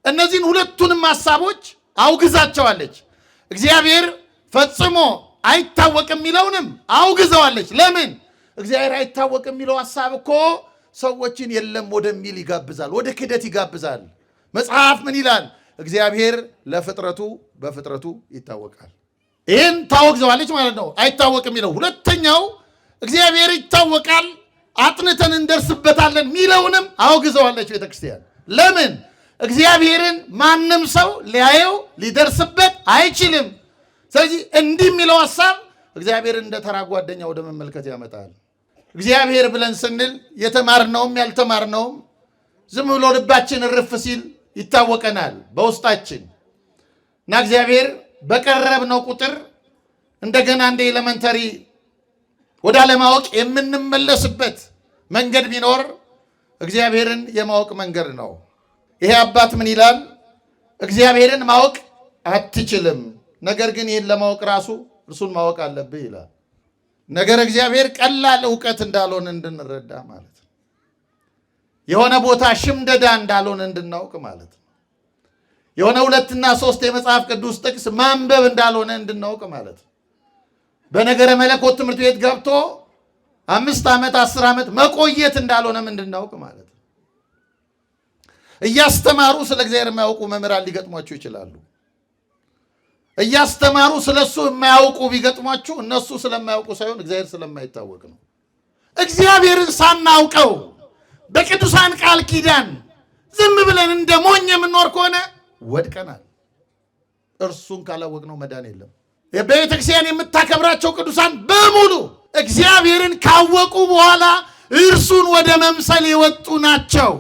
እነዚህን ሁለቱንም ሐሳቦች አውግዛቸዋለች። እግዚአብሔር ፈጽሞ አይታወቅም የሚለውንም አውግዘዋለች። ለምን? እግዚአብሔር አይታወቅም የሚለው ሐሳብ እኮ ሰዎችን የለም ወደሚል ይጋብዛል፣ ወደ ክደት ይጋብዛል። መጽሐፍ ምን ይላል? እግዚአብሔር ለፍጥረቱ በፍጥረቱ ይታወቃል። ይህን ታወግዘዋለች ማለት ነው፣ አይታወቅም የሚለው። ሁለተኛው እግዚአብሔር ይታወቃል አጥንተን እንደርስበታለን የሚለውንም አውግዘዋለች ቤተክርስቲያን። ለምን? እግዚአብሔርን ማንም ሰው ሊያየው ሊደርስበት አይችልም። ስለዚህ እንዲህ የሚለው ሐሳብ እግዚአብሔርን እንደ ተራ ጓደኛ ወደ መመልከት ያመጣል። እግዚአብሔር ብለን ስንል የተማርነውም ያልተማርነውም ዝም ብሎ ልባችን እርፍ ሲል ይታወቀናል በውስጣችን እና እግዚአብሔር በቀረብነው ቁጥር እንደገና እንደ ኤሌመንተሪ ወደ አለማወቅ የምንመለስበት መንገድ ቢኖር እግዚአብሔርን የማወቅ መንገድ ነው። ይሄ አባት ምን ይላል? እግዚአብሔርን ማወቅ አትችልም፣ ነገር ግን ይህን ለማወቅ ራሱ እርሱን ማወቅ አለብህ ይላል። ነገር እግዚአብሔር ቀላል እውቀት እንዳልሆነ እንድንረዳ ማለት ነው። የሆነ ቦታ ሽምደዳ እንዳልሆነ እንድናውቅ ማለት ነው። የሆነ 2 እና 3 የመጽሐፍ ቅዱስ ጥቅስ ማንበብ እንዳልሆነ እንድናውቅ ማለት ነው። በነገረ መለኮት ትምህርት ቤት ገብቶ 5 ዓመት 10 ዓመት መቆየት እንዳልሆነም እንድናውቅ ማለት ነው። እያስተማሩ ስለ እግዚአብሔር የማያውቁ መምህራን ሊገጥሟችሁ ይችላሉ። እያስተማሩ ስለሱ የማያውቁ ቢገጥሟችሁ እነሱ ስለማያውቁ ሳይሆን እግዚአብሔር ስለማይታወቅ ነው። እግዚአብሔርን ሳናውቀው በቅዱሳን ቃል ኪዳን ዝም ብለን እንደ ሞኝ የምንኖር ከሆነ ወድቀናል። እርሱን ካላወቅነው መዳን የለም። የቤተክርስቲያን የምታከብራቸው ቅዱሳን በሙሉ እግዚአብሔርን ካወቁ በኋላ እርሱን ወደ መምሰል የወጡ ናቸው።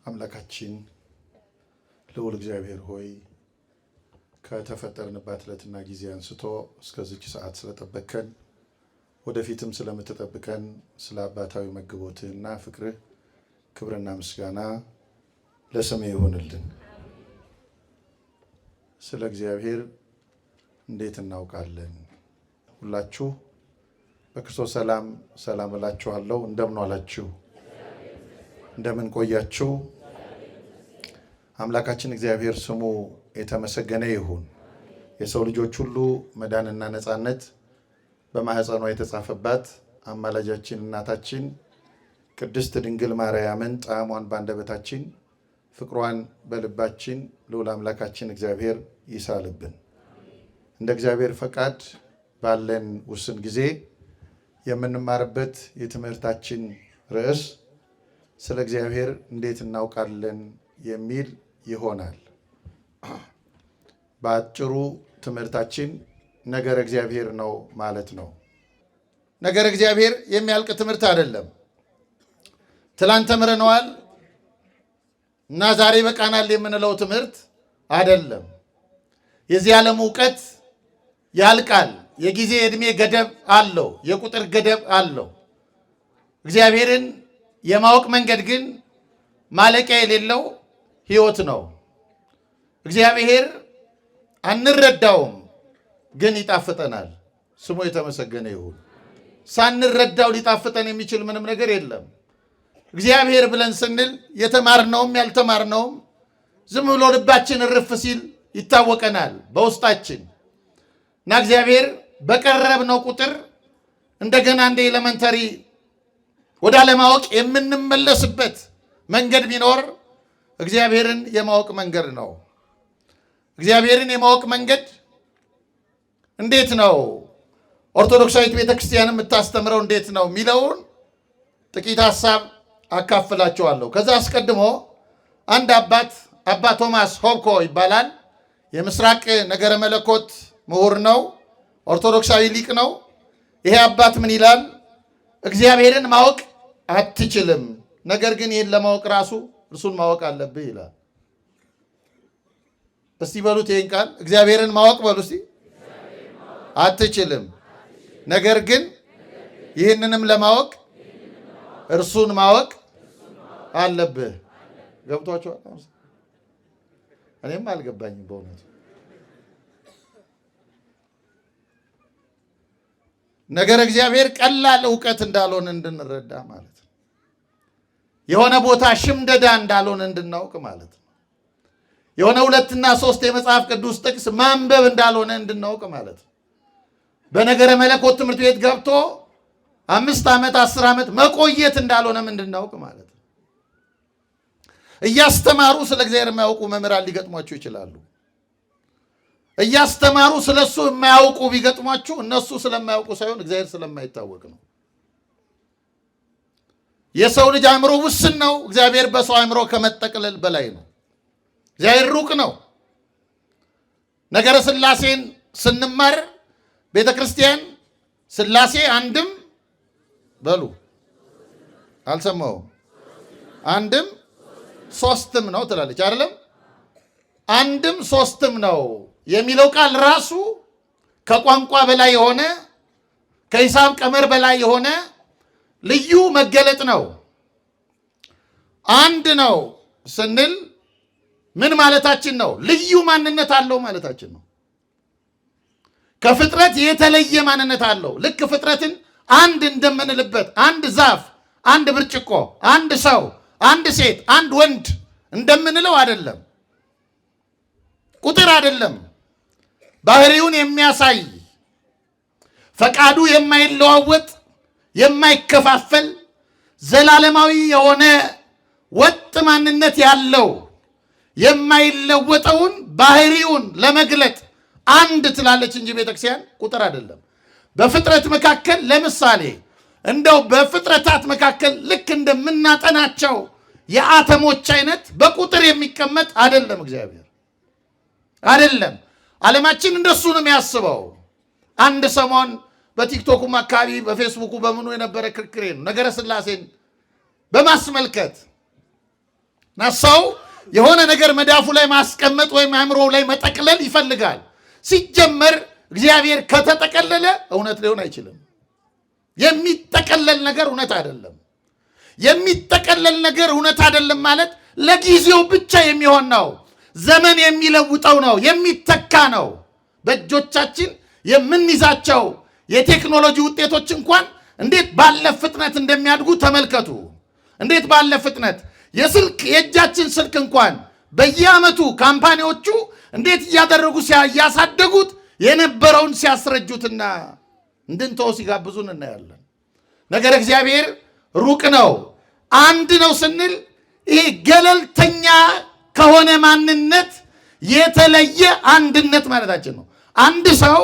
አምላካችን ልዑል እግዚአብሔር ሆይ ከተፈጠርንባት ዕለትና ጊዜ አንስቶ እስከዚች ሰዓት ስለጠበቅከን ወደፊትም ስለምትጠብቀን ስለ አባታዊ መግቦትህና ፍቅርህ ክብርና ምስጋና ለስምህ ይሁንልን። ስለ እግዚአብሔር እንዴት እናውቃለን? ሁላችሁ በክርስቶስ ሰላም ሰላም እላችኋለሁ። እንደምን ዋላችሁ? እንደምን ቆያችሁ? አምላካችን እግዚአብሔር ስሙ የተመሰገነ ይሁን። የሰው ልጆች ሁሉ መዳንና ነፃነት በማኅፀኗ የተጻፈባት አማላጃችን እናታችን ቅድስት ድንግል ማርያምን ጣዕሟን በአንደበታችን ፍቅሯን በልባችን ልዑል አምላካችን እግዚአብሔር ይሳልብን። እንደ እግዚአብሔር ፈቃድ ባለን ውስን ጊዜ የምንማርበት የትምህርታችን ርዕስ ስለ እግዚአብሔር እንዴት እናውቃለን የሚል ይሆናል። በአጭሩ ትምህርታችን ነገረ እግዚአብሔር ነው ማለት ነው። ነገረ እግዚአብሔር የሚያልቅ ትምህርት አይደለም። ትላንት ተምረነዋል እና ዛሬ በቃናል የምንለው ትምህርት አይደለም። የዚህ ዓለም እውቀት ያልቃል። የጊዜ ዕድሜ ገደብ አለው፣ የቁጥር ገደብ አለው። እግዚአብሔርን የማወቅ መንገድ ግን ማለቂያ የሌለው ሕይወት ነው። እግዚአብሔር አንረዳውም፣ ግን ይጣፍጠናል። ስሙ የተመሰገነ ይሁን። ሳንረዳው ሊጣፍጠን የሚችል ምንም ነገር የለም። እግዚአብሔር ብለን ስንል የተማርነውም ያልተማርነውም ዝም ብሎ ልባችን እርፍ ሲል ይታወቀናል በውስጣችን እና እግዚአብሔር በቀረብነው ቁጥር እንደገና እንደ ኤሌመንተሪ ወደ አለማወቅ የምንመለስበት መንገድ ቢኖር እግዚአብሔርን የማወቅ መንገድ ነው። እግዚአብሔርን የማወቅ መንገድ እንዴት ነው? ኦርቶዶክሳዊት ቤተክርስቲያን የምታስተምረው እንዴት ነው የሚለውን ጥቂት ሐሳብ አካፍላችኋለሁ። ከዛ አስቀድሞ አንድ አባት አባ ቶማስ ሆብኮ ይባላል። የምስራቅ ነገረ መለኮት ምሁር ነው። ኦርቶዶክሳዊ ሊቅ ነው። ይሄ አባት ምን ይላል? እግዚአብሔርን ማወቅ አትችልም፣ ነገር ግን ይህን ለማወቅ ራሱ እርሱን ማወቅ አለብህ ይላል። እስቲ በሉት ይህን ቃል። እግዚአብሔርን ማወቅ በሉ እስቲ። አትችልም፣ ነገር ግን ይህንንም ለማወቅ እርሱን ማወቅ አለብህ። ገብቷችኋል? እኔም አልገባኝም በእውነቱ። ነገር እግዚአብሔር ቀላል ዕውቀት እንዳልሆነ እንድንረዳ ማለት ነው። የሆነ ቦታ ሽምደዳ እንዳልሆነ እንድናውቅ ማለት ነው። የሆነ 2 እና 3 የመጽሐፍ ቅዱስ ጥቅስ ማንበብ እንዳልሆነ እንድናውቅ ማለት ነው። በነገረ መለኮት ትምህርት ቤት ገብቶ 5 ዓመት 10 ዓመት መቆየት እንዳልሆነም እንድናውቅ ማለት ነው። እያስተማሩ ስለ እግዚአብሔር የማያውቁ መምህራን ሊገጥሟችሁ ይችላሉ። እያስተማሩ ስለሱ የማያውቁ ቢገጥሟችሁ እነሱ ስለማያውቁ ሳይሆን እግዚአብሔር ስለማይታወቅ ነው። የሰው ልጅ አእምሮ ውስን ነው። እግዚአብሔር በሰው አእምሮ ከመጠቅለል በላይ ነው። እግዚአብሔር ሩቅ ነው። ነገረ ሥላሴን ስንማር ቤተ ክርስቲያን ሥላሴ አንድም በሉ አልሰማሁም፣ አንድም ሶስትም ነው ትላለች አይደለም? አንድም ሶስትም ነው የሚለው ቃል ራሱ ከቋንቋ በላይ የሆነ ከሂሳብ ቀመር በላይ የሆነ ልዩ መገለጥ ነው። አንድ ነው ስንል ምን ማለታችን ነው? ልዩ ማንነት አለው ማለታችን ነው። ከፍጥረት የተለየ ማንነት አለው። ልክ ፍጥረትን አንድ እንደምንልበት አንድ ዛፍ፣ አንድ ብርጭቆ፣ አንድ ሰው፣ አንድ ሴት፣ አንድ ወንድ እንደምንለው አይደለም። ቁጥር አይደለም። ባህሪውን የሚያሳይ ፈቃዱ የማይለዋወጥ የማይከፋፈል ዘላለማዊ የሆነ ወጥ ማንነት ያለው የማይለወጠውን ባህሪውን ለመግለጥ አንድ ትላለች እንጂ ቤተክርስቲያን ቁጥር አይደለም። በፍጥረት መካከል ለምሳሌ እንደው በፍጥረታት መካከል ልክ እንደምናጠናቸው የአተሞች አይነት በቁጥር የሚቀመጥ አይደለም። እግዚአብሔር አይደለም። ዓለማችን እንደሱ ነው የሚያስበው። አንድ ሰሞን በቲክቶኩም አካባቢ በፌስቡኩ በምኑ የነበረ ክርክሬ ነው ነገረ ሥላሴን በማስመልከት እና ሰው የሆነ ነገር መዳፉ ላይ ማስቀመጥ ወይም አእምሮ ላይ መጠቅለል ይፈልጋል። ሲጀመር እግዚአብሔር ከተጠቀለለ እውነት ሊሆን አይችልም። የሚጠቀለል ነገር እውነት አይደለም። የሚጠቀለል ነገር እውነት አይደለም ማለት ለጊዜው ብቻ የሚሆን ነው። ዘመን የሚለውጠው ነው፣ የሚተካ ነው። በእጆቻችን የምንይዛቸው የቴክኖሎጂ ውጤቶች እንኳን እንዴት ባለ ፍጥነት እንደሚያድጉ ተመልከቱ። እንዴት ባለ ፍጥነት የእጃችን ስልክ እንኳን በየዓመቱ ካምፓኒዎቹ እንዴት እያደረጉ እያሳደጉት የነበረውን ሲያስረጁትና እንድንተው ሲጋብዙን እናያለን። ነገር እግዚአብሔር ሩቅ ነው። አንድ ነው ስንል ይሄ ገለልተኛ ከሆነ ማንነት የተለየ አንድነት ማለታችን ነው። አንድ ሰው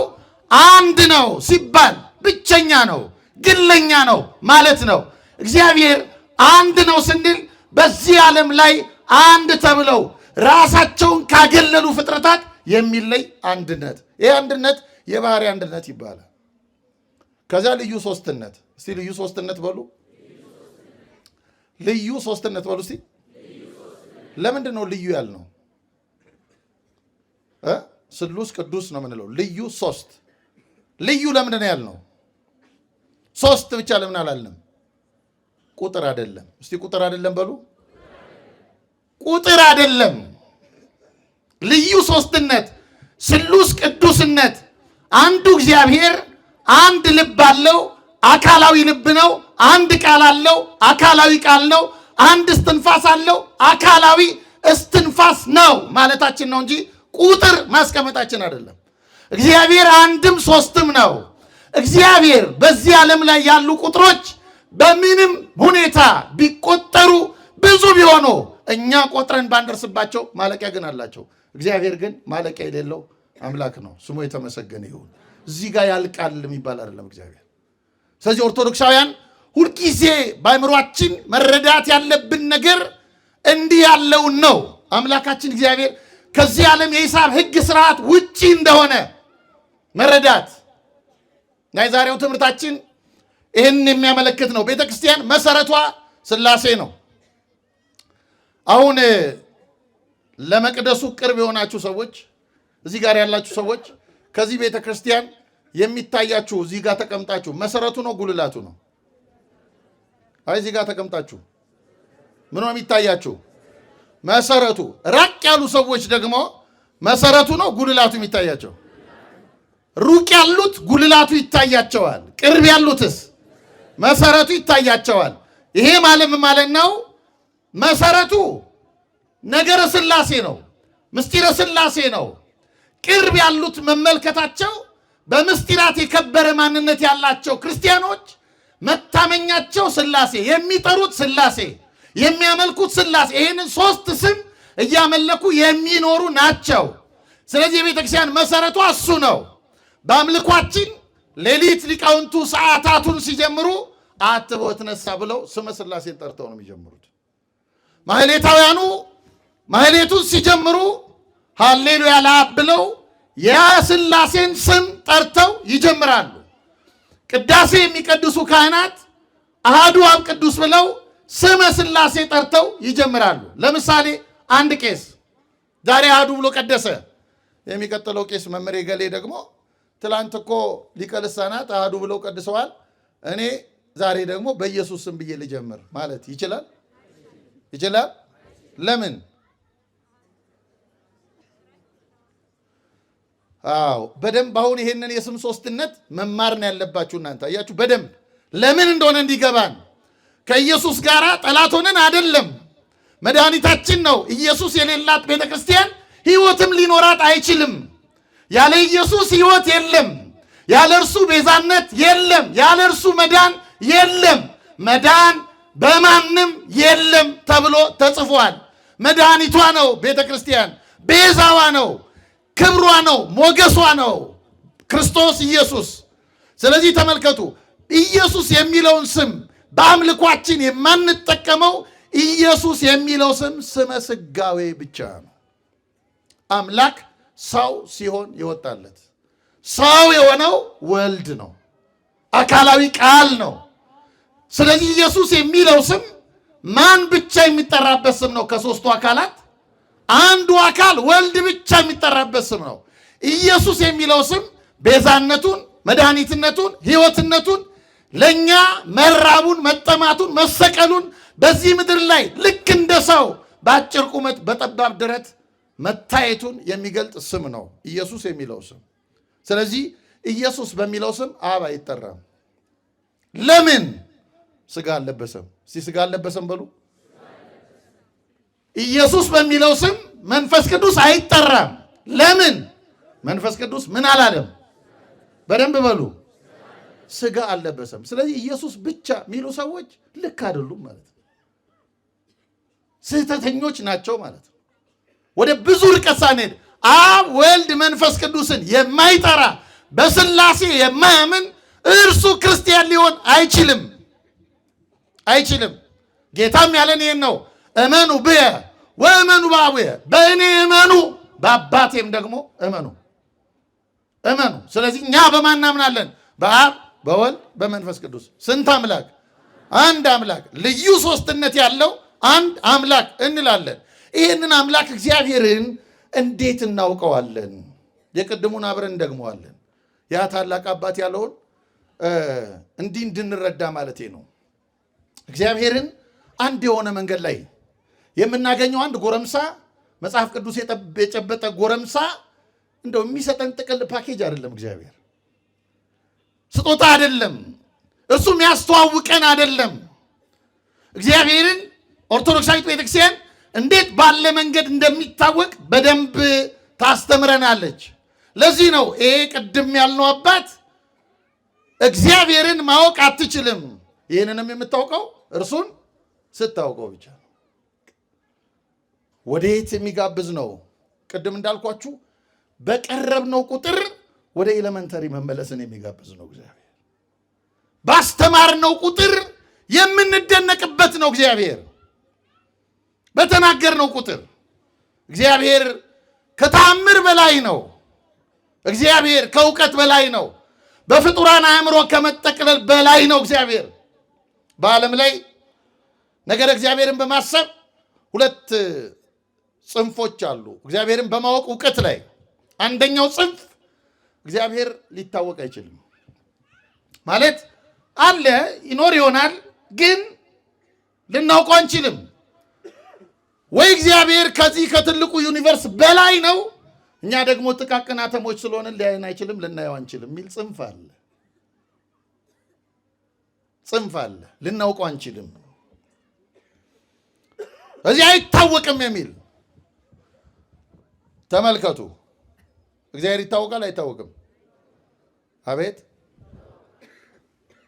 አንድ ነው ሲባል ብቸኛ ነው፣ ግለኛ ነው ማለት ነው። እግዚአብሔር አንድ ነው ስንል በዚህ ዓለም ላይ አንድ ተብለው ራሳቸውን ካገለሉ ፍጥረታት የሚለይ አንድነት፣ ይህ አንድነት የባህሪ አንድነት ይባላል። ከዚያ ልዩ ሶስትነት። እስቲ ልዩ ሶስትነት በሉ። ልዩ ሶስትነት በሉ እስቲ። ለምንድን ነው ልዩ ያልነው? ስሉስ ቅዱስ ነው የምንለው። ልዩ ሶስት። ልዩ ለምንድን ነው ያልነው? ሶስት ብቻ ለምን አላልንም? ቁጥር አይደለም። እስቲ ቁጥር አይደለም በሉ። ቁጥር አይደለም። ልዩ ሶስትነት፣ ስሉስ ቅዱስነት። አንዱ እግዚአብሔር አንድ ልብ አለው፣ አካላዊ ልብ ነው። አንድ ቃል አለው፣ አካላዊ ቃል ነው። አንድ እስትንፋስ አለው፣ አካላዊ እስትንፋስ ነው ማለታችን ነው እንጂ ቁጥር ማስቀመጣችን አይደለም። እግዚአብሔር አንድም ሶስትም ነው። እግዚአብሔር በዚህ ዓለም ላይ ያሉ ቁጥሮች በምንም ሁኔታ ቢቆጠሩ ብዙ ቢሆኑ እኛ ቆጥረን ባንደርስባቸው ማለቂያ ግን አላቸው። እግዚአብሔር ግን ማለቂያ የሌለው አምላክ ነው። ስሙ የተመሰገነ ይሁን። እዚህ ጋር ያልቃል የሚባል አይደለም እግዚአብሔር። ስለዚህ ኦርቶዶክሳውያን ሁልጊዜ በአእምሯችን መረዳት ያለብን ነገር እንዲህ ያለውን ነው። አምላካችን እግዚአብሔር ከዚህ ዓለም የሂሳብ ሕግ ስርዓት ውጪ እንደሆነ መረዳት እና የዛሬው ትምህርታችን ይህን የሚያመለክት ነው። ቤተ ክርስቲያን መሰረቷ ሥላሴ ነው። አሁን ለመቅደሱ ቅርብ የሆናችሁ ሰዎች፣ እዚህ ጋር ያላችሁ ሰዎች ከዚህ ቤተ ክርስቲያን የሚታያችሁ እዚህ ጋር ተቀምጣችሁ መሰረቱ ነው ጉልላቱ ነው? አይ እዚህ ጋር ተቀምጣችሁ ምን ነው የሚታያችሁ? መሰረቱ። ራቅ ያሉ ሰዎች ደግሞ መሰረቱ ነው ጉልላቱ የሚታያቸው? ሩቅ ያሉት ጉልላቱ ይታያቸዋል፣ ቅርብ ያሉትስ መሰረቱ ይታያቸዋል። ይሄ ማለት ነው መሰረቱ ነገረ ሥላሴ ነው፣ ምስጢረ ሥላሴ ነው። ቅርብ ያሉት መመልከታቸው በምስጢራት የከበረ ማንነት ያላቸው ክርስቲያኖች መታመኛቸው ሥላሴ፣ የሚጠሩት ሥላሴ፣ የሚያመልኩት ሥላሴ፣ ይህንን ሶስት ስም እያመለኩ የሚኖሩ ናቸው። ስለዚህ የቤተክርስቲያን መሰረቷ እሱ ነው። በአምልኳችን ሌሊት ሊቃውንቱ ሰዓታቱን ሲጀምሩ አትቦ ተነሳ ብለው ስመ ሥላሴን ጠርተው ነው የሚጀምሩት። ማህሌታውያኑ ማህሌቱን ሲጀምሩ ሃሌሉያ ለአብ ብለው የሥላሴን ስም ጠርተው ይጀምራሉ። ቅዳሴ የሚቀድሱ ካህናት አሐዱ አብ ቅዱስ ብለው ስመ ሥላሴ ጠርተው ይጀምራሉ። ለምሳሌ አንድ ቄስ ዛሬ አሐዱ ብሎ ቀደሰ። የሚቀጥለው ቄስ መምህር ገሌ ደግሞ ትላንት እኮ ሊቀ ልሳናት አሐዱ ብለው ቀድሰዋል፣ እኔ ዛሬ ደግሞ በኢየሱስ ስም ብዬ ልጀምር ማለት ይችላል? ይችላል? ለምን? አዎ በደንብ አሁን ይሄንን የስም ሶስትነት መማር ነው ያለባችሁ እናንተ። አያችሁ በደንብ ለምን እንደሆነ እንዲገባን። ከኢየሱስ ጋር ጠላት ሆነን አይደለም፣ መድኃኒታችን ነው። ኢየሱስ የሌላት ቤተክርስቲያን ሕይወትም ሊኖራት አይችልም። ያለ ኢየሱስ ሕይወት የለም፣ ያለ እርሱ ቤዛነት የለም፣ ያለ እርሱ መዳን የለም። መዳን በማንም የለም ተብሎ ተጽፏል። መድኃኒቷ ነው ቤተክርስቲያን፣ ቤዛዋ ነው፣ ክብሯ ነው፣ ሞገሷ ነው ክርስቶስ ኢየሱስ። ስለዚህ ተመልከቱ፣ ኢየሱስ የሚለውን ስም በአምልኳችን የማንጠቀመው ኢየሱስ የሚለው ስም ስመ ሥጋዌ ብቻ ነው። አምላክ ሰው ሲሆን ይወጣለት፣ ሰው የሆነው ወልድ ነው፣ አካላዊ ቃል ነው። ስለዚህ ኢየሱስ የሚለው ስም ማን ብቻ የሚጠራበት ስም ነው? ከሦስቱ አካላት አንዱ አካል ወልድ ብቻ የሚጠራበት ስም ነው። ኢየሱስ የሚለው ስም ቤዛነቱን፣ መድኃኒትነቱን፣ ሕይወትነቱን፣ ለእኛ መራቡን፣ መጠማቱን፣ መሰቀሉን በዚህ ምድር ላይ ልክ እንደ ሰው በአጭር ቁመት በጠባብ ደረት መታየቱን የሚገልጥ ስም ነው ኢየሱስ የሚለው ስም። ስለዚህ ኢየሱስ በሚለው ስም አብ አይጠራም። ለምን? ሥጋ አልለበሰም። እስቲ ሥጋ አልለበሰም በሉ። ኢየሱስ በሚለው ስም መንፈስ ቅዱስ አይጠራም። ለምን? መንፈስ ቅዱስ ምን አላለም? በደንብ በሉ። ሥጋ አልለበሰም። ስለዚህ ኢየሱስ ብቻ የሚሉ ሰዎች ልክ አይደሉም ማለት ነው። ስህተተኞች ናቸው ማለት ነው። ወደ ብዙ ርቀት ሳንሄድ አብ ወልድ መንፈስ ቅዱስን የማይጠራ በሥላሴ የማያምን እርሱ ክርስቲያን ሊሆን አይችልም፣ አይችልም። ጌታም ያለን ይህን ነው። እመኑ ብየ ወእመኑ በአቡየ፣ በእኔ እመኑ በአባቴም ደግሞ እመኑ፣ እመኑ። ስለዚህ እኛ በማን እናምናለን? በአብ በወልድ በመንፈስ ቅዱስ። ስንት አምላክ? አንድ አምላክ፣ ልዩ ሶስትነት ያለው አንድ አምላክ እንላለን። ይህንን አምላክ እግዚአብሔርን እንዴት እናውቀዋለን? የቅድሙን አብረን እንደግመዋለን። ያ ታላቅ አባት ያለውን እንዲህ እንድንረዳ ማለቴ ነው። እግዚአብሔርን አንድ የሆነ መንገድ ላይ የምናገኘው አንድ ጎረምሳ፣ መጽሐፍ ቅዱስ የጨበጠ ጎረምሳ እንደው የሚሰጠን ጥቅል ፓኬጅ አይደለም። እግዚአብሔር ስጦታ አይደለም። እርሱ የሚያስተዋውቀን አይደለም። እግዚአብሔርን ኦርቶዶክሳዊት ቤተክርስቲያን እንዴት ባለ መንገድ እንደሚታወቅ በደንብ ታስተምረናለች። ለዚህ ነው ይሄ ቅድም ያልነው አባት እግዚአብሔርን ማወቅ አትችልም፣ ይህንንም የምታውቀው እርሱን ስታውቀው ብቻ ነው። ወዴት የሚጋብዝ ነው? ቅድም እንዳልኳችሁ በቀረብነው ቁጥር ወደ ኤሌመንተሪ መመለስን የሚጋብዝ ነው እግዚአብሔር። ባስተማርነው ቁጥር የምንደነቅበት ነው እግዚአብሔር። በተናገርነው ቁጥር እግዚአብሔር ከተአምር በላይ ነው። እግዚአብሔር ከእውቀት በላይ ነው። በፍጡራን አእምሮ ከመጠቅለል በላይ ነው እግዚአብሔር። በዓለም ላይ ነገር እግዚአብሔርን በማሰብ ሁለት ጽንፎች አሉ። እግዚአብሔርን በማወቅ እውቀት ላይ አንደኛው ጽንፍ እግዚአብሔር ሊታወቅ አይችልም ማለት አለ፣ ይኖር ይሆናል ግን ልናውቀው አንችልም። ወይ እግዚአብሔር ከዚህ ከትልቁ ዩኒቨርስ በላይ ነው፣ እኛ ደግሞ ጥቃቅን አተሞች ስለሆነ ሊያየን አይችልም፣ ልናየው አንችልም የሚል ጽንፍ አለ። ልናውቀው አንችልም። እዚህ አይታወቅም የሚል ተመልከቱ። እግዚአብሔር ይታወቃል አይታወቅም? አቤት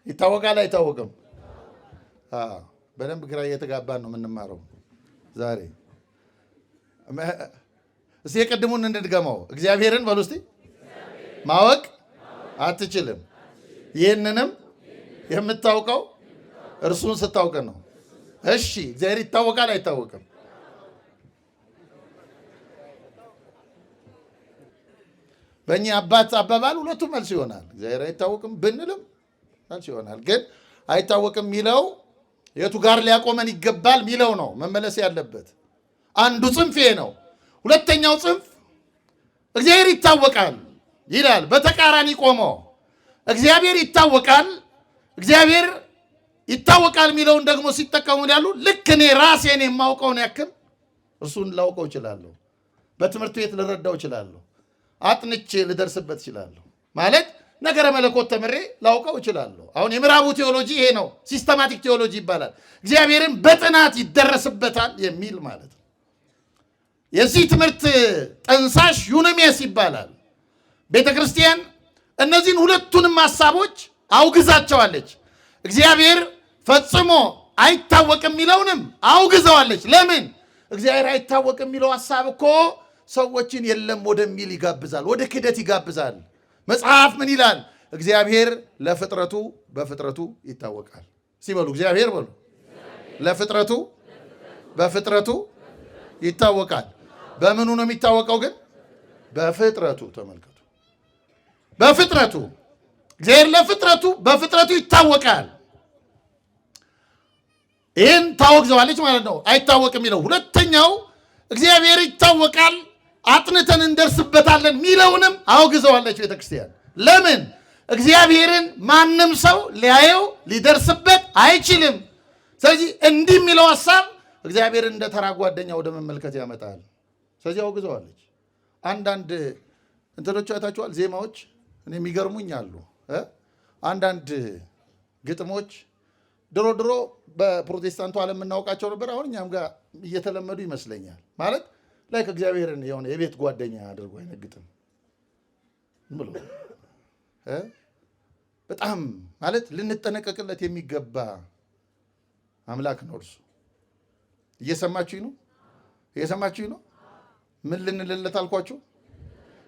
ይታወቃል አይታወቅም? በደንብ ግራ እየተጋባን ነው የምንማረው ዛሬ። እስቲ የቅድሙን እንድገመው። እግዚአብሔርን በሉ እስቲ ማወቅ አትችልም። ይህንንም የምታውቀው እርሱን ስታውቅ ነው። እሺ እግዚአብሔር ይታወቃል አይታወቅም? በእኛ አባት አባባል ሁለቱም መልስ ይሆናል። እግዚአብሔር አይታወቅም ብንልም መልስ ይሆናል። ግን አይታወቅም የሚለው የቱ ጋር ሊያቆመን ይገባል የሚለው ነው መመለስ ያለበት። አንዱ ጽንፍ ይሄ ነው። ሁለተኛው ጽንፍ እግዚአብሔር ይታወቃል ይላል። በተቃራኒ ቆሞ እግዚአብሔር ይታወቃል የሚለውን ደግሞ ሲጠቀሙ ያሉ ልክ እኔ ራሴን የማውቀውን ያክል እርሱን ላውቀው እችላለሁ። በትምህርት ቤት ልረዳው እችላለሁ። አጥንቼ ልደርስበት እችላለሁ። ማለት ነገረ መለኮት ተምሬ ላውቀው እችላለሁ። አሁን የምዕራቡ ቴዎሎጂ ይሄ ነው፣ ሲስተማቲክ ቴዎሎጂ ይባላል። እግዚአብሔርን በጥናት ይደረስበታል የሚል ማለት ነው። የዚህ ትምህርት ጠንሳሽ ዩነሜስ ይባላል። ቤተ ክርስቲያን እነዚህን ሁለቱንም ሐሳቦች አውግዛቸዋለች። እግዚአብሔር ፈጽሞ አይታወቅም የሚለውንም አውግዘዋለች። ለምን? እግዚአብሔር አይታወቅም የሚለው ሐሳብ እኮ ሰዎችን የለም ወደሚል ይጋብዛል፣ ወደ ክደት ይጋብዛል። መጽሐፍ ምን ይላል? እግዚአብሔር ለፍጥረቱ በፍጥረቱ ይታወቃል ሲበሉ፣ እግዚአብሔር በሉ ለፍጥረቱ በፍጥረቱ ይታወቃል። በምኑ ነው የሚታወቀው ግን? በፍጥረቱ። ተመልከቱ፣ በፍጥረቱ እግዚአብሔር ለፍጥረቱ በፍጥረቱ ይታወቃል። ይህን ታወግዘዋለች ማለት ነው፣ አይታወቅም የሚለው። ሁለተኛው እግዚአብሔር ይታወቃል አጥንተን እንደርስበታለን ሚለውንም አውግዘዋለች ቤተክርስቲያን። ለምን? እግዚአብሔርን ማንም ሰው ሊያየው ሊደርስበት አይችልም። ስለዚህ እንዲህ የሚለው ሐሳብ እግዚአብሔርን እንደ ተራ ጓደኛ ወደ መመልከት ያመጣል። ስለዚህ አውግዘዋለች። አንዳንድ እንትኖች አይታችኋል፣ ዜማዎች እኔ የሚገርሙኝ አሉ። አንዳንድ ግጥሞች ድሮ በፕሮቴስታንቱ ዓለም የምናውቃቸው ነበር። አሁን እኛም ጋር እየተለመዱ ይመስለኛል። ማለት ላይ ከእግዚአብሔርን የሆነ የቤት ጓደኛ አድርጎ አይነግጥም ብሎ በጣም ማለት ልንጠነቀቅለት የሚገባ አምላክ ነው እርሱ። እየሰማችሁኝ ነው? ምን ልንልለት አልኳችሁ?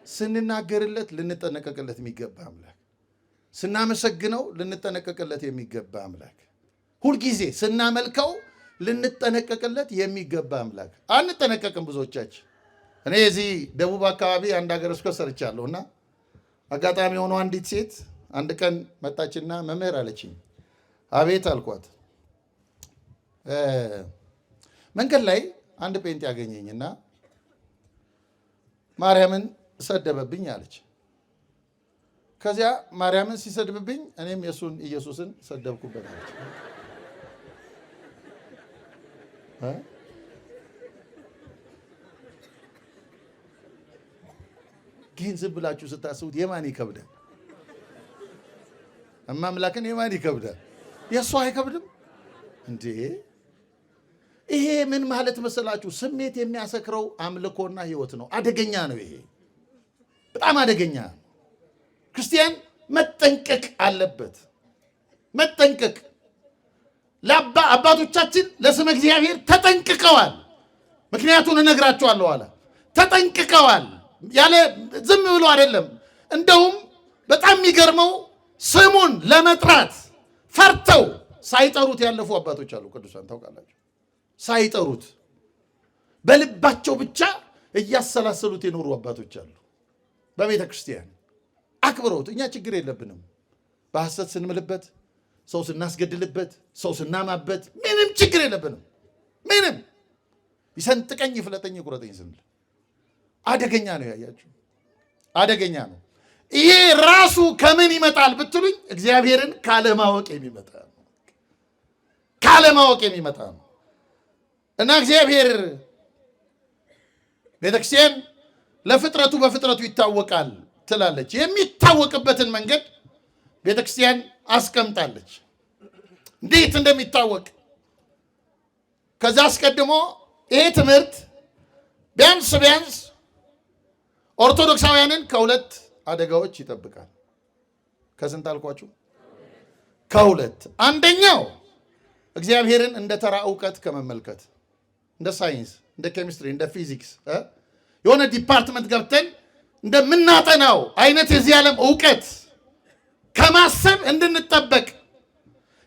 ስንናገርለት ልንጠነቀቅለት የሚገባ አምላክ፣ ስናመሰግነው ልንጠነቀቅለት የሚገባ አምላክ፣ ሁልጊዜ ስናመልከው ልንጠነቀቅለት የሚገባ አምላክ። አንጠነቀቅም ብዙዎቻችን። እኔ እዚህ ደቡብ አካባቢ አንድ ሀገረ ስብከት ሰርቻለሁ እና አጋጣሚ ሆኖ አንዲት ሴት አንድ ቀን መጣችና መምህር አለችኝ። አቤት አልኳት። መንገድ ላይ አንድ ጴንጤ ያገኘኝና ማርያምን ሰደበብኝ አለች። ከዚያ ማርያምን ሲሰድብብኝ እኔም የሱን ኢየሱስን ሰደብኩበት አለች። ግን ዝም ብላችሁ ስታስቡት የማን ይከብዳል? እማምላክን የማን ይከብዳል? የእሱ አይከብድም እንዴ? ይሄ ምን ማለት መሰላችሁ? ስሜት የሚያሰክረው አምልኮና ህይወት ነው። አደገኛ ነው። ይሄ በጣም አደገኛ። ክርስቲያን መጠንቀቅ አለበት። መጠንቀቅ አባቶቻችን ለስመ እግዚአብሔር ተጠንቅቀዋል። ምክንያቱን እነግራቸዋለሁ አለ። ተጠንቅቀዋል ያለ ዝም ብሎ አይደለም። እንደውም በጣም የሚገርመው ስሙን ለመጥራት ፈርተው ሳይጠሩት ያለፉ አባቶች አሉ። ቅዱሳን ታውቃላችሁ። ሳይጠሩት በልባቸው ብቻ እያሰላሰሉት የኖሩ አባቶች አሉ። በቤተ ክርስቲያን አክብረውት። እኛ ችግር የለብንም በሐሰት ስንምልበት፣ ሰው ስናስገድልበት፣ ሰው ስናማበት ምንም ችግር የለብንም። ምንም ይሰንጥቀኝ ይፍለጠኝ ይቁረጠኝ ስንል አደገኛ ነው። ያያችሁ አደገኛ ነው። ይሄ ራሱ ከምን ይመጣል ብትሉኝ እግዚአብሔርን ካለማወቅ የሚመጣ ነው። ካለማወቅ የሚመጣ ነው። እና እግዚአብሔር ቤተክርስቲያን ለፍጥረቱ በፍጥረቱ ይታወቃል ትላለች። የሚታወቅበትን መንገድ ቤተክርስቲያን አስቀምጣለች፣ እንዴት እንደሚታወቅ። ከዛ አስቀድሞ ይሄ ትምህርት ቢያንስ ኦርቶዶክሳውያንን ከሁለት አደጋዎች ይጠብቃል። ከስንት አልኳችሁ? ከሁለት። አንደኛው እግዚአብሔርን እንደ ተራ እውቀት ከመመልከት፣ እንደ ሳይንስ፣ እንደ ኬሚስትሪ፣ እንደ ፊዚክስ የሆነ ዲፓርትመንት ገብተን እንደምናጠናው አይነት የዚህ ዓለም እውቀት ከማሰብ እንድንጠበቅ።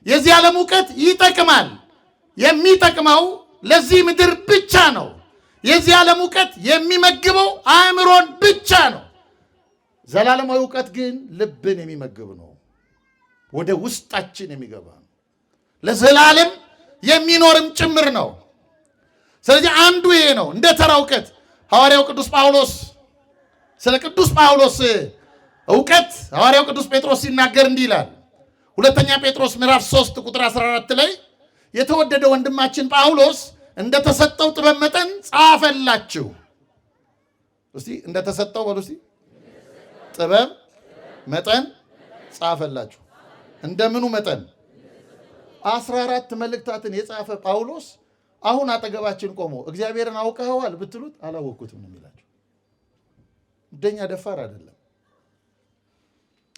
የዚህ ዓለም እውቀት ይጠቅማል፣ የሚጠቅመው ለዚህ ምድር ብቻ ነው። የዚህ ዓለም እውቀት የሚመግበው አእምሮን ብቻ ነው። ዘላለማዊ እውቀት ግን ልብን የሚመግብ ነው፣ ወደ ውስጣችን የሚገባ ነው፣ ለዘላለም የሚኖርም ጭምር ነው። ስለዚህ አንዱ ይሄ ነው፣ እንደ ተራ እውቀት። ሐዋርያው ቅዱስ ጳውሎስ ስለ ቅዱስ ጳውሎስ እውቀት ሐዋርያው ቅዱስ ጴጥሮስ ሲናገር እንዲህ ይላል። ሁለተኛ ጴጥሮስ ምዕራፍ 3 ቁጥር 14 ላይ የተወደደ ወንድማችን ጳውሎስ እንደተሰጠው ጥበብ መጠን ጻፈላችሁ። እስቲ እንደተሰጠው በሉ እስቲ። ጥበብ መጠን ጻፈላችሁ። እንደምኑ መጠን? 14 መልእክታትን የጻፈ ጳውሎስ አሁን አጠገባችን ቆሞ እግዚአብሔርን አውቀኸዋል ብትሉት አላወቅኩትም ነው የሚላቸው። እንደኛ ደፋር አይደለም፣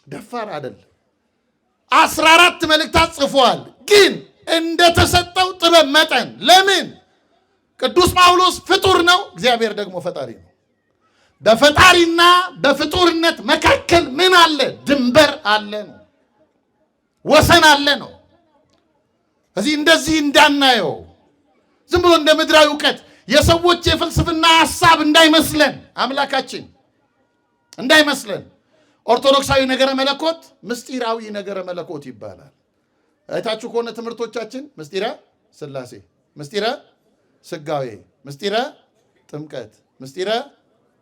ደፋር አይደለም። 14 መልእክታት ጽፏል፣ ግን እንደተሰጠው ጥበብ መጠን። ለምን? ቅዱስ ጳውሎስ ፍጡር ነው፣ እግዚአብሔር ደግሞ ፈጣሪ ነው። በፈጣሪና በፍጡርነት መካከል ምን አለ? ድንበር አለ ነው፣ ወሰን አለ ነው። እዚህ እንደዚህ እንዳናየው ዝም ብሎ እንደ ምድራዊ እውቀት የሰዎች የፍልስፍና ሐሳብ እንዳይመስለን፣ አምላካችን እንዳይመስለን። ኦርቶዶክሳዊ ነገረ መለኮት ምስጢራዊ ነገረ መለኮት ይባላል። አይታችሁ ከሆነ ትምህርቶቻችን ምስጢረ ሥላሴ፣ ምስጢረ ስጋዌ፣ ምስጢረ ጥምቀት፣ ምስጢረ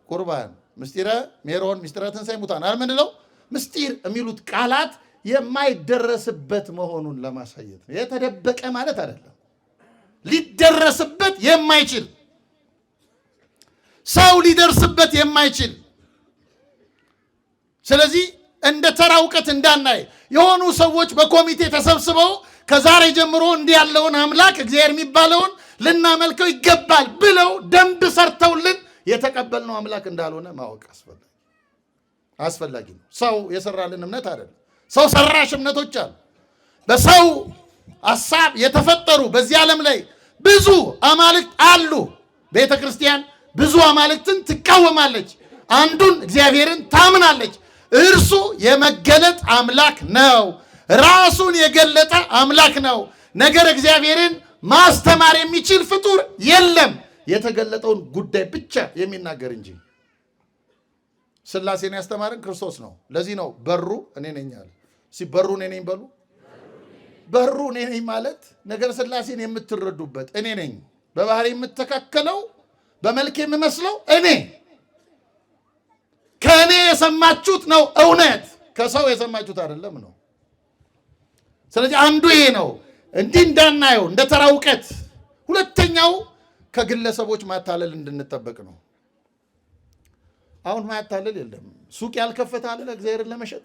ቁርባን፣ ምስጢረ ሜሮን፣ ምስጢረ ትንሣኤ ሙታን አልምንለው። ምስጢር የሚሉት ቃላት የማይደረስበት መሆኑን ለማሳየት ነው። የተደበቀ ማለት አይደለም፣ ሊደረስበት የማይችል ሰው ሊደርስበት የማይችል። ስለዚህ እንደ ተራ እውቀት እንዳናይ የሆኑ ሰዎች በኮሚቴ ተሰብስበው ከዛሬ ጀምሮ እንዲህ ያለውን አምላክ እግዚአብሔር የሚባለውን ልናመልከው ይገባል ብለው ደንብ ሰርተውልን የተቀበልነው አምላክ እንዳልሆነ ማወቅ አስፈላጊ ነው። ሰው የሰራልን እምነት አይደለም። ሰው ሰራሽ እምነቶች አሉ። በሰው ሐሳብ የተፈጠሩ በዚህ ዓለም ላይ ብዙ አማልክት አሉ። ቤተ ክርስቲያን ብዙ አማልክትን ትቃወማለች፣ አንዱን እግዚአብሔርን ታምናለች። እርሱ የመገለጥ አምላክ ነው፣ ራሱን የገለጠ አምላክ ነው። ነገር እግዚአብሔርን ማስተማር የሚችል ፍጡር የለም፣ የተገለጠውን ጉዳይ ብቻ የሚናገር እንጂ። ሥላሴን ያስተማረን ክርስቶስ ነው። ለዚህ ነው በሩ እኔ ነኝ አለ። በሩ እኔ ነኝ በሉ። በሩ እኔ ነኝ ማለት ነገር ሥላሴን የምትረዱበት እኔ ነኝ። በባህሪ የምተካከለው በመልክ የምመስለው እኔ። ከእኔ የሰማችሁት ነው እውነት፣ ከሰው የሰማችሁት አይደለም ነው። ስለዚህ አንዱ ይሄ ነው፣ እንዲህ እንዳናየው እንደ ተራ እውቀት። ሁለተኛው ከግለሰቦች ማታለል እንድንጠበቅ ነው። አሁን ማታለል የለም። ሱቅ ያልከፈተ አለ እግዚአብሔርን ለመሸጥ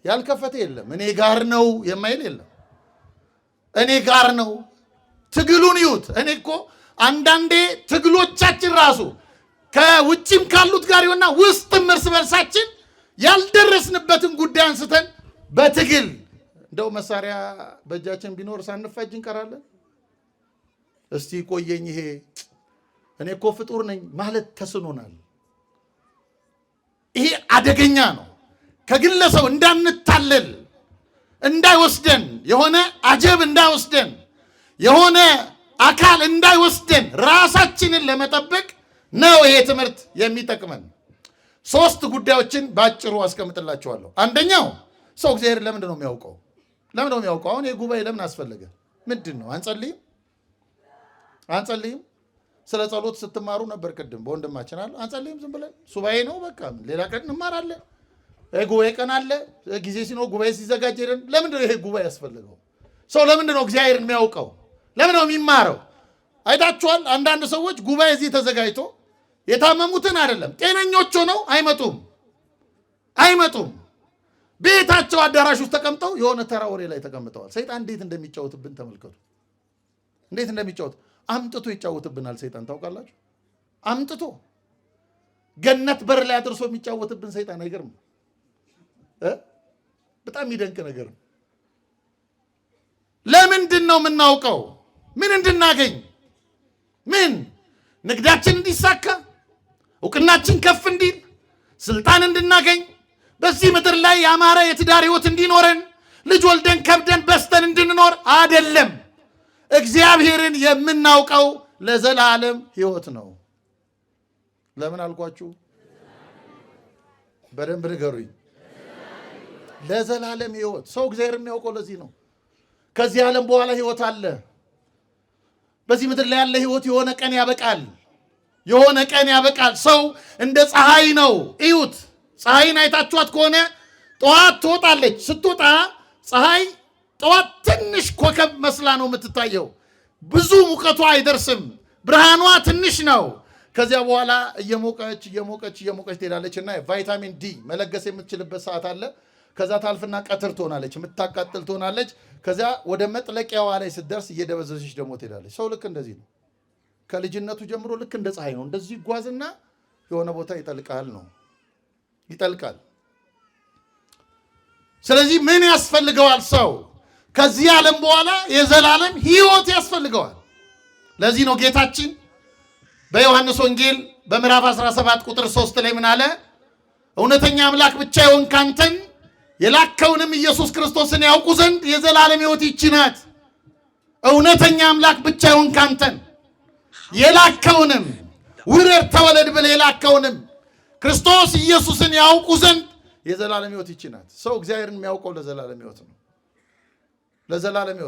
ያልከፈተ የለም። እኔ ጋር ነው የማይል የለም። እኔ ጋር ነው። ትግሉን ይዩት። እኔ እኮ አንዳንዴ ትግሎቻችን ራሱ ከውጭም ካሉት ጋር ይሆንና ውስጥም እርስ በርሳችን ያልደረስንበትን ጉዳይ አንስተን በትግል እንደው መሳሪያ በእጃችን ቢኖር ሳንፋጅ እንቀራለን። እስቲ ቆየኝ፣ ይሄ እኔ እኮ ፍጡር ነኝ ማለት ተስኖናል። ይሄ አደገኛ ነው። ከግለሰብ እንዳንታለል እንዳይወስደን፣ የሆነ አጀብ እንዳይወስደን፣ የሆነ አካል እንዳይወስደን ራሳችንን ለመጠበቅ ነው ይሄ ትምህርት የሚጠቅመን። 3 ጉዳዮችን ባጭሩ አስቀምጥላችኋለሁ። አንደኛው ሰው እግዚአብሔር ለምንድን ነው የሚያውቀው? ለምን ነው የሚያውቀው? አሁን ይሄ ጉባኤ ለምን አስፈለገ? ምንድን ነው? አንጸልይም? ስለ ጸሎት ስትማሩ ነበር ቅድም በወንድማችን አለ። አንጸልይም? ዝም ብለን ሱባኤ ነው በቃ። ሌላ ቀን እንማራለን። ጉባኤ ቀን አለ፣ ጊዜ ሲኖር ጉባኤ ሲዘጋጅ ሄደን። ለምንድን ነው ይሄ ጉባኤ ያስፈልገው? ሰው ለምንድን ነው እግዚአብሔርን የሚያውቀው? ለምን ነው የሚማረው? አይታችኋል። አንዳንድ ሰዎች ጉባኤ እዚህ ተዘጋጅቶ የታመሙትን አይደለም። ጤነኞች ሆነው አይመጡም። ቤታቸው አዳራሽ ውስጥ ተቀምጠው የሆነ ተራ ወሬ ላይ ተቀምጠዋል። ሰይጣን እንዴት እንደሚጫወትብን ተመልከቱ። እንዴት እንደሚጫወት አምጥቶ ይጫወትብናል። ሰይጣን ታውቃላችሁ? አምጥቶ ገነት በር ላይ አድርሶ የሚጫወትብን ሰይጣን አይገርም? በጣም የሚደንቅ ነገር ነው። ለምንድን ነው የምናውቀው? ምን እንድናገኝ? ምን ንግዳችን እንዲሳካ፣ እውቅናችን ከፍ እንዲል፣ ስልጣን እንድናገኝ፣ በዚህ ምድር ላይ ያማረ የትዳር ህይወት እንዲኖረን፣ ልጅ ወልደን ከብደን በስተን እንድንኖር አይደለም። እግዚአብሔርን የምናውቀው ለዘላለም ህይወት ነው። ለምን አልኳችሁ? በደንብ ንገሩኝ። ለዘላለም ህይወት። ሰው እግዚአብሔር የሚያውቀው ለዚህ ነው። ከዚህ ዓለም በኋላ ህይወት አለ። በዚህ ምድር ላይ ያለ ህይወት የሆነ ቀን ያበቃል። ሰው እንደ ፀሐይ ነው። እዩት። ፀሐይን አይታችኋት ከሆነ ጠዋት ትወጣለች። ስትወጣ ፀሐይ ጠዋት ትንሽ ኮከብ መስላ ነው የምትታየው። ብዙ ሙቀቷ አይደርስም። ብርሃኗ ትንሽ ነው። ከዚያ በኋላ እየሞቀች ትሄዳለች እና ቫይታሚን ዲ መለገስ የምትችልበት ሰዓት አለ። ከዛ ታልፍና ቀትር ትሆናለች፣ የምታቃጥል ትሆናለች። ከዚያ ወደ መጥለቂያዋ ላይ ስትደርስ እየደበዘዘች ደግሞ ትሄዳለች። ሰው ልክ እንደዚህ ነው። ከልጅነቱ ጀምሮ ልክ እንደ ፀሐይ ነው። እንደዚህ ይጓዝና የሆነ ቦታ ይጠልቃል። ስለዚህ ምን ያስፈልገዋል? ሰው ከዚህ ዓለም በኋላ የዘላለም ህይወት ያስፈልገዋል። ለዚህ ነው ጌታችን በዮሐንስ ወንጌል በምዕራፍ 17 ቁጥር 3 ላይ ምን አለ? እውነተኛ አምላክ ብቻ የሆንክ አንተን የላከውንም ኢየሱስ ክርስቶስን ያውቁ ዘንድ የዘላለም ህይወት ይህች ናት። እውነተኛ አምላክ ብቻ የሆንክ አንተን የላከውንም ውረድ ተወለድ ብለህ የላከውንም ክርስቶስ ኢየሱስን ያውቁ ዘንድ የዘላለም ህይወት ይህች ናት። ሰው እግዚአብሔርን የሚያውቀው ለዘላለም ህይወት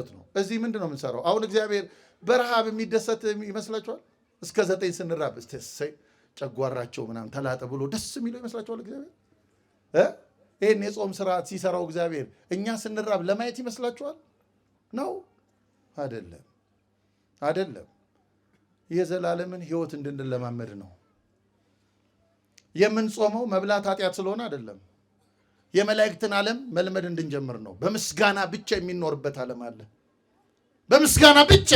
ነው። እዚህ ምንድን ነው የምንሰራው? አሁን እግዚአብሔር በረሃብ የሚደሰት ይመስላችኋል? እስከ 9 ስንራብ ጨጓራቸው ምናምን ተላጠ ብሎ ደስ የሚለው ይመስላችኋል? እግዚአብሔር ይህን የጾም ስርዓት ሲሰራው እግዚአብሔር እኛ ስንራብ ለማየት ይመስላችኋል? ነው አይደለም። የዘላለምን ህይወት እንድንለማመድ ነው የምንጾመው። መብላት ኃጢአት ስለሆነ አይደለም። የመላእክትን ዓለም መልመድ እንድንጀምር ነው። በምስጋና ብቻ የሚኖርበት ዓለም አለ። በምስጋና ብቻ።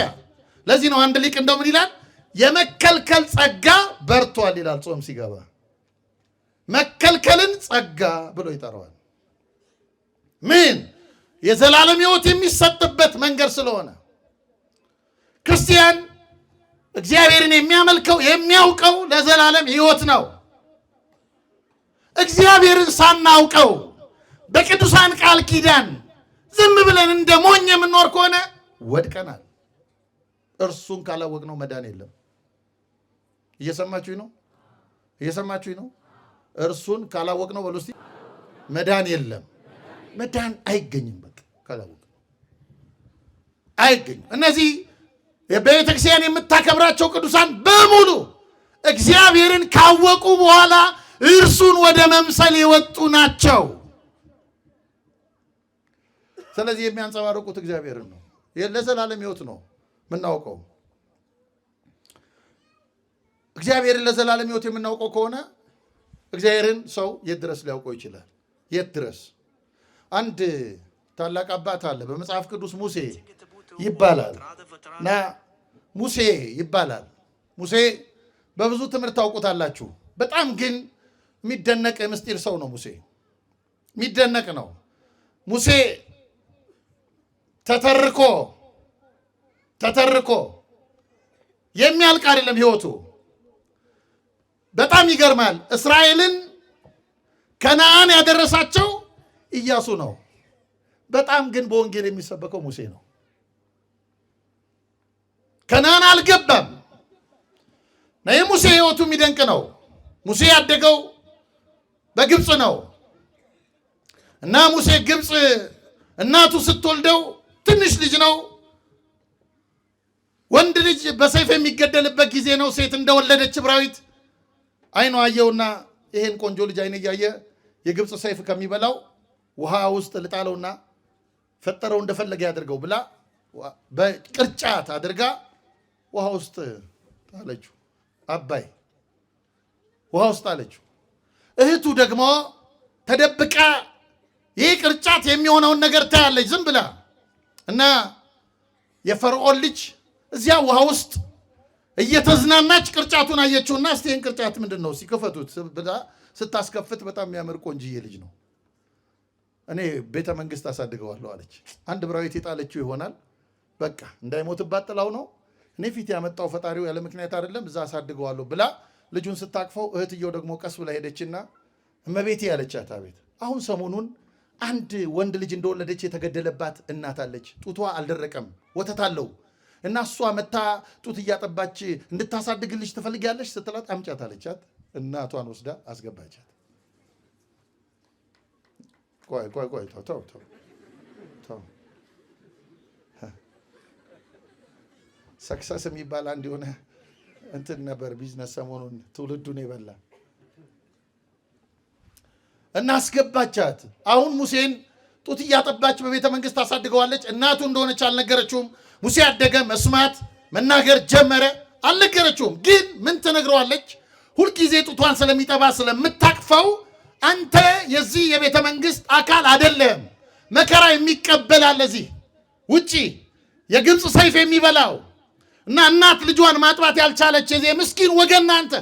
ለዚህ ነው አንድ ሊቅ እንደምን ይላል? የመከልከል ጸጋ በርቷል ይላል። ጾም ሲገባ መከልከልን ጸጋ ብሎ ይጠራዋል። ምን? የዘላለም ህይወት የሚሰጥበት መንገድ ስለሆነ ክርስቲያን እግዚአብሔርን የሚያውቀው ለዘላለም ህይወት ነው። እግዚአብሔርን ሳናውቀው በቅዱሳን ቃል ኪዳን ዝም ብለን እንደ ሞኝ የምንኖር ከሆነ ወድቀናል። እርሱን ካላወቅነው መዳን የለም። እየሰማችሁኝ ነው? እርሱን ካላወቅነው በሉ እስቲ መዳን የለም። መዳን አይገኝም። በቃ ካላወቅነው አይገኝም። እነዚህ በቤተክርስቲያን የምታከብራቸው ቅዱሳን በሙሉ እግዚአብሔርን ካወቁ በኋላ እርሱን ወደ መምሰል የወጡ ናቸው። ስለዚህ የሚያንጸባርቁት እግዚአብሔርን ነው። ለዘላለም ህይወት ነው የምናውቀው። እግዚአብሔርን ለዘላለም ህይወት የምናውቀው ከሆነ እግዚአብሔርን ሰው የት ድረስ ሊያውቀው ይችላል? የት ድረስ? አንድ ታላቅ አባት አለ በመጽሐፍ ቅዱስ ሙሴ ይባላል። ሙሴ በብዙ ትምህርት ታውቁታላችሁ። በጣም ግን የሚደነቅ የምስጢር ሰው ነው። ሙሴ የሚደነቅ ነው። ሙሴ ተተርኮ የሚያልቅ አይደለም ህይወቱ። በጣም ይገርማል። እስራኤልን ከነዓን ያደረሳቸው ኢያሱ ነው። በጣም ግን በወንጌል የሚሰበከው ሙሴ ነው። ከነዓን አልገባም። የሙሴ ህይወቱ የሚደንቅ ነው። ሙሴ ያደገው በግብፅ ነው እና ሙሴ ግብፅ እናቱ ስትወልደው ትንሽ ልጅ ነው። ወንድ ልጅ በሰይፍ የሚገደልበት ጊዜ ነው። ሴት እንደወለደች ዕብራዊት አይኗ አየውና ይሄን ቆንጆ ልጅ አይነ እያየ የግብፅ ሰይፍ ከሚበላው ውሃ ውስጥ ልጣለውና ፈጠረው እንደፈለገ ያድርገው ብላ በቅርጫት አድርጋ ውሃ ውስጥ ጣለችው። አባይ ውሃ ውስጥ አለችው። እህቱ ደግሞ ተደብቃ ይህ ቅርጫት የሚሆነውን ነገር ታያለች ዝም ብላ እና የፈርዖን ልጅ እዚያ ውሃ ውስጥ እየተዝናናች ቅርጫቱን አየችውና እስቲ ይህን ቅርጫት ምንድን ነው ሲከፈቱት ብላ ስታስከፍት በጣም የሚያምር ቆንጅዬ ልጅ ነው። እኔ ቤተ መንግስት አሳድገዋለሁ አለች። አንድ ብራዊት የጣለችው ይሆናል በቃ እንዳይሞትባት ጥላው ነው። እኔ ፊት ያመጣው ፈጣሪው ያለ ምክንያት አይደለም፣ እዛ አሳድገዋለሁ ብላ ልጁን ስታቅፈው እህትየው ደግሞ ቀስ ብላ ሄደችና እመቤቴ ያለቻት። አቤት። አሁን ሰሞኑን አንድ ወንድ ልጅ እንደወለደች የተገደለባት እናት አለች። ጡቷ አልደረቀም፣ ወተት አለው እና እሷ መታ ጡት እያጠባች እንድታሳድግልሽ ትፈልጊያለሽ ስትላት አምጫት አለቻት። እናቷን ወስዳ አስገባቻት። ቆይ ተው ሰክሰስ የሚባል አንድ የሆነ እንትን ነበር ቢዝነስ ሰሞኑን ትውልዱን የበላ እና አስገባቻት። አሁን ሙሴን ጡት እያጠባች በቤተ መንግስት ታሳድገዋለች። እናቱ እንደሆነች አልነገረችውም። ሙሴ አደገ፣ መስማት መናገር ጀመረ። አልነገረችውም። ግን ምን ትነግረዋለች? ሁልጊዜ ጡቷን ስለሚጠባ ስለምታቅፈው አንተ የዚህ የቤተ መንግስት አካል አይደለም፣ መከራ የሚቀበል አለ እዚህ ውጪ የግብፅ ሰይፍ የሚበላው እና እናት ልጇን ማጥባት ያልቻለች የዚህ ምስኪን ወገን አንተ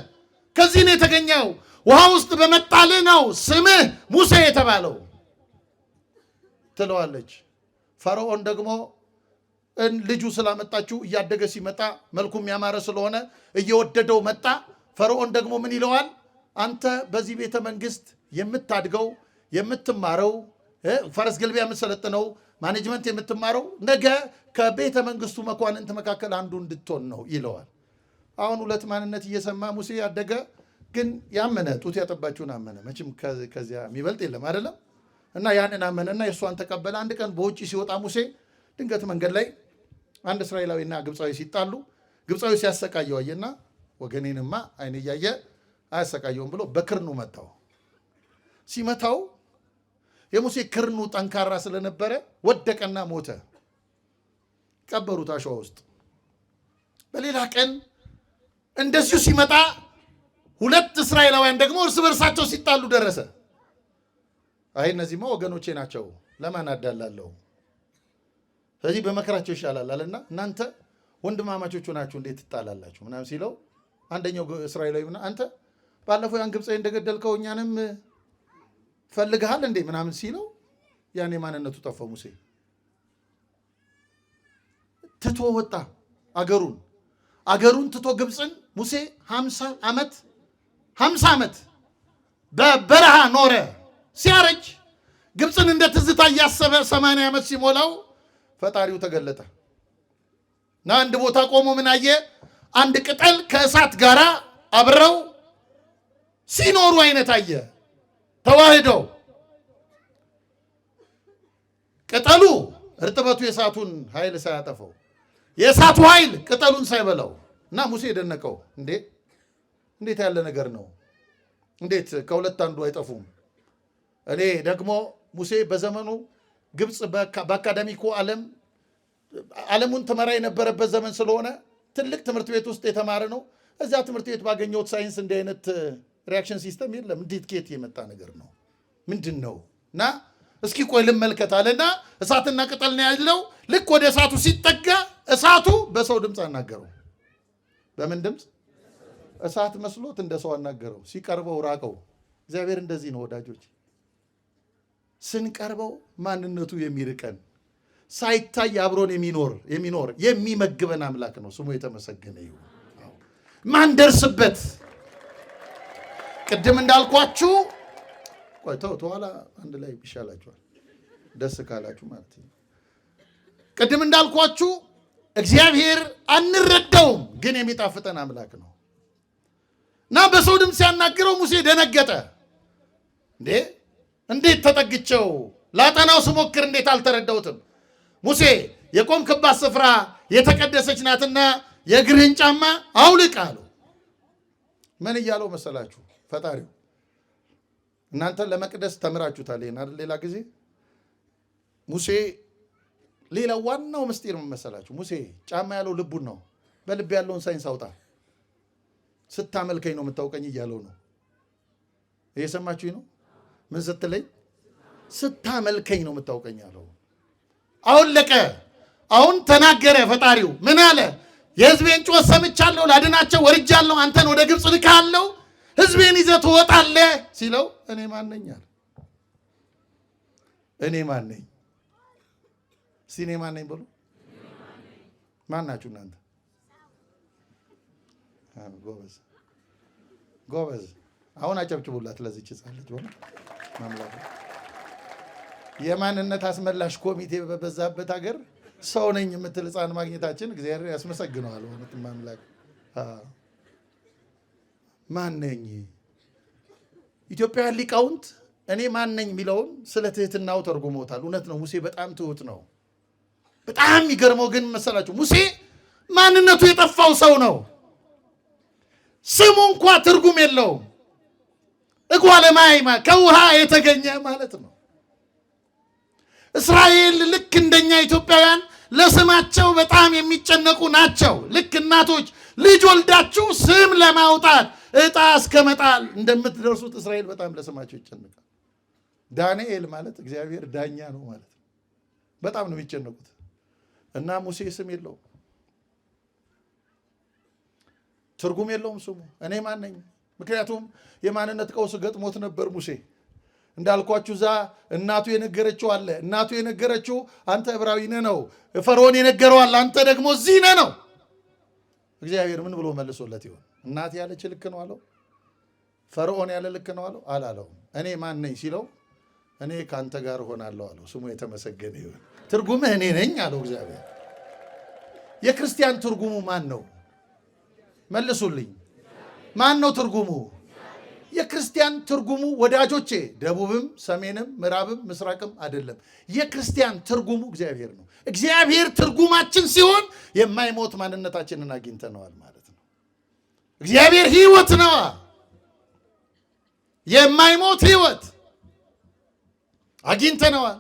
ከዚህ ነው የተገኘው። ውሃ ውስጥ በመጣልህ ነው ስምህ ሙሴ የተባለው ትለዋለች። ፈርዖን ደግሞ ልጁ ስላመጣችው እያደገ ሲመጣ መልኩም ያማረ ስለሆነ እየወደደው መጣ። ፈርዖን ደግሞ ምን ይለዋል? አንተ በዚህ ቤተ መንግስት የምታድገው የምትማረው ፈረስ ገልቢያ የምትሰለጥነው ማኔጅመንት የምትማረው ነገ ከቤተ መንግስቱ መኳንንት መካከል አንዱ እንድትሆን ነው ይለዋል። አሁን ሁለት ማንነት እየሰማ ሙሴ ያደገ፣ ግን ያመነ ጡት ያጠባችውን አመነ። መቼም ከዚያ የሚበልጥ የለም አይደለም። እና ያንን አመነና የእሷን ተቀበለ። አንድ ቀን በውጭ ሲወጣ ሙሴ ድንገት መንገድ ላይ አንድ እስራኤላዊና ግብፃዊ ሲጣሉ ግብፃዊ ሲያሰቃየው አየና ወገኔንማ አይን እያየ አያሰቃየውም ብሎ በክርኑ መታው። ሲመታው የሙሴ ክርኑ ጠንካራ ስለነበረ ወደቀና ሞተ። ቀበሩት አሸዋ ውስጥ። በሌላ ቀን እንደዚሁ ሲመጣ ሁለት እስራኤላውያን ደግሞ እርስ በርሳቸው ሲጣሉ ደረሰ። አይ እነዚህማ ወገኖቼ ናቸው፣ ለማን አዳላለሁ? ስለዚህ በመከራቸው ይሻላል አለና እናንተ ወንድማማቾቹ ናችሁ እንዴት ትጣላላችሁ ምናምን ሲለው አንደኛው እስራኤላዊ አንተ ባለፈው ያን ግብፃዊ እንደገደልከው እኛንም ፈልግሃል እንዴ ምናምን ሲለው ያኔ ማንነቱ ጠፋ። ሙሴ ትቶ ወጣ አገሩን ትቶ ግብፅን። ሙሴ 50 ዓመት በበረሃ ኖረ። ሲያረጅ ግብፅን እንደ ትዝታ እያሰበ 80 ዓመት ሲሞላው ፈጣሪው ተገለጠ እና አንድ ቦታ ቆሞ ምን አየ? አንድ ቅጠል ከእሳት ጋር አብረው ሲኖሩ አይነት አየ። ተዋህደው ቅጠሉ እርጥበቱ የእሳቱን ኃይል ሳያጠፈው የእሳቱ ኃይል ቅጠሉን ሳይበላው እና ሙሴ የደነቀው እንዴት ያለ ነገር ነው? እንዴት ከሁለት አንዱ አይጠፉም? እኔ ደግሞ ሙሴ በዘመኑ ግብፅ በአካዳሚኩ ዓለሙን ትመራ የነበረበት ዘመን ስለሆነ ትልቅ ትምህርት ቤት ውስጥ የተማረ ነው። እዚያ ትምህርት ቤት ባገኘሁት ሳይንስ እንዲህ አይነት ሪያክሽን ሲስተም የለም። እንዴት ከየት የመጣ ነገር ነው? ምንድን ነው? እና እስኪ ቆይ ልመልከት አለና እሳትና ቅጠል ነው ያለው። ልክ ወደ እሳቱ ሲጠጋ እሳቱ በሰው ድምፅ አናገረው። በምን ድምፅ? እሳት መስሎት እንደ ሰው አናገረው። ሲቀርበው ራቀው። እግዚአብሔር እንደዚህ ነው ወዳጆች፣ ስንቀርበው ማንነቱ የሚርቀን ሳይታይ አብሮን የሚኖር የሚመግበን አምላክ ነው። ስሙ የተመሰገነ ይሁን። ማን ደርስበት ቅድም እንዳልኳችሁ ቆይተው ተኋላ አንድ ላይ ይሻላችኋል ደስ ካላችሁ ማለት ነው። ቅድም እንዳልኳችሁ እግዚአብሔር አንረዳውም፣ ግን የሚጣፍጠን አምላክ ነው እና በሰው ድምፅ ሲያናግረው ሙሴ ደነገጠ። እንዴት ተጠግቸው ላጠናው ስሞክር እንዴት አልተረዳሁትም? ሙሴ የቆምክባት ስፍራ የተቀደሰች ናትና የእግርህን ጫማ አውልቅ አለው። ምን እያለው መሰላችሁ? ፈጣሪው እናንተን ለመቅደስ ተምራችሁታል አይደል? ሌላ ጊዜ ሙሴ ሌላው ዋናው ምስጢር ምን መሰላችሁ? ሙሴ ጫማ ያለው ልቡን ነው። በልብ ያለውን ሳይንስ አውጣ፣ ስታመልከኝ ነው የምታውቀኝ እያለው ነው። እየሰማችሁኝ ነው? ምን ስትለኝ? ስታመልከኝ ነው የምታውቀኝ አለው። አሁን ለቀ። አሁን ተናገረ ፈጣሪው። ምን አለ? የሕዝቤን ጩኸት ሰምቻለሁ፣ ላድናቸው ወርጃለሁ፣ አንተን ወደ ግብፅ ልካለሁ፣ ሕዝቤን ይዘህ ትወጣለህ ሲለው እኔ ማን ነኝ አለ። እኔ ማን ነኝ? እስቲ እኔ ማን ነኝ በሉ። ማን ናችሁ እናንተ? ጎበዝ ጎበዝ። አሁን አጨብጭቡላት ለዚች ሕፃን ልጅ ሆነ ማምላክ። የማንነት አስመላሽ ኮሚቴ በበዛበት ሀገር ሰው ነኝ የምትል ሕፃን ማግኘታችን እግዚአብሔር ያስመሰግነዋል። ሆነት ማምላክ ማን ነኝ? ኢትዮጵያውያን ሊቃውንት እኔ ማን ነኝ የሚለውን ስለ ትህትናው ተርጉመውታል። እውነት ነው፣ ሙሴ በጣም ትሁት ነው። በጣም የሚገርመው ግን መሰላችሁ፣ ሙሴ ማንነቱ የጠፋው ሰው ነው። ስሙ እንኳ ትርጉም የለውም። እጓለ እማይማ ከውሃ የተገኘ ማለት ነው። እስራኤል ልክ እንደኛ ኢትዮጵያውያን ለስማቸው በጣም የሚጨነቁ ናቸው። ልክ እናቶች ልጅ ወልዳችሁ ስም ለማውጣት ዕጣ እስከ መጣል እንደምትደርሱት እስራኤል በጣም ለስማቸው ይጨነቃል። ዳንኤል ማለት እግዚአብሔር ዳኛ ነው ማለት ነው። በጣም ነው የሚጨነቁት። እና ሙሴ ስም የለውም፣ ትርጉም የለውም ስሙ። እኔ ማን ነኝ? ምክንያቱም የማንነት ቀውስ ገጥሞት ነበር ሙሴ። እንዳልኳችሁ እዛ እናቱ የነገረችው አለ። እናቱ የነገረችው አንተ ዕብራዊ ነህ ነው። ፈርዖን የነገረው አለ፣ አንተ ደግሞ እዚህ ነህ ነው። እግዚአብሔር ምን ብሎ መልሶለት ይሆን? እናት ያለች ልክ ነው አለው? ፈርዖን ያለ ልክ ነው አለው? አላለውም። እኔ ማን ነኝ ሲለው እኔ ከአንተ ጋር እሆናለሁ አለው። ስሙ የተመሰገነ ይሁን። ትርጉምህ እኔ ነኝ አለው እግዚአብሔር። የክርስቲያን ትርጉሙ ማን ነው? መልሱልኝ። ማን ነው ትርጉሙ? የክርስቲያን ትርጉሙ ወዳጆቼ ደቡብም ሰሜንም ምዕራብም ምስራቅም አይደለም። የክርስቲያን ትርጉሙ እግዚአብሔር ነው። እግዚአብሔር ትርጉማችን ሲሆን የማይሞት ማንነታችንን አግኝተነዋል ማለት ነው። እግዚአብሔር ሕይወት ነዋ። የማይሞት ሕይወት አግኝተነዋል።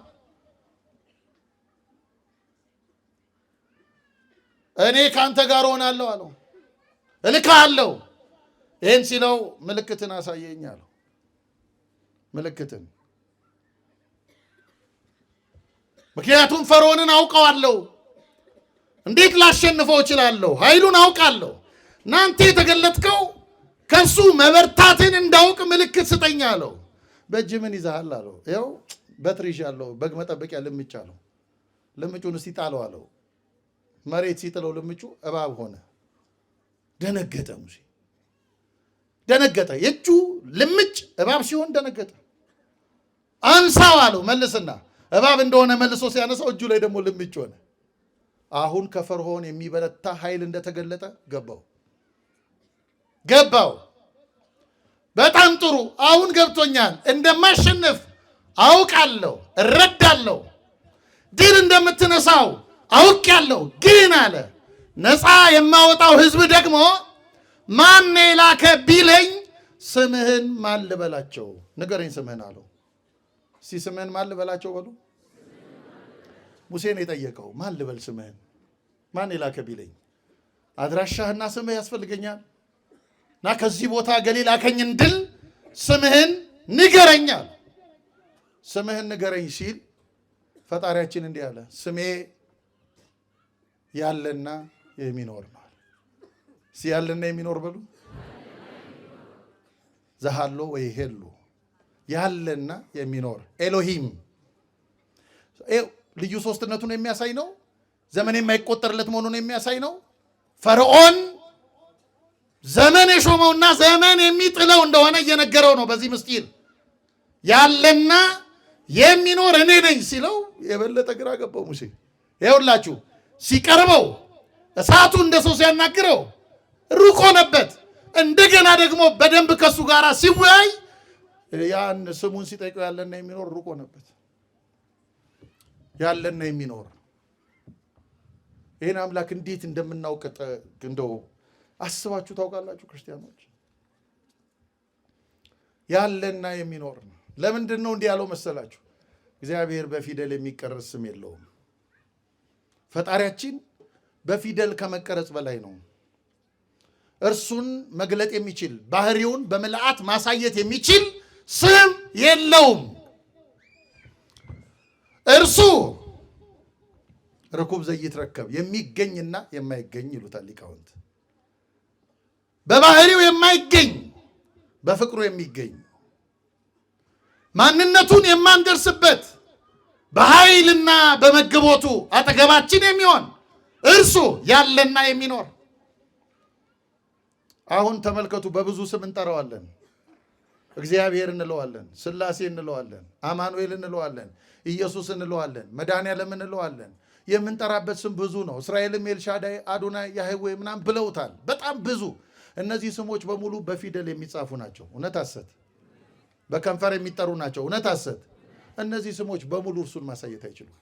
እኔ ከአንተ ጋር ሆናለሁ አለው። እልክሃለሁ። ይህን ሲለው ምልክትን አሳየኝ አለው። ምልክትን። ምክንያቱም ፈርዖንን አውቀዋለሁ። እንዴት ላሸንፈው እችላለሁ? ኃይሉን አውቃለሁ። እናንተ የተገለጥከው ከሱ መበርታትን እንዳውቅ ምልክት ስጠኝ አለው። በእጅ ምን ይዘሃል አለው። ይኸው በትር ይዣለሁ፣ በግ መጠበቂያ ልምጭ አለው። ልምጩን እስቲ ጣለው አለው። መሬት ሲጥለው ልምጩ እባብ ሆነ። ደነገጠ ሙሴ፣ ደነገጠ። የእጁ ልምጭ እባብ ሲሆን ደነገጠ። አንሳው አለው መልስና። እባብ እንደሆነ መልሶ ሲያነሳው እጁ ላይ ደግሞ ልምጭ ሆነ። አሁን ከፈርዖን የሚበረታ ኃይል እንደተገለጠ ገባው። በጣም ጥሩ። አሁን ገብቶኛል። እንደማሸንፍ አውቃለሁ፣ እረዳለሁ። ድል እንደምትነሳው አውቃለሁ። ግን አለ ነፃ የማወጣው ሕዝብ ደግሞ ማን የላከ ቢለኝ ስምህን ማን ልበላቸው? ንገረኝ ስምህን አለው። እስቲ ስምህን ማን ልበላቸው በሉ። ሙሴን የጠየቀው ማን ልበል ስምህን? ማን የላከ ቢለኝ አድራሻህና ስምህ ያስፈልገኛል እና ከዚህ ቦታ ገሌ ላከኝ እንድል ስምህን ንገረኛል። ስምህን ንገረኝ ሲል ፈጣሪያችን እንዲህ አለ፣ ስሜ ያለና የሚኖር ነው። ያለና የሚኖር በሉ። ዘሃሎ ወይ ሄሉ ያለና የሚኖር ኤሎሂም ልዩ ሶስትነቱን የሚያሳይ ነው። ዘመን የማይቆጠርለት መሆኑን የሚያሳይ ነው። ፈርዖን ዘመን የሾመውና ዘመን የሚጥለው እንደሆነ እየነገረው ነው። በዚህ ምስጢር ያለና የሚኖር እኔ ነኝ ሲለው የበለጠ ግራ ገባው ሙሴ። ይኸውላችሁ ሲቀርበው እሳቱ እንደ ሰው ሲያናግረው ሩቅ ሆነበት። እንደገና ደግሞ በደንብ ከሱ ጋር ሲወያይ ያን ስሙን ሲጠይቀው ያለና የሚኖር ሩቅ ሆነበት። ያለና የሚኖር ይህን አምላክ እንዴት እንደምናውቅ እንደው አስባችሁ ታውቃላችሁ ክርስቲያኖች? ያለና የሚኖር ነው። ለምንድን ነው እንዲህ ያለው መሰላችሁ? እግዚአብሔር በፊደል የሚቀረጽ ስም የለውም። ፈጣሪያችን በፊደል ከመቀረጽ በላይ ነው። እርሱን መግለጥ የሚችል ባህሪውን በምልአት ማሳየት የሚችል ስም የለውም። እርሱ ርኩብ ዘይትረከብ የሚገኝና የማይገኝ ይሉታል ሊቃውንት። በባህሪው የማይገኝ በፍቅሩ የሚገኝ ማንነቱን የማንደርስበት በኃይልና በመግቦቱ አጠገባችን የሚሆን እርሱ ያለና የሚኖር። አሁን ተመልከቱ፣ በብዙ ስም እንጠራዋለን። እግዚአብሔር እንለዋለን፣ ሥላሴ እንለዋለን፣ አማኑኤል እንለዋለን፣ ኢየሱስ እንለዋለን፣ መድኃኔዓለም እንለዋለን። የምንጠራበት ስም ብዙ ነው። እስራኤልም ኤልሻዳይ፣ አዶናይ፣ ያህዌ ምናምን ብለውታል። በጣም ብዙ። እነዚህ ስሞች በሙሉ በፊደል የሚጻፉ ናቸው። እውነት ሐሰት? በከንፈር የሚጠሩ ናቸው። እውነት ሐሰት? እነዚህ ስሞች በሙሉ እርሱን ማሳየት አይችሉም።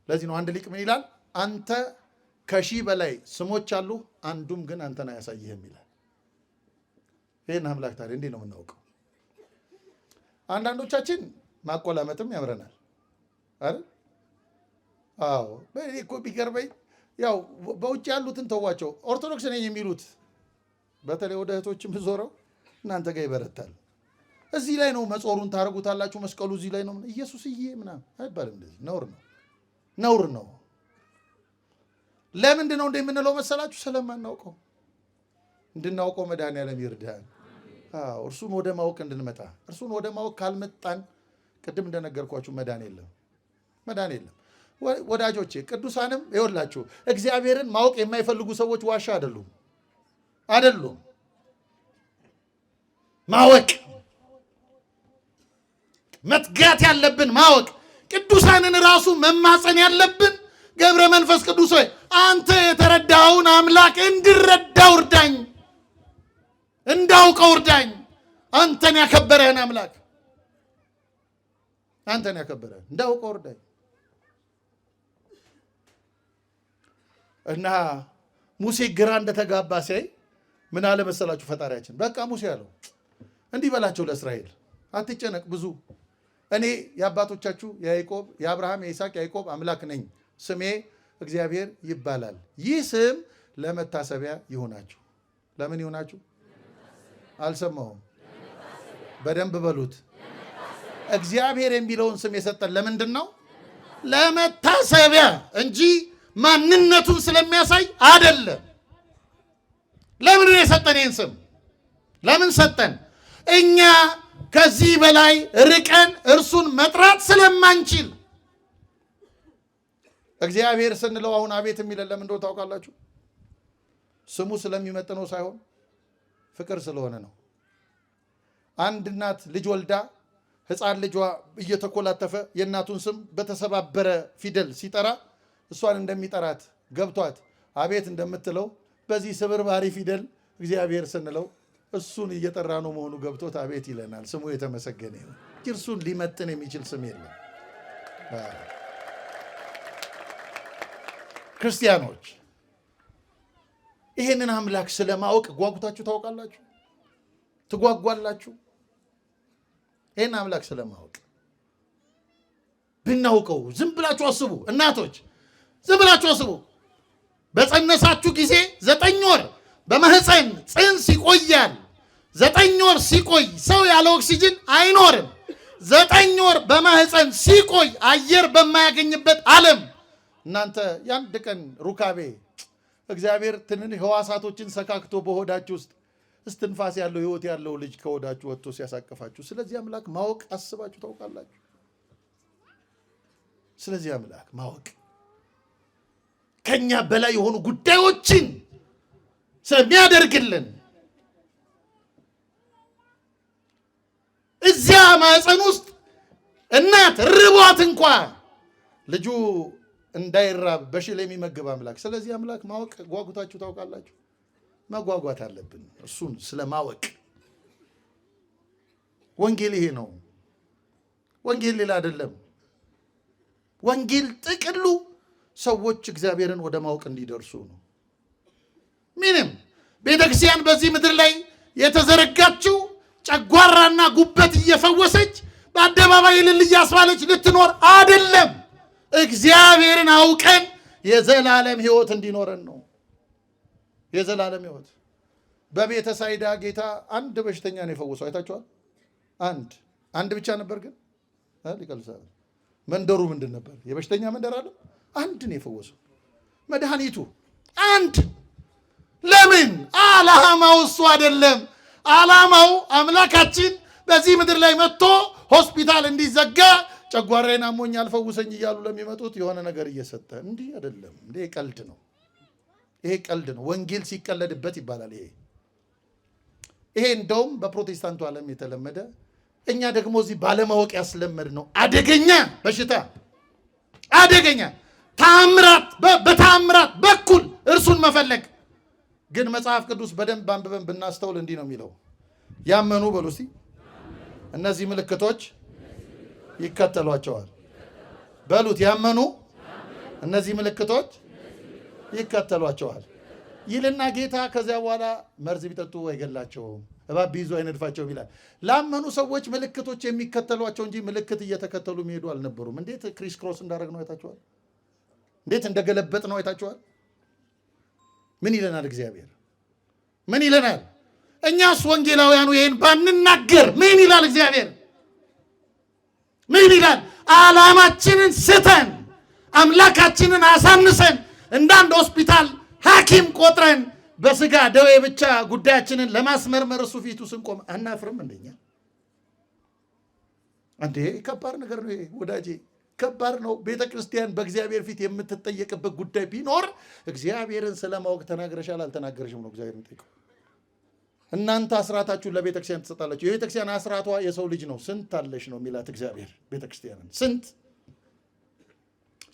ለዚህ ነው አንድ ሊቅ ምን ይላል? አንተ ከሺህ በላይ ስሞች አሉ፣ አንዱም ግን አንተን አያሳይህም ይላል። ይህን አምላክ ታዲያ እንዲህ ነው የምናውቀው። አንዳንዶቻችን ማቆላመጥም ያምረናል አይደል? አዎ። በእኔ እኮ ቢገርመኝ ያው በውጭ ያሉትን ተዋቸው፣ ኦርቶዶክስ ነኝ የሚሉት በተለይ ወደ እህቶችም ዞረው እናንተ ጋር ይበረታል። እዚህ ላይ ነው መጾሩን ታረጉታላችሁ፣ መስቀሉ እዚህ ላይ ነው። ኢየሱስዬ ምናምን አይባልም። እንደዚህ ነውር ነው፣ ነውር ነው። ለምንድን ነው እንደምንለው መሰላችሁ? ስለማናውቀው። እንድናውቀው መድኃኔዓለም ይርዳል። አዎ፣ እርሱን ወደ ማወቅ እንድንመጣ። እርሱን ወደ ማወቅ ካልመጣን ቅድም እንደነገርኳችሁ መዳን የለም፣ መዳን የለም። ወዳጆቼ ቅዱሳንም ይኸውላችሁ እግዚአብሔርን ማወቅ የማይፈልጉ ሰዎች ዋሻ አይደሉም፣ አይደሉም። ማወቅ መትጋት ያለብን ማወቅ፣ ቅዱሳንን ራሱ መማፀን ያለብን ገብረ መንፈስ ቅዱስ ሆይ አንተ የተረዳኸውን አምላክ እንድረዳው እርዳኝ፣ እንዳውቀው እርዳኝ። አንተን ያከበረህን አምላክ አንተን ያከበረህን እንዳውቀው እርዳኝ። እና ሙሴ ግራ እንደተጋባ ሲያይ ምን አለ መሰላችሁ ፈጣሪያችን? በቃ ሙሴ ያለው እንዲህ በላቸው ለእስራኤል፣ አትጨነቅ ብዙ፣ እኔ የአባቶቻችሁ የያዕቆብ የአብርሃም የይስሐቅ የያዕቆብ አምላክ ነኝ፣ ስሜ እግዚአብሔር ይባላል። ይህ ስም ለመታሰቢያ ይሆናችሁ። ለምን ይሆናችሁ? አልሰማሁም፣ በደንብ በሉት። እግዚአብሔር የሚለውን ስም የሰጠን ለምንድን ነው? ለመታሰቢያ እንጂ ማንነቱን ስለሚያሳይ አይደለም። ለምን የሰጠን ይህን ስም? ለምን ሰጠን? እኛ ከዚህ በላይ ርቀን እርሱን መጥራት ስለማንችል። እግዚአብሔር ስንለው አሁን አቤት የሚለን ለምን እንደሆነ ታውቃላችሁ? ስሙ ስለሚመጥነው ሳይሆን ፍቅር ስለሆነ ነው። አንድ እናት ልጅ ወልዳ ሕፃን ልጇ እየተኮላተፈ የእናቱን ስም በተሰባበረ ፊደል ሲጠራ እሷን እንደሚጠራት ገብቷት አቤት እንደምትለው በዚህ ስብርባሪ ፊደል እግዚአብሔር ስንለው እሱን እየጠራ ነው መሆኑ ገብቶት አቤት ይለናል። ስሙ የተመሰገነ ይሁን። እርሱን ሊመጥን የሚችል ስም የለም። ክርስቲያኖች ይህንን አምላክ ስለማወቅ ጓጉታችሁ ታውቃላችሁ? ትጓጓላችሁ? ይህን አምላክ ስለማወቅ ብናውቀው ዝም ብላችሁ አስቡ። እናቶች ዝም ብላችሁ አስቡ። በጸነሳችሁ ጊዜ 9 ወር በማህፀን ጽንስ ይቆያል። 9 ወር ሲቆይ ሰው ያለ ኦክሲጅን አይኖርም። 9 ወር በማህፀን ሲቆይ አየር በማያገኝበት ዓለም እናንተ የአንድ ቀን ሩካቤ እግዚአብሔር ትንንሽ ህዋሳቶችን ሰካክቶ በሆዳችሁ ውስጥ እስትንፋስ ያለው ህይወት ያለው ልጅ ከሆዳችሁ ወጥቶ ሲያሳቅፋችሁ ስለዚህ አምላክ ማወቅ አስባችሁ ታውቃላችሁ? ስለዚህ አምላክ ማወቅ ከኛ በላይ የሆኑ ጉዳዮችን ስለሚያደርግልን እዚያ ማህፀን ውስጥ እናት ርቧት እንኳ ልጁ እንዳይራብ በሽል የሚመግብ አምላክ። ስለዚህ አምላክ ማወቅ ጓጉታችሁ ታውቃላችሁ? መጓጓት አለብን እሱን ስለማወቅ። ወንጌል ይሄ ነው። ወንጌል ሌላ አይደለም። ወንጌል ጥቅሉ ሰዎች እግዚአብሔርን ወደ ማወቅ እንዲደርሱ ነው። ምንም ቤተክርስቲያን በዚህ ምድር ላይ የተዘረጋችው ጨጓራና ጉበት እየፈወሰች በአደባባይ እልል እያስባለች ልትኖር አይደለም። እግዚአብሔርን አውቀን የዘላለም ሕይወት እንዲኖረን ነው። የዘላለም ሕይወት። በቤተ ሳይዳ ጌታ አንድ በሽተኛ ነው የፈወሰው። አይታችኋል? አንድ ብቻ ነበር። ግን ሊቀልሳ መንደሩ ምንድን ነበር? የበሽተኛ መንደር አለ። አንድ ነው የፈወሰው። መድኃኒቱ አንድ። ለምን? ዓላማው እሱ አይደለም። ዓላማው አምላካችን በዚህ ምድር ላይ መጥቶ ሆስፒታል እንዲዘጋ ጨጓራዬን አሞኛል ፈውሰኝ እያሉ ለሚመጡት የሆነ ነገር እየሰጠ እንዲህ አይደለም። እንዴ ቀልድ ነው። ይሄ ቀልድ ነው። ወንጌል ሲቀለድበት ይባላል። ይሄ እንደውም በፕሮቴስታንቱ ዓለም የተለመደ፣ እኛ ደግሞ እዚህ ባለማወቅ ያስለመድ ነው። አደገኛ በሽታ፣ አደገኛ ተአምራት፣ በተአምራት በኩል እርሱን መፈለግ። ግን መጽሐፍ ቅዱስ በደንብ አንብበን ብናስተውል እንዲህ ነው የሚለው። ያመኑ በሉ እስቲ እነዚህ ምልክቶች ይከተሏቸዋል በሉት። ያመኑ እነዚህ ምልክቶች ይከተሏቸዋል ይልና ጌታ ከዚያ በኋላ መርዝ ቢጠጡ አይገላቸውም፣ እባብ ቢይዙ አይነድፋቸውም ይላል። ላመኑ ሰዎች ምልክቶች የሚከተሏቸው እንጂ ምልክት እየተከተሉ የሚሄዱ አልነበሩም። እንዴት ክሪስ ክሮስ እንዳደረግ ነው አይታችኋል? እንዴት እንደገለበጥ ነው አይታችኋል? ምን ይለናል እግዚአብሔር? ምን ይለናል? እኛስ ወንጌላውያኑ ይሄን ባንናገር ምን ይላል እግዚአብሔር? ምን ይላል? ዓላማችንን ስተን አምላካችንን አሳንሰን እንዳንድ ሆስፒታል ሐኪም ቆጥረን በስጋ ደዌ ብቻ ጉዳያችንን ለማስመርመር እሱ ፊቱ ስንቆም አናፍርም? እንደኛ አንዴ ከባድ ነገር ነው ይሄ ወዳጄ፣ ከባድ ነው። ቤተ ክርስቲያን በእግዚአብሔር ፊት የምትጠየቅበት ጉዳይ ቢኖር እግዚአብሔርን ስለማወቅ ተናግረሻል አልተናገረሽም ነው እግዚአብሔር የሚጠይቀው። እናንተ አስራታችሁን ለቤተ ክርስቲያን ትሰጣላችሁ። የቤተ ክርስቲያን አስራቷ የሰው ልጅ ነው። ስንት አለሽ ነው የሚላት እግዚአብሔር ቤተ ክርስቲያንን።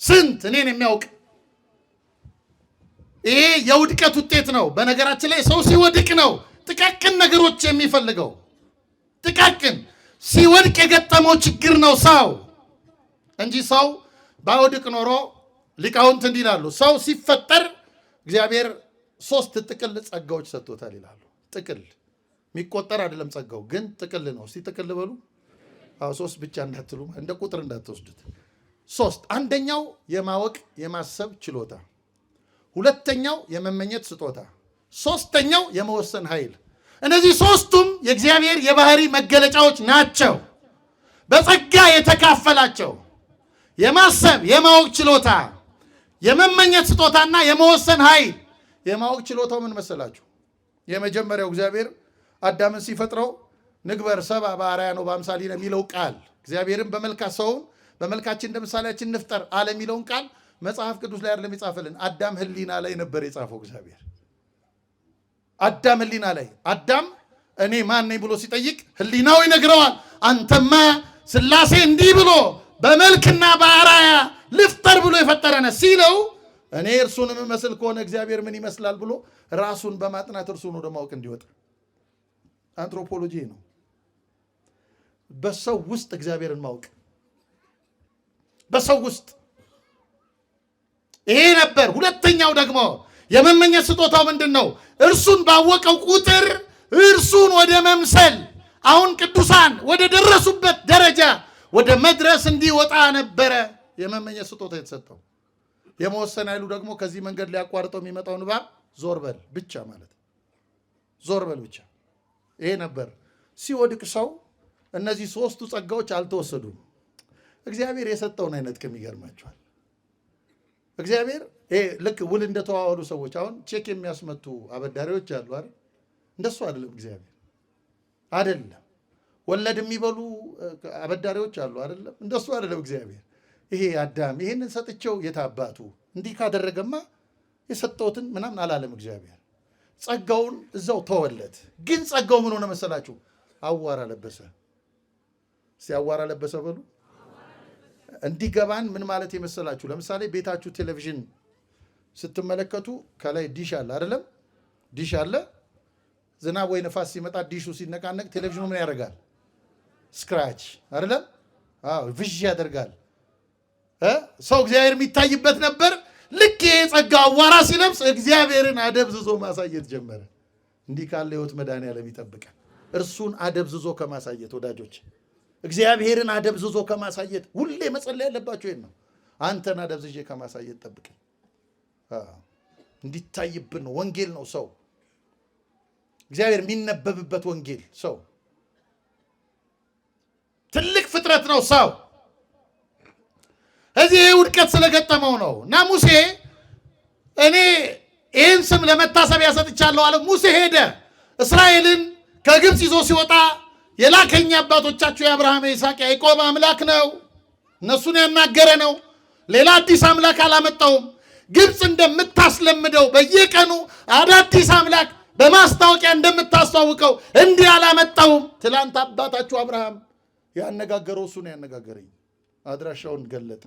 ስንት እኔን የሚያውቅ። ይሄ የውድቀት ውጤት ነው። በነገራችን ላይ ሰው ሲወድቅ ነው ጥቃቅን ነገሮች የሚፈልገው። ጥቃቅን ሲወድቅ የገጠመው ችግር ነው ሰው እንጂ ሰው ባይወድቅ ኖሮ ሊቃውንት እንዲህ ይላሉ። ሰው ሲፈጠር እግዚአብሔር 3 ጥቅል ጸጋዎች ሰጥቶታል ይላሉ። ጥቅል የሚቆጠር አይደለም ጸጋው፣ ግን ጥቅል ነው። እስቲ ጥቅል በሉ። 3 ብቻ እንዳትሉ፣ እንደ ቁጥር እንዳትወስዱት። 3። አንደኛው የማወቅ የማሰብ ችሎታ፣ ሁለተኛው የመመኘት ስጦታ፣ ሶስተኛው የመወሰን ኃይል። እነዚህ 3ቱም የእግዚአብሔር የባህሪ መገለጫዎች ናቸው። በጸጋ የተካፈላቸው የማሰብ የማወቅ ችሎታ፣ የመመኘት ስጦታና የመወሰን ኃይል። የማወቅ ችሎታው ምን መሰላችሁ? የመጀመሪያው እግዚአብሔር አዳምን ሲፈጥረው ንግበር ሰብአ በአርአያነ ወበአምሳሊነ የሚለው ቃል እግዚአብሔርን ሰውን በመልካችን እንደ ምሳሌያችን እንፍጠር አለ የሚለውን ቃል መጽሐፍ ቅዱስ ላይ አይደለም የጻፈልን፣ አዳም ሕሊና ላይ ነበር የጻፈው እግዚአብሔር። አዳም ሕሊና ላይ አዳም እኔ ማን ነኝ ብሎ ሲጠይቅ ሕሊናው ይነግረዋል። አንተማ ሥላሴ እንዲህ ብሎ በመልክና በአርአያ ልፍጠር ብሎ የፈጠረነ ሲለው እኔ እርሱን የምመስል ከሆነ እግዚአብሔር ምን ይመስላል ብሎ ራሱን በማጥናት እርሱን ወደ ማወቅ እንዲወጣ አንትሮፖሎጂ ነው። በሰው ውስጥ እግዚአብሔርን ማወቅ በሰው ውስጥ ይሄ ነበር። ሁለተኛው ደግሞ የመመኘት ስጦታው ምንድን ነው? እርሱን ባወቀው ቁጥር እርሱን ወደ መምሰል፣ አሁን ቅዱሳን ወደ ደረሱበት ደረጃ ወደ መድረስ እንዲወጣ ነበረ የመመኘት ስጦታ የተሰጠው። የመወሰን ኃይሉ ደግሞ ከዚህ መንገድ ሊያቋርጠው የሚመጣውን እባብ ዞር በል ብቻ ማለት ዞር በል ብቻ። ይሄ ነበር። ሲወድቅ ሰው እነዚህ 3ቱ ጸጋዎች አልተወሰዱም። እግዚአብሔር የሰጠውን አይነጥቅም። ይገርማቸዋል። እግዚአብሔር ልክ ውል እንደተዋዋሉ ሰዎች አሁን ቼክ የሚያስመቱ አበዳሪዎች አሉ አይደል? እንደሱ አይደለም እግዚአብሔር። አይደለም ወለድ የሚበሉ አበዳሪዎች አሉ አይደለም? እንደሱ አይደለም እግዚአብሔር። ይሄ አዳም ይሄንን ሰጥቼው የታባቱ እንዲህ ካደረገማ የሰጠውትን ምናምን አላለም እግዚአብሔር። ጸጋውን እዛው ተወለት። ግን ጸጋው ምን ሆነ መሰላችሁ? አዋራ ለበሰ። ሲያዋራ ለበሰ በሉ። እንዲገባን ምን ማለት የመሰላችሁ? ለምሳሌ ቤታችሁ ቴሌቪዥን ስትመለከቱ ከላይ ዲሽ አለ አይደለም? ዲሽ አለ። ዝናብ ወይ ነፋስ ሲመጣ ዲሹ ሲነቃነቅ ቴሌቪዥኑ ምን ያደርጋል? ስክራች አይደለም? አዎ ቪዥ ያደርጋል። ሰው እግዚአብሔር የሚታይበት ነበር። ልክ የጸጋ አዋራ ሲለብስ እግዚአብሔርን አደብዝዞ ማሳየት ጀመረ። እንዲህ ካለ ሕይወት መድኃኒዓለም ይጠብቃል። እርሱን አደብዝዞ ከማሳየት ወዳጆች፣ እግዚአብሔርን አደብዝዞ ከማሳየት ሁሌ መጸለይ ያለባቸው ይሄን ነው። አንተን አደብዝዤ ከማሳየት ጠብቀኝ። እንዲታይብን ነው። ወንጌል ነው ሰው፣ እግዚአብሔር የሚነበብበት ወንጌል ሰው ፍጥረት ነው ሰው። እዚህ ውድቀት ስለገጠመው ነው። እና ሙሴ እኔ ይህን ስም ለመታሰቢያ ሰጥቻለሁ አለ። ሙሴ ሄደ። እስራኤልን ከግብፅ ይዞ ሲወጣ የላከኝ አባቶቻችሁ የአብርሃም የይስሐቅ ያዕቆብ አምላክ ነው፣ እነሱን ያናገረ ነው። ሌላ አዲስ አምላክ አላመጣውም። ግብፅ እንደምታስለምደው በየቀኑ አዳዲስ አምላክ በማስታወቂያ እንደምታስተዋውቀው እንዲህ አላመጣውም። ትላንት አባታችሁ አብርሃም ያነጋገረው እሱ ነው ያነጋገረኝ። አድራሻውን ገለጠ።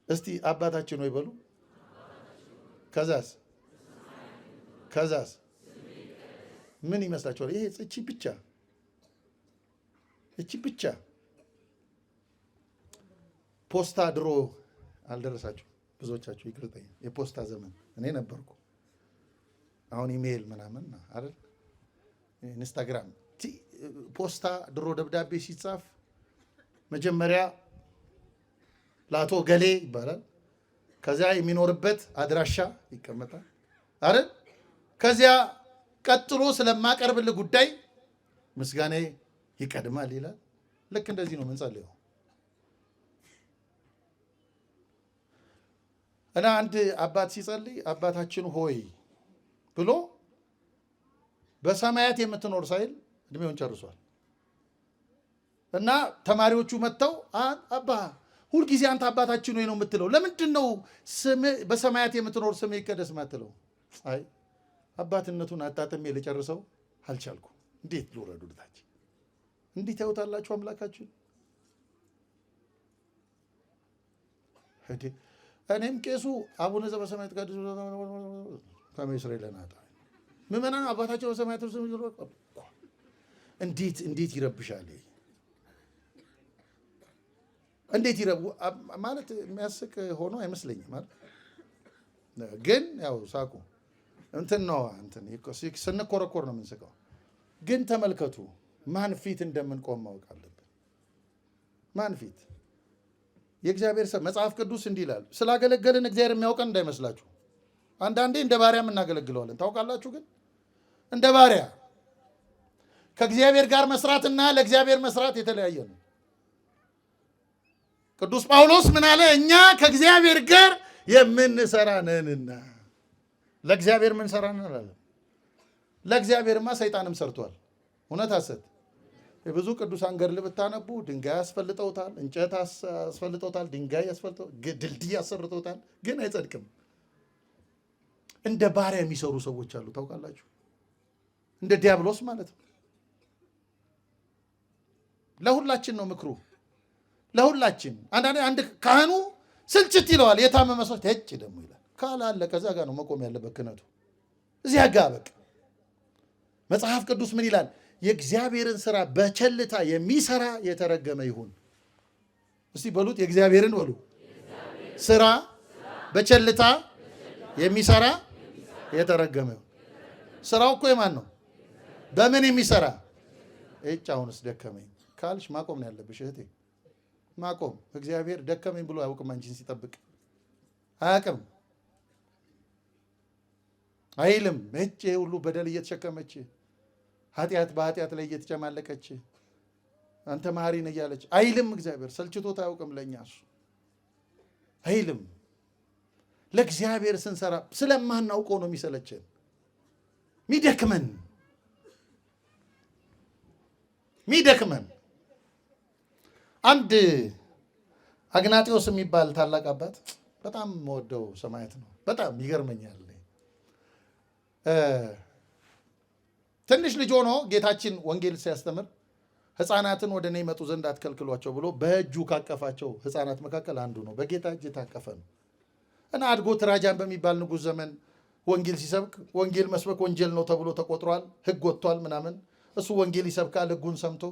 እስቲ አባታችን ወይ በሉ። ከዛስ ምን ይመስላችኋል? ይሄ እቺ ብቻ ፖስታ ድሮ አልደረሳችሁ ብዙዎቻችሁ ይቅርጠኝ። የፖስታ ዘመን እኔ ነበርኩ። አሁን ኢሜይል ምናምን አይደል፣ ኢንስታግራም። ፖስታ ድሮ ደብዳቤ ሲጻፍ መጀመሪያ ለአቶ ገሌ ይባላል። ከዚያ የሚኖርበት አድራሻ ይቀመጣል አይደል። ከዚያ ቀጥሎ ስለማቀርብልህ ጉዳይ ምስጋና ይቀድማል ይላል። ልክ እንደዚህ ነው የምንጸልየው። እና አንድ አባት ሲጸልይ አባታችን ሆይ ብሎ በሰማያት የምትኖር ሳይል እድሜውን ጨርሷል። እና ተማሪዎቹ መጥተው አባ ሁልጊዜ አንተ አባታችን ሆይ ነው የምትለው፣ ለምንድን ነው በሰማያት የምትኖር ስም ይቀደስ ማትለው? አይ አባትነቱን አጣጥሜ ልጨርሰው አልቻልኩም። እንዴት ልውረዱ ልታች? እንዲህ ታዩታላችሁ አምላካችን። እኔም ቄሱ አቡነ ዘበሰማያት ቀድስ ከመ ይስረይ ለነ ኃጣውእ ምእመናን አባታቸው በሰማያት እንዴት ይረብሻል። እንዴት ማለት የሚያስቅ ሆኖ አይመስለኝም ማለት ግን ያው ሳቁ እንትን ነው ስንኮረኮር ነው የምንስቀው። ግን ተመልከቱ ማን ፊት እንደምንቆም ማወቅ አለብን። ማን ፊት? የእግዚአብሔር ሰው መጽሐፍ ቅዱስ እንዲህ ይላል። ስላገለገልን እግዚአብሔር የሚያውቀን እንዳይመስላችሁ። አንዳንዴ እንደ ባሪያም እናገለግለዋለን ታውቃላችሁ። ግን እንደ ባሪያ ከእግዚአብሔር ጋር መስራትና ለእግዚአብሔር መስራት የተለያየ ነው። ቅዱስ ጳውሎስ ምን አለ? እኛ ከእግዚአብሔር ጋር የምንሰራ ነንና ለእግዚአብሔር ምን ሰራ ነን አለ። ለእግዚአብሔርማ ሰይጣንም ሰርቷል። እውነት ሐሰት? የብዙ ቅዱሳን ገድል ብታነቡ ድንጋይ አስፈልጠውታል፣ እንጨት አስፈልጠውታል፣ ድንጋይ አስፈልጠው ድልድይ አሰርተውታል፣ ግን አይጸድቅም። እንደ ባሪያ የሚሰሩ ሰዎች አሉ ታውቃላችሁ። እንደ ዲያብሎስ ማለት ነው። ለሁላችን ነው ምክሩ፣ ለሁላችን። አንድ ካህኑ ስልችት ይለዋል። የታመመ ሰው ተጭ ደግሞ ይላል። ካላለ ከዛ ጋር ነው መቆም ያለበት ክህነቱ። እዚያ ጋር በቃ መጽሐፍ ቅዱስ ምን ይላል? የእግዚአብሔርን ስራ በቸልታ የሚሰራ የተረገመ ይሁን። እስቲ በሉት፣ የእግዚአብሔርን በሉ ስራ በቸልታ የሚሰራ የተረገመ ይሁን። ስራው እኮ የማን ነው? በምን የሚሰራ? አሁንስ ደከመኝ ካልሽ ማቆም ነው ያለብሽ እህቴ፣ ማቆም። እግዚአብሔር ደከመኝ ብሎ አያውቅም። አንቺን ሲጠብቅ አያውቅም አይልም። እጭ ሁሉ በደል እየተሸከመች ኃጢአት በኃጢአት ላይ እየተጨማለቀች አንተ መሐሪ ነህ እያለች አይልም። እግዚአብሔር ሰልችቶት አያውቅም። ለእኛ እሱ አይልም። ለእግዚአብሔር ስንሰራ ስለማናውቀው ነው የሚሰለችን ሚደክመን። አንድ አግናጢዎስ የሚባል ታላቅ አባት በጣም መወደው ሰማዕት ነው። በጣም ይገርመኛል። ትንሽ ልጅ ሆኖ ጌታችን ወንጌል ሲያስተምር ሕፃናትን ወደ እኔ ይመጡ ዘንድ አትከልክሏቸው ብሎ በእጁ ካቀፋቸው ሕፃናት መካከል አንዱ ነው። በጌታ እጅ የታቀፈ ነው እና አድጎ ትራጃን በሚባል ንጉሥ ዘመን ወንጌል ሲሰብክ ወንጌል መስበክ ወንጀል ነው ተብሎ ተቆጥሯል። ሕግ ወጥቷል ምናምን። እሱ ወንጌል ይሰብካል ሕጉን ሰምቶ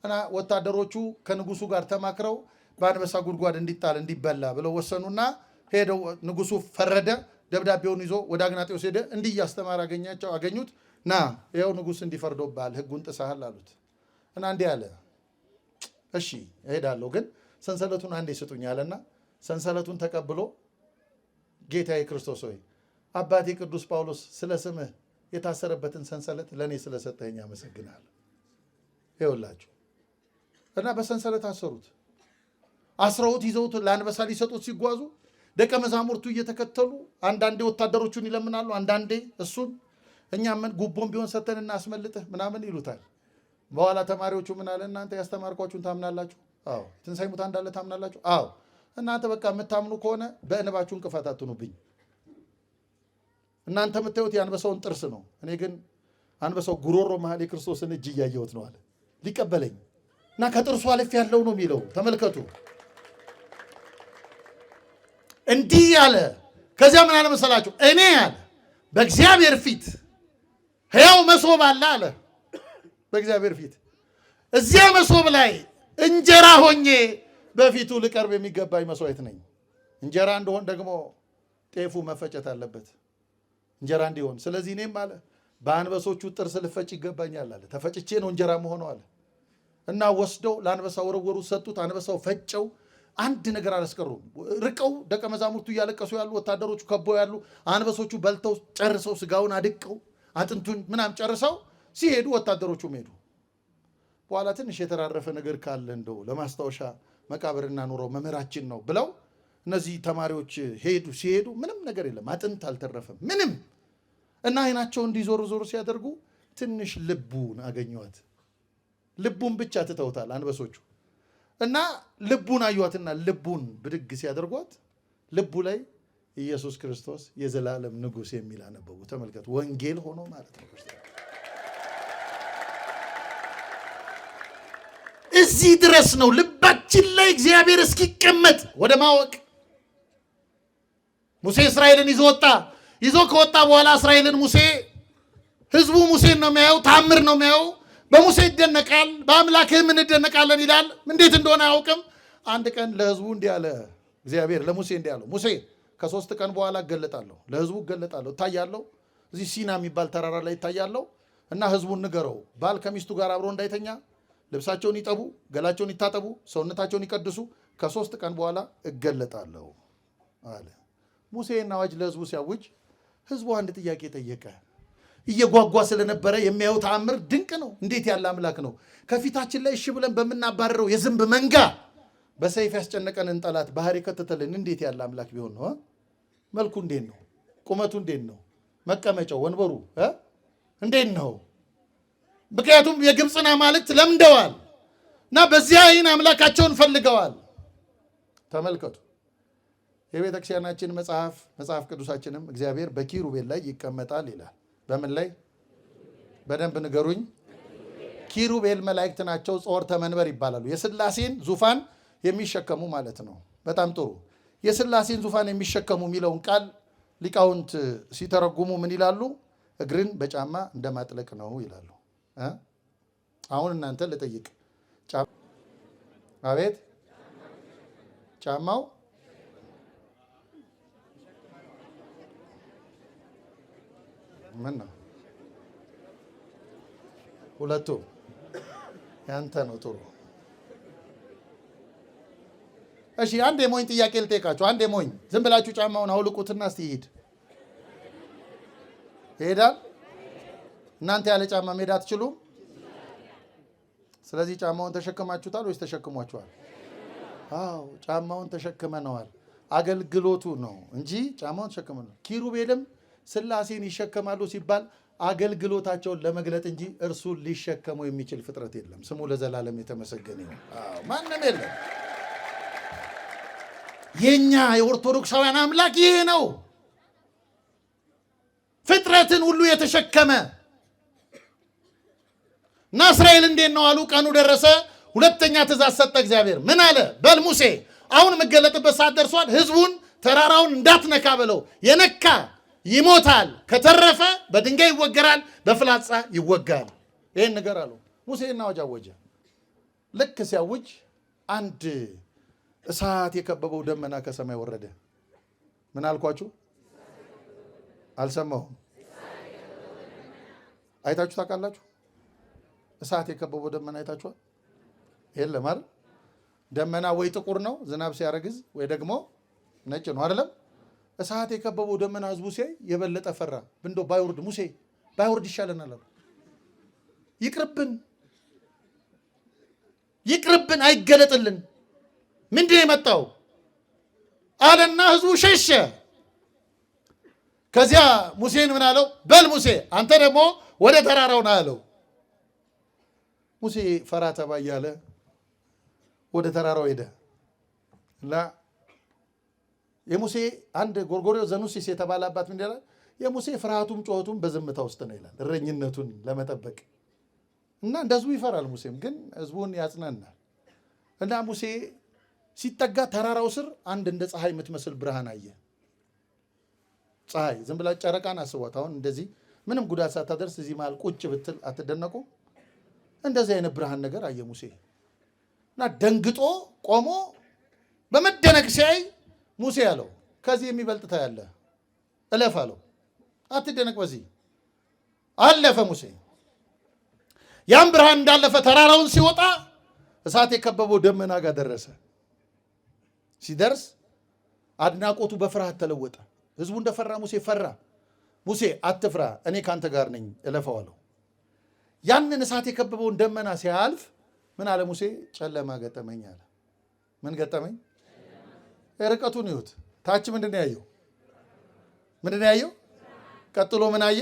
እና ወታደሮቹ ከንጉሱ ጋር ተማክረው በአንበሳ ጉድጓድ እንዲበላ ብለው ወሰኑና ሄደው ንጉሱ ፈረደ። ደብዳቤውን ይዞ ወደ አግናጤዎስ ሄደ። እንዲህ እያስተማረ አገኙት። ና ይኸው ንጉሥ እንዲፈርዶብሃል፣ ሕጉን ጥሰሃል አሉት። እና እንዲህ አለ፣ እሺ እሄዳለሁ፣ ግን ሰንሰለቱን አንዴ ስጡኝ አለና ሰንሰለቱን ተቀብሎ ጌታዬ ክርስቶስ ሆይ አባቴ ቅዱስ ጳውሎስ ስለ ስምህ የታሰረበትን ሰንሰለት ለእኔ ስለሰጠኸኝ አመሰግናለሁ። ይኸውላችሁ እና በሰንሰለት አሰሩት። አስረውት ይዘውት ለአንበሳ ሊሰጡት ሲጓዙ ደቀ መዛሙርቱ እየተከተሉ አንዳንዴ ወታደሮቹን ይለምናሉ፣ አንዳንዴ እሱን። እኛ ምን ጉቦም ቢሆን ሰተን እናስመልጥህ ምናምን ይሉታል። በኋላ ተማሪዎቹ ምን አለ፣ እናንተ ያስተማርኳችሁን ታምናላችሁ? አዎ። ትንሣኤ ሙታን እንዳለ ታምናላችሁ? አዎ። እናንተ በቃ የምታምኑ ከሆነ በእንባችሁ እንቅፋት አትኑብኝ። እናንተ የምታዩት የአንበሳውን ጥርስ ነው፣ እኔ ግን አንበሳው ጉሮሮ መሀል የክርስቶስን እጅ እያየሁት ነው አለ። ሊቀበለኝ እና ከጥርሱ አልፍ ያለው ነው የሚለው። ተመልከቱ። እንዲህ አለ። ከዚያ ምን አለ መሰላችሁ? እኔ አለ በእግዚአብሔር ፊት ሕያው መሶብ አለ አለ። በእግዚአብሔር ፊት እዚያ መሶብ ላይ እንጀራ ሆኜ በፊቱ ልቀርብ የሚገባኝ መስዋዕት ነኝ። እንጀራ እንደሆን ደግሞ ጤፉ መፈጨት አለበት እንጀራ እንዲሆን። ስለዚህ እኔም አለ በአንበሶቹ ጥርስ ልፈጭ ይገባኛል አለ። ተፈጭቼ ነው እንጀራ መሆነው አለ። እና ወስደው ለአንበሳው ወረወሩ፣ ሰጡት። አንበሳው ፈጨው። አንድ ነገር አላስቀሩም። ርቀው ደቀ መዛሙርቱ እያለቀሱ ያሉ፣ ወታደሮቹ ከበው ያሉ፣ አንበሶቹ በልተው ጨርሰው ስጋውን አድቀው አጥንቱን ምናም ጨርሰው ሲሄዱ ወታደሮቹም ሄዱ። በኋላ ትንሽ የተራረፈ ነገር ካለ እንደው ለማስታወሻ መቃብር እናኑረው መምህራችን ነው ብለው እነዚህ ተማሪዎች ሲሄዱ ምንም ነገር የለም፣ አጥንት አልተረፈም ምንም። እና አይናቸው እንዲዞሩ ዞሩ ሲያደርጉ ትንሽ ልቡን አገኘዋት። ልቡን ብቻ ትተውታል አንበሶቹ። እና ልቡን አዩዋትና ልቡን ብድግ ሲያደርጓት ልቡ ላይ ኢየሱስ ክርስቶስ የዘላለም ንጉሥ የሚል አነበቡ። ተመልከቱ፣ ወንጌል ሆኖ ማለት ነው። እዚህ ድረስ ነው ልባችን ላይ እግዚአብሔር እስኪቀመጥ ወደ ማወቅ። ሙሴ እስራኤልን ይዞ ከወጣ በኋላ እስራኤልን ህዝቡ ሙሴን ነው የሚያየው፣ ታምር ነው የሚያየው። በሙሴ ይደነቃል፣ በአምላክህም እንደነቃለን ይላል። እንዴት እንደሆነ አያውቅም። አንድ ቀን ለህዝቡ እንዲህ አለ እግዚአብሔር ለሙሴ እንዲህ አለው፣ ሙሴ ከ3 ቀን በኋላ እገለጣለሁ፣ ለህዝቡ እገለጣለሁ፣ እታያለሁ። እዚህ ሲና የሚባል ተራራ ላይ እታያለሁ እና ህዝቡን ንገረው፣ ባል ከሚስቱ ጋር አብሮ እንዳይተኛ፣ ልብሳቸውን ይጠቡ፣ ገላቸውን ይታጠቡ፣ ሰውነታቸውን ይቀድሱ፣ ከ3 ቀን በኋላ እገለጣለሁ አለ። ሙሴን አዋጅ ለህዝቡ ሲያውጅ ህዝቡ አንድ ጥያቄ ጠየቀ። እየጓጓ ስለነበረ የሚያዩት ተአምር ድንቅ ነው። እንዴት ያለ አምላክ ነው! ከፊታችን ላይ እሺ ብለን በምናባረረው የዝንብ መንጋ በሰይፍ ያስጨነቀንን ጠላት ባህር የከተተልን እንዴት ያለ አምላክ ቢሆን ነው! መልኩ እንዴት ነው? ቁመቱ እንዴት ነው? መቀመጫው ወንበሩ እንዴት ነው? ምክንያቱም የግብፅን አማልክት ለምደዋል እና በዚያ አይን አምላካቸውን ፈልገዋል። ተመልከቱ። የቤተ ክርስቲያናችን መጽሐፍ ቅዱሳችንም እግዚአብሔር በኪሩቤል ላይ ይቀመጣል ይላል። በምን ላይ? በደንብ ንገሩኝ። ኪሩቤል መላእክት ናቸው። ጾርተ መንበር ይባላሉ። የሥላሴን ዙፋን የሚሸከሙ ማለት ነው። በጣም ጥሩ። የሥላሴን ዙፋን የሚሸከሙ የሚለውን ቃል ሊቃውንት ሲተረጉሙ ምን ይላሉ? እግርን በጫማ እንደማጥለቅ ነው ይላሉ። አሁን እናንተ ልጠይቅ። አቤት ጫማው ምን ነው? ሁለቱ ያንተ ነው። ጥሩ። እሺ፣ አንድ የሞኝ ጥያቄ ልጠይቃችሁ። አንድ የሞኝ ዝም ብላችሁ ጫማውን አውልቁትና እስቲ ይሄዳል? እናንተ ያለ ጫማ መሄድ አትችሉም። ስለዚህ ጫማውን ተሸክማችሁታል ወይስ ተሸክሟችኋል? አዎ፣ ጫማውን ተሸክመነዋል። አገልግሎቱ ነው እንጂ ጫማውን ተሸክመነዋል። ኪሩቤልም ሥላሴን ይሸከማሉ ሲባል አገልግሎታቸውን ለመግለጥ እንጂ እርሱን ሊሸከመው የሚችል ፍጥረት የለም። ስሙ ለዘላለም የተመሰገነ ይሁን። ማንም የለም። የኛ የኦርቶዶክሳውያን አምላክ ይሄ ነው። ፍጥረትን ሁሉ የተሸከመ እና እስራኤል እንዴት ነው አሉ። ቀኑ ደረሰ። ሁለተኛ ትእዛዝ ሰጠ እግዚአብሔር። ምን አለ? በል ሙሴ አሁን የምገለጥበት ሰዓት ደርሷል። ህዝቡን ተራራውን እንዳትነካ በለው። የነካ ይሞታል፣ ከተረፈ በድንጋይ ይወገራል፣ በፍላጻ ይወጋል። ይህን ነገር አለው። ሙሴና አዋጅ አወጀ። ልክ ሲያውጅ አንድ እሳት የከበበው ደመና ከሰማይ ወረደ። ምን አልኳችሁ? አልሰማሁም። አይታችሁ ታውቃላችሁ? እሳት የከበበው ደመና አይታችኋል? የለም አይደል? ደመና ወይ ጥቁር ነው ዝናብ ሲያረግዝ፣ ወይ ደግሞ ነጭ ነው አይደለም? እሳት የከበበው ደመና ህዝቡ ሲያይ የበለጠ ፈራ። እንደው ባይወርድ ሙሴ ባይወርድ ይሻለናል አሉ። ይቅርብን፣ አይገለጥልን። ምንድን የመጣው አለና ህዝቡ ሸሸ። ከዚያ ሙሴን ምን አለው? በል ሙሴ አንተ ደግሞ ወደ ተራራው ና አለው። ሙሴ ፈራ ተባ እያለ ወደ ተራራው ሄደ እና የሙሴ አንድ ጎርጎርዮስ ዘኑሲስ የተባለ አባት ምን ይላል? የሙሴ ፍርሃቱም ጮኸቱም በዝምታ ውስጥ ነው ይላል። እረኝነቱን ለመጠበቅ እና እንደ ህዝቡ ይፈራል። ሙሴም ግን ህዝቡን ያጽናናል። እና ሙሴ ሲጠጋ ተራራው ስር አንድ እንደ ፀሐይ የምትመስል ብርሃን አየ። ፀሐይ ዝም ብላ ጨረቃን አስቧት። አሁን እንደዚህ ምንም ጉዳት ሳታደርስ እዚህ መሃል ቁጭ ብትል አትደነቁ? እንደዚህ አይነት ብርሃን ነገር አየ ሙሴ እና ደንግጦ ቆሞ በመደነቅ ሲያይ ሙሴ አለው ከዚህ የሚበልጥ ታያለህ፣ እለፍ አለው። አትደነቅ፣ በዚህ አለፈ ሙሴ። ያም ብርሃን እንዳለፈ ተራራውን ሲወጣ እሳት የከበበው ደመና ጋር ደረሰ። ሲደርስ አድናቆቱ በፍርሃት ተለወጠ። ህዝቡ እንደፈራ ሙሴ ፈራ። ሙሴ አትፍራ፣ እኔ ካንተ ጋር ነኝ፣ እለፈው አለው። ያንን እሳት የከበበውን ደመና ሲያልፍ ምን አለ ሙሴ? ጨለማ ገጠመኝ አለ። ምን ገጠመኝ? ርቀቱን ይሁት ታች ምንድን ነው ያየው? ምንድን ነው ያየው? ቀጥሎ ምን አየ?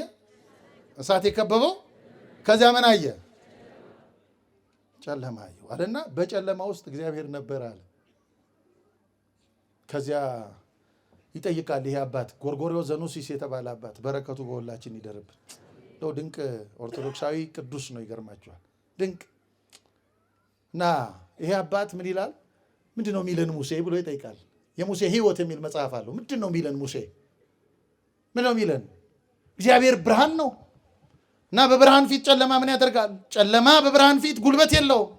እሳት የከበበው። ከዚያ ምን አየ? ጨለማ አየው አለና በጨለማ ውስጥ እግዚአብሔር ነበር አለ። ከዚያ ይጠይቃል ይሄ አባት ጎርጎርዮስ ዘኑሲስ የተባለ አባት፣ በረከቱ በሁላችን ይደርብን። ድንቅ ኦርቶዶክሳዊ ቅዱስ ነው። ይገርማችኋል። ድንቅ እና ይሄ አባት ምን ይላል? ምንድን ነው የሚለን ሙሴ ብሎ ይጠይቃል። የሙሴ ሕይወት የሚል መጽሐፍ አለው። ምንድን ነው የሚለን ሙሴ? ምን ነው የሚለን? እግዚአብሔር ብርሃን ነው እና በብርሃን ፊት ጨለማ ምን ያደርጋል? ጨለማ በብርሃን ፊት ጉልበት የለውም።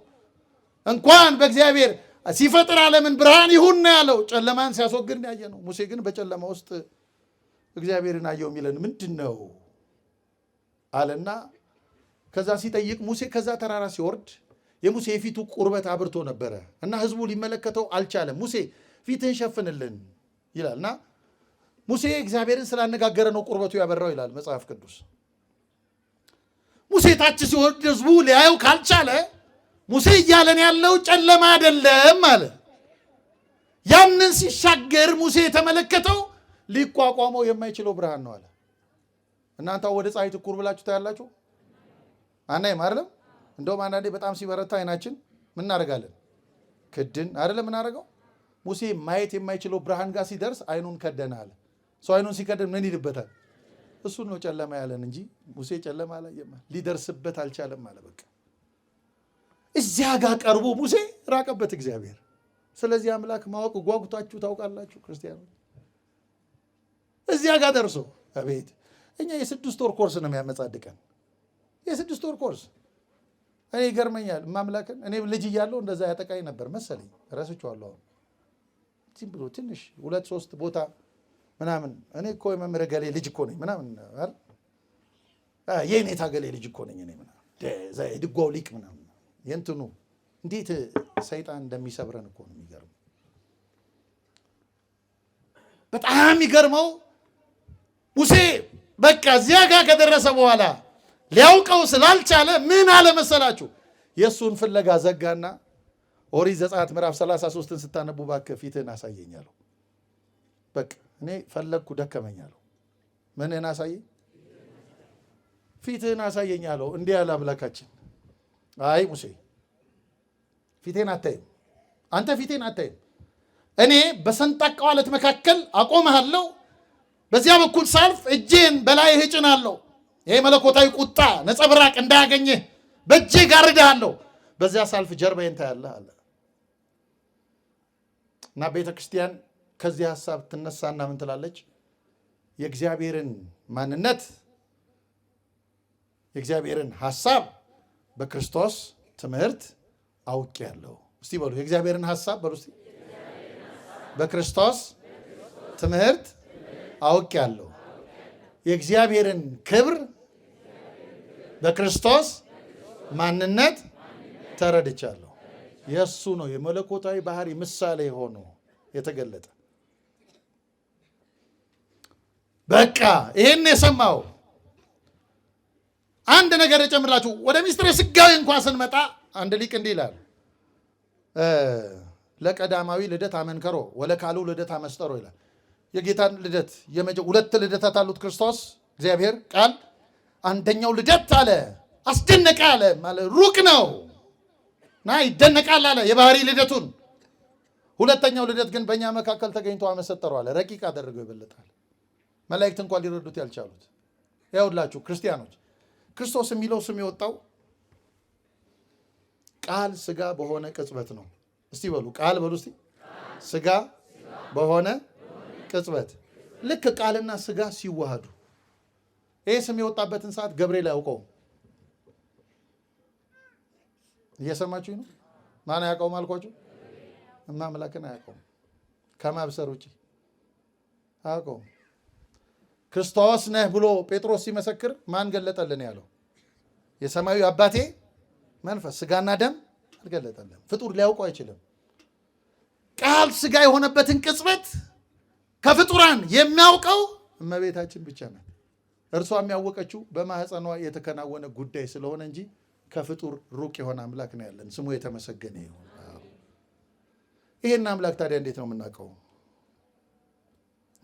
እንኳን በእግዚአብሔር ሲፈጥር ዓለምን ብርሃን ይሁን ነው ያለው። ጨለማን ሲያስወግድ ያየ ነው። ሙሴ ግን በጨለማ ውስጥ እግዚአብሔርን አየው የሚለን ምንድን ነው አለና ከዛ ሲጠይቅ ሙሴ ከዛ ተራራ ሲወርድ የሙሴ የፊቱ ቁርበት አብርቶ ነበረ እና ህዝቡ ሊመለከተው አልቻለም። ሙሴ ፊትህን ሸፍንልን ይላልና ሙሴ እግዚአብሔርን ስላነጋገረ ነው ቁርበቱ ያበራው ይላል መጽሐፍ ቅዱስ። ሙሴ ታች ሲወርድ ህዝቡ ሊያየው ካልቻለ ሙሴ እያለን ያለው ጨለማ አይደለም አለ። ያንን ሲሻገር ሙሴ የተመለከተው ሊቋቋመው የማይችለው ብርሃን ነው አለ። እናንተ ወደ ፀሐይ ትኩር ብላችሁ ታያላችሁ? አናይም አይደለም? እንደውም አንዳንዴ በጣም ሲበረታ አይናችን ምን እናደርጋለን? ክድን አይደለም ምናደርገው? ሙሴ ማየት የማይችለው ብርሃን ጋር ሲደርስ አይኑን ከደነ አለ። ሰው አይኑን ሲከደን ምን ይልበታል? እሱ ነው ጨለማ ያለን እንጂ ሙሴ ጨለማ አላየም፣ ሊደርስበት አልቻለም አለ። በቃ እዚያ ጋር ቀርቦ ሙሴ ራቀበት እግዚአብሔር። ስለዚህ አምላክ ማወቅ ጓጉታችሁ ታውቃላችሁ ክርስቲያኖች? እዚያ ጋር ደርሶ አቤት! እኛ የ6 ወር ኮርስ ነው የሚያመጻድቀን። የ6 ወር ኮርስ እኔ ይገርመኛል። ማምላክን እኔ ልጅ እያለሁ እንደዛ ያጠቃኝ ነበር መሰለኝ፣ ረስቼዋለሁ። ዝም ብሎ ትንሽ 2-3 ቦታ ምናምን እኔ እኮ የመምህር ገሌ ልጅ እኮ ነኝ ምናምን አይደል? የኔታ ገሌ ልጅ እኮ ነኝ እኔ ምናምን ድጓው ሊቅ ምናምን የእንትኑ እንዴት ሰይጣን እንደሚሰብረን እኮ ነው የሚገርመው። በጣም የሚገርመው ሙሴ በቃ እዚያ ጋር ከደረሰ በኋላ ሊያውቀው ስላልቻለ ምን አለ መሰላችሁ? የእሱን ፍለጋ ዘጋና ኦሪት ዘጸአት ምዕራፍ 33ን ስታነቡ እባክህ ፊትህን አሳየኛለሁ። በቃ እኔ ፈለግኩ ደከመኛለሁ። ምንህን አሳየኝ? ፊትህን አሳየኛለሁ። እንዲህ ያለ አምላካችን አይ ሙሴ ፊቴን አታይም፣ አንተ ፊቴን አታይም። እኔ በሰንጣቃው ዓለት መካከል አቆምሃለሁ። በዚያ በኩል ሳልፍ እጄን በላይህ እጭናለሁ። ይሄ መለኮታዊ ቁጣ ነጸብራቅ እንዳያገኝህ በእጄ ጋርድሃለሁ። በዚያ ሳልፍ ጀርባዬን ታያለህ አለ እና ቤተ ክርስቲያን ከዚህ ሐሳብ ትነሳና ምን ትላለች? የእግዚአብሔርን ማንነት የእግዚአብሔርን ሐሳብ በክርስቶስ ትምህርት አውቄያለሁ። እስቲ በሉ የእግዚአብሔርን ሐሳብ በሉ እስቲ። በክርስቶስ ትምህርት አውቄያለሁ። የእግዚአብሔርን ክብር በክርስቶስ ማንነት ተረድቻለሁ። የእሱ ነው የመለኮታዊ ባህሪ ምሳሌ ሆኖ የተገለጠ። በቃ ይሄን የሰማው አንድ ነገር እጨምራችሁ ወደ ሚስጥረ ሥጋዌ እንኳን ስንመጣ አንድ ሊቅ እንዲህ ይላል። ለቀዳማዊ ልደት አመንከሮ ወለካሉ ልደት አመስጠሮ ይላል። የጌታን ልደት ሁለት ልደታት አሉት ክርስቶስ እግዚአብሔር ቃል። አንደኛው ልደት አለ አስደነቀ አለ ማለት ሩቅ ነው እና ይደነቃል አለ የባህሪ ልደቱን። ሁለተኛው ልደት ግን በእኛ መካከል ተገኝቶ አመሰጠሮ አለ። ረቂቅ አደረገው ይበልጣል። መላእክት እንኳን ሊረዱት ያልቻሉት። ያውላችሁ ክርስቲያኖች ክርስቶስ የሚለው ስም የወጣው ቃል ስጋ በሆነ ቅጽበት ነው። እስቲ በሉ ቃል በሉ እስቲ ስጋ በሆነ ቅጽበት። ልክ ቃልና ስጋ ሲዋሃዱ ይሄ ስም የወጣበትን ሰዓት ገብርኤል አያውቀውም። እየሰማችሁኝ ነው? ማን አያውቀውም አልኳችሁ? አምላክን አያውቀውም። ከማብሰር ውጪ አያውቀውም። ክርስቶስ ነህ ብሎ ጴጥሮስ ሲመሰክር ማን ገለጠልን ያለው? የሰማዩ አባቴ መንፈስ፣ ስጋና ደም አልገለጠልን። ፍጡር ሊያውቀው አይችልም። ቃል ስጋ የሆነበትን ቅጽበት ከፍጡራን የሚያውቀው እመቤታችን ብቻ ናት። እርሷ የሚያወቀችው በማህፀኗ የተከናወነ ጉዳይ ስለሆነ እንጂ ከፍጡር ሩቅ የሆነ አምላክ ነው ያለን። ስሙ የተመሰገነ ይሁን። ይሄን አምላክ ታዲያ እንዴት ነው የምናውቀው?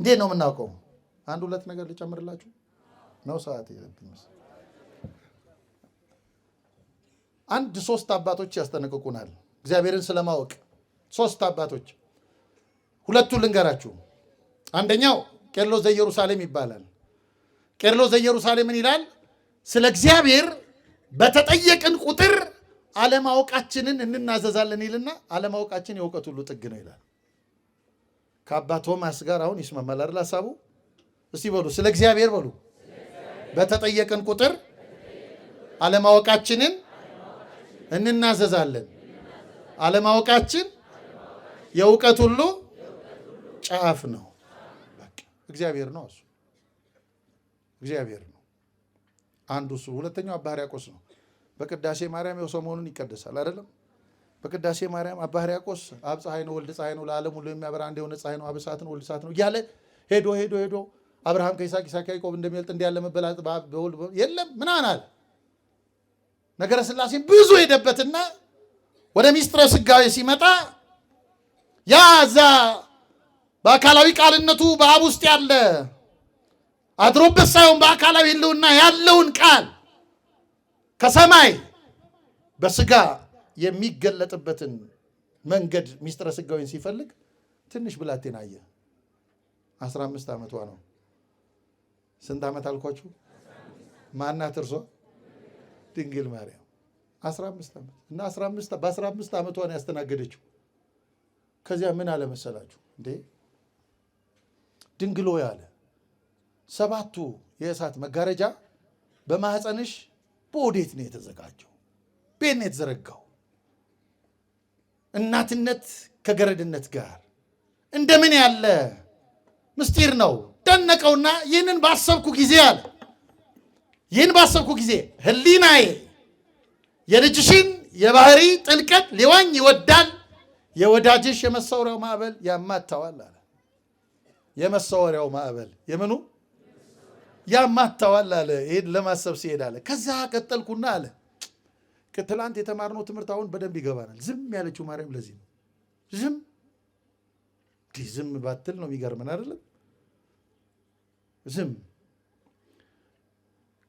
እንዴት ነው የምናውቀው? አንድ ሁለት ነገር ልጨምርላችሁ ነው ሰዓት ይዘብኝ። አንድ ሶስት አባቶች ያስጠነቅቁናል እግዚአብሔርን ስለማወቅ። ሶስት አባቶች ሁለቱ ልንገራችሁ። አንደኛው ቄርሎስ ዘኢየሩሳሌም ይባላል። ቄርሎስ ዘኢየሩሳሌም ምን ይላል? ስለ እግዚአብሔር በተጠየቅን ቁጥር አለማወቃችንን እንናዘዛለን ይልና አለማወቃችን የእውቀት ሁሉ ጥግ ነው ይላል። ከአባ ቶማስ ጋር አሁን ይስማማል አይደል ሐሳቡ? እስቲ በሉ ስለ እግዚአብሔር በሉ በተጠየቅን ቁጥር አለማወቃችንን እንናዘዛለን። አለማወቃችን የእውቀት ሁሉ ጫፍ ነው። በቃ እግዚአብሔር ነው እሱ እግዚአብሔር ነው አንዱ እሱ። ሁለተኛው አባ ሕርያቆስ ነው። በቅዳሴ ማርያም ያው ሰሞኑን ይቀደሳል አይደለም? በቅዳሴ ማርያም አባ ሕርያቆስ አብ ፀሐይ ነው ወልድ ፀሐይ ነው ለዓለም ሁሉ የሚያበራ አንድ የሆነ ፀሐይ ነው አብ እሳት ነው ወልድ እሳት ነው እያለ ሄዶ አብርሃም ከይስሐቅ ይስሐቅ ከያዕቆብ እንደሚበልጥ እንዲያለ መበላለጥ በወልድ የለም ምናምን አለ። ነገረ ሥላሴን ብዙ ሄደበትና ወደ ሚስጥረ ሥጋዌ ሲመጣ ያ እዛ በአካላዊ ቃልነቱ በአብ ውስጥ ያለ አድሮበት ሳይሆን በአካላዊ ሕልውና ያለውን ቃል ከሰማይ በስጋ የሚገለጥበትን መንገድ ሚስጥረ ሥጋዌን ሲፈልግ ትንሽ ብላቴና አየ። 15 ዓመቷ ነው። ስንት ዓመት አልኳችሁ? ማናት እርሷ? ድንግል ማርያም 15 ዓመት እና በ15 ዓመቷ ነው ያስተናገደችው። ከዚያ ምን አለ መሰላችሁ እንዴ ድንግሎ ያለ 7ቱ የእሳት መጋረጃ በማህፀንሽ በወዴት ነው የተዘጋጀው? ቤት ነው የተዘረጋው። እናትነት ከገረድነት ጋር እንደምን ያለ ምስጢር ነው። ደነቀውና ይህንን ባሰብኩ ጊዜ አለ ባሰብኩ ጊዜ ህሊናዬ የልጅሽን የባህሪ ጥልቀት ሊዋኝ ይወዳል፣ የወዳጅሽ የመሰወሪያው ማዕበል ያማታዋል አለ። የመሰወሪያው ማዕበል የምኑ ያማታዋል አለ። ይሄን ለማሰብ ሲሄድ አለ። ከዛ ቀጠልኩና አለ ከትላንት የተማርነው ትምህርት አሁን በደንብ ይገባናል። ዝም ያለችው ማርያም ለዚህ ነው። ዝም ባትል ነው የሚገርመን አይደለም? ዝም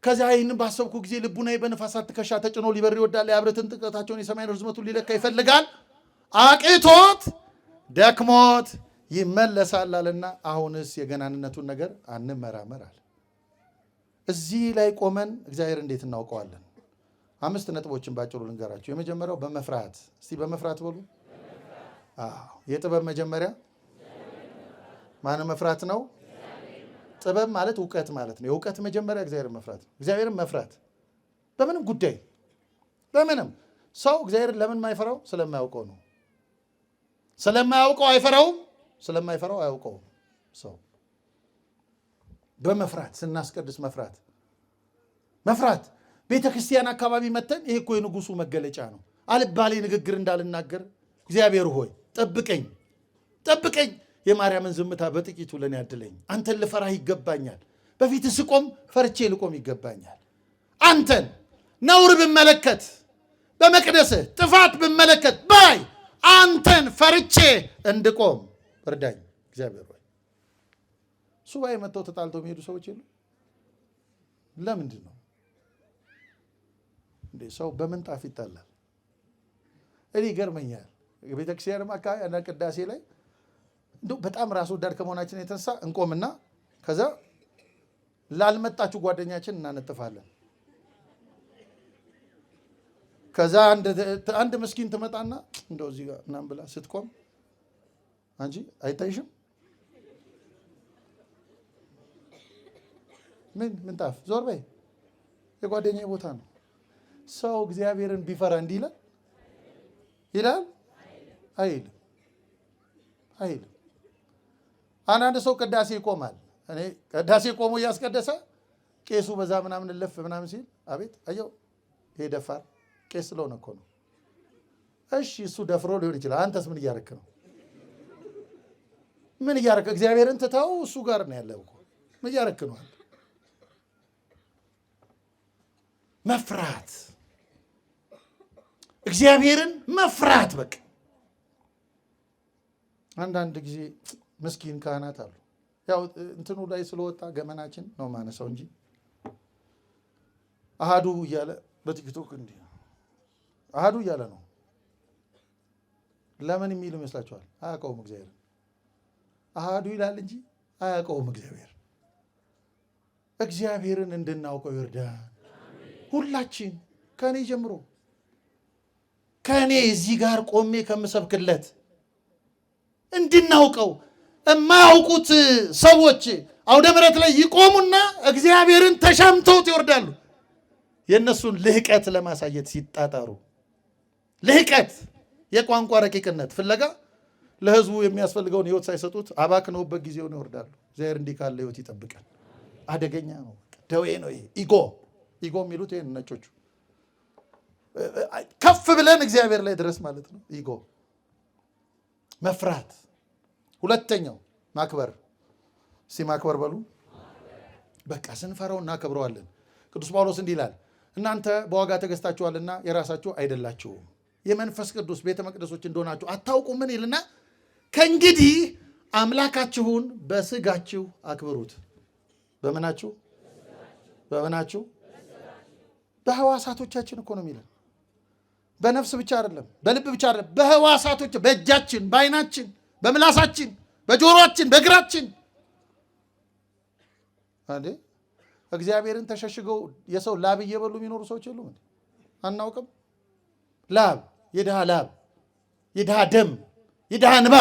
ከዚያ ይህንን ባሰብኩ ጊዜ ልቡናዬ በነፋሳት ትከሻ ተጭኖ ሊበር ይወዳል። የአብረትን ጥልቀታቸውን የሰማይን ርዝመቱን ሊለካ ይፈልጋል። አቅቶት ደክሞት ይመለሳል አለና አሁንስ የገናንነቱን ነገር አንመራመር አለ። እዚህ ላይ ቆመን እግዚአብሔር እንዴት እናውቀዋለን? 5 ነጥቦችን ባጭሩ ልንገራችሁ። የመጀመሪያው በመፍራት እስቲ በመፍራት በሉ። የጥበብ መጀመሪያ ማንን መፍራት ነው? ጥበብ ማለት እውቀት ማለት ነው። የእውቀት መጀመሪያ እግዚአብሔርን መፍራት ነው። እግዚአብሔርን መፍራት በምንም ጉዳይ በምንም ሰው እግዚአብሔርን ለምን ማይፈራው? ስለማያውቀው ነው። ስለማያውቀው አይፈራውም፣ ስለማይፈራው አያውቀውም። ሰው በመፍራት ስናስቀድስ መፍራት ቤተ ክርስቲያን አካባቢ መተን ይሄ እኮ የንጉሱ መገለጫ ነው። አልባሌ ንግግር እንዳልናገር እግዚአብሔር ሆይ ጠብቀኝ፣ የማርያምን ዝምታ በጥቂቱ ለኔ ያድለኝ። አንተን ልፈራህ ይገባኛል። በፊት ስቆም ፈርቼ ልቆም ይገባኛል። አንተን ነውር ብመለከት በመቅደስህ ጥፋት ብመለከት ባይ አንተን ፈርቼ እንድቆም እርዳኝ እግዚአብሔር ሆይ። ሱባኤ መጥተው ተጣልተው የሚሄዱ ሰዎች የሉ። ለምንድን ነው እንዴ ሰው በምንጣፍ ይጣላል? እኔ ይገርመኛል። ቤተክርስቲያንም አካባቢ አንድ ቅዳሴ ላይ እንደው በጣም ራስ ወዳድ ከመሆናችን የተነሳ እንቆምና ከዛ ላልመጣችሁ ጓደኛችን እናነጥፋለን። ከዛ አንድ ምስኪን ትመጣና እንደው እዚህ ጋር ምናምን ብላ ስትቆም አንቺ አይታይሽም? ምንጣፍ ዞር በይ፣ የጓደኛዬ ቦታ ነው። ሰው እግዚአብሔርን ቢፈራ እንዲህ ይላል አይልም? አንዳንድ ሰው ቅዳሴ ይቆማል። እኔ ቅዳሴ ቆሞ እያስቀደሰ ቄሱ በዛ ምናምን ለፍ ምናምን ሲል አቤት አየው፣ ይሄ ደፋር ቄስ ስለሆነ እኮ ነው። እሺ እሱ ደፍሮ ሊሆን ይችላል። አንተስ ምን እያረክ ነው? ምን እያረክ? እግዚአብሔርን ትተው እሱ ጋር ነው ያለው እኮ። ምን እያረክ ነው? መፍራት፣ እግዚአብሔርን መፍራት። በቃ አንዳንድ ጊዜ ምስኪን ካህናት አሉ። ያው እንትኑ ላይ ስለወጣ ገመናችን ነው ማነሳው እንጂ አሃዱ እያለ በቲክቶክ እንዲህ አሃዱ እያለ ነው። ለምን የሚል ይመስላችኋል? አያውቀውም እግዚአብሔር። አሃዱ ይላል እንጂ አያውቀውም እግዚአብሔር። እግዚአብሔርን እንድናውቀው ይርዳን ሁላችን፣ ከኔ ጀምሮ ከኔ እዚህ ጋር ቆሜ ከምሰብክለት እንድናውቀው። የማያውቁት ሰዎች አውደ ምሕረት ላይ ይቆሙና እግዚአብሔርን ተሻምተውት ይወርዳሉ። የእነሱን ልህቀት ለማሳየት ሲጣጣሩ ልህቀት፣ የቋንቋ ረቂቅነት ፍለጋ ለህዝቡ የሚያስፈልገውን ህይወት ሳይሰጡት አባክነውበት ጊዜውን ይወርዳሉ። እግዚአብሔር እንዲህ ካለ ህይወት ይጠብቃል። አደገኛ ነው፣ ደዌ ነው ይሄ። ኢጎ የሚሉት ይሄን ነጮቹ። ከፍ ብለን እግዚአብሔር ላይ ድረስ ማለት ነው። ኢጎ መፍራት። ሁለተኛው ማክበር። እስቲ ማክበር በሉ። በቃ ስንፈራው እናከብረዋለን። ቅዱስ ጳውሎስ እንዲህ ይላል፣ እናንተ በዋጋ ተገዝታችኋልና የራሳችሁ አይደላችሁም፣ የመንፈስ ቅዱስ ቤተ መቅደሶች እንደሆናችሁ አታውቁምን? ይልና ከእንግዲህ አምላካችሁን በስጋችሁ አክብሩት። በምናችሁ? በህዋሳቶቻችን እኮ ነው የሚለን። በነፍስ ብቻ አይደለም፣ በልብ ብቻ አይደለም፣ በህዋሳቶች፣ በእጃችን፣ በአይናችን፣ በምላሳችን፣ በጆሮአችን፣ በእግራችን። አንዴ እግዚአብሔርን ተሸሽገው የሰው ላብ እየበሉ የሚኖሩ ሰዎች የሉም? አናውቅም? ላብ፣ የድሃ ላብ፣ የድሃ ደም፣ የድሃ እንባ፣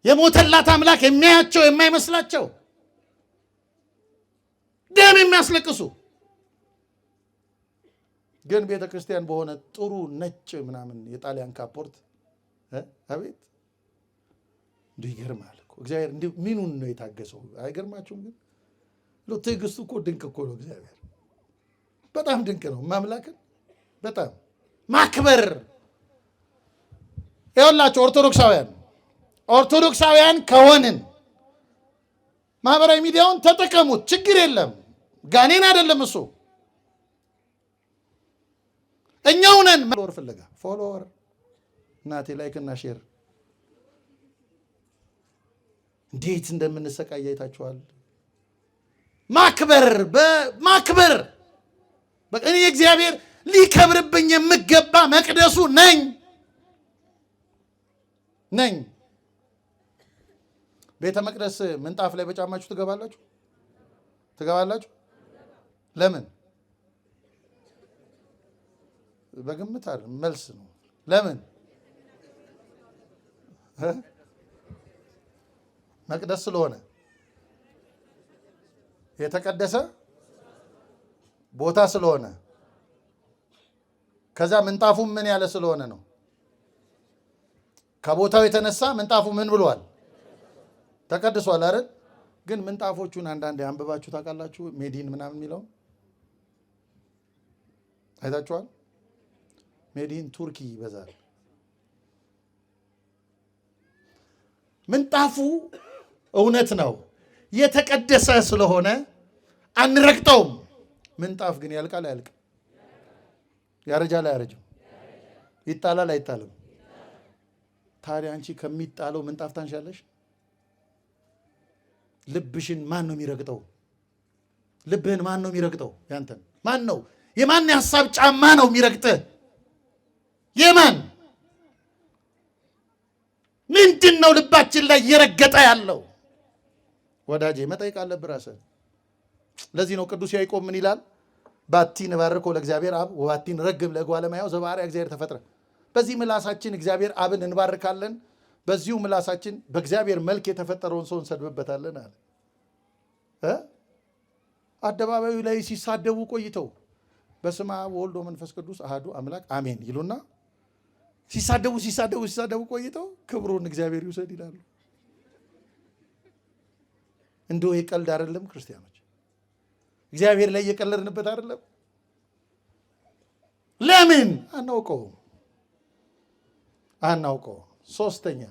የሞተላት አምላክ የሚያያቸው የማይመስላቸው ደም የሚያስለቅሱ ግን ቤተ ክርስቲያን በሆነ ጥሩ ነጭ ምናምን የጣሊያን ካፖርት አቤት እንዲህ ይገርማል እኮ እግዚአብሔር። እንዲህ ምኑን ነው የታገሰው? አይገርማችሁም? ግን ትዕግስቱ እኮ ድንቅ እኮ ነው። እግዚአብሔር በጣም ድንቅ ነው። ማምላክን በጣም ማክበር። ይኸውላችሁ ኦርቶዶክሳውያን ከሆንን ማህበራዊ ሚዲያውን ተጠቀሙት፣ ችግር የለም። ጋኔን አይደለም እሱ። እኛው ነን ፎሎወር እናቴ ላይክ እና ሼር እንዴት እንደምንሰቃይ አይታችኋል። ማክበር በቃ እኔ እግዚአብሔር ሊከብርብኝ የምገባ መቅደሱ ነኝ። ቤተ መቅደስ ምንጣፍ ላይ በጫማችሁ ትገባላችሁ? ለምን? በግምት አይደል፣ መልስ ነው። ለምን? መቅደስ ስለሆነ፣ የተቀደሰ ቦታ ስለሆነ፣ ከዛ ምንጣፉ ምን ያለ ስለሆነ ነው። ከቦታው የተነሳ ምንጣፉ ምን ብሏል? ተቀድሷል አይደል? ግን ምንጣፎቹን አንዳንዴ አንብባችሁ ታውቃላችሁ? ሜዲን ምናምን የሚለው አይታችኋል? ሜዲን ቱርኪ ይበዛል። ምንጣፉ እውነት ነው የተቀደሰ ስለሆነ አንረግጠውም። ምንጣፍ ግን ያልቃል አያልቅም? ያረጃል አያረጅም? ይጣላል አይጣልም? ታዲያ አንቺ ከሚጣለው ምንጣፍ ታንሻለሽ? ልብሽን ማን ነው የሚረግጠው? ልብህን ማን ነው የሚረግጠው? ያንተን ማን ነው? የማን የሐሳብ ጫማ ነው የሚረግጥህ? የማን ምንድን ነው ልባችን ላይ እየረገጠ ያለው? ወዳጄ መጠየቅ አለብህ ራስህ። ለዚህ ነው ቅዱስ ያዕቆብ ምን ይላል? ባቲን ባርኮ ለእግዚአብሔር አብ ወባቲን ረግም ለእጓለ እመሕያው ዘበአርአያ እግዚአብሔር ተፈጥረ። በዚህ ምላሳችን እግዚአብሔር አብን እንባርካለን፣ በዚሁ ምላሳችን በእግዚአብሔር መልክ የተፈጠረውን ሰው እንሰድብበታለን አለ። አደባባዩ ላይ ሲሳደቡ ቆይተው በስመ አብ ወወልድ ወመንፈስ ቅዱስ አሐዱ አምላክ አሜን ይሉና ሲሳደቡ ቆይተው ክብሩን እግዚአብሔር ይውሰድ ይላሉ። እንደው የቀልድ አይደለም ክርስቲያኖች፣ እግዚአብሔር ላይ የቀለድንበት አይደለም። ለምን አናውቀውም። ሶስተኛ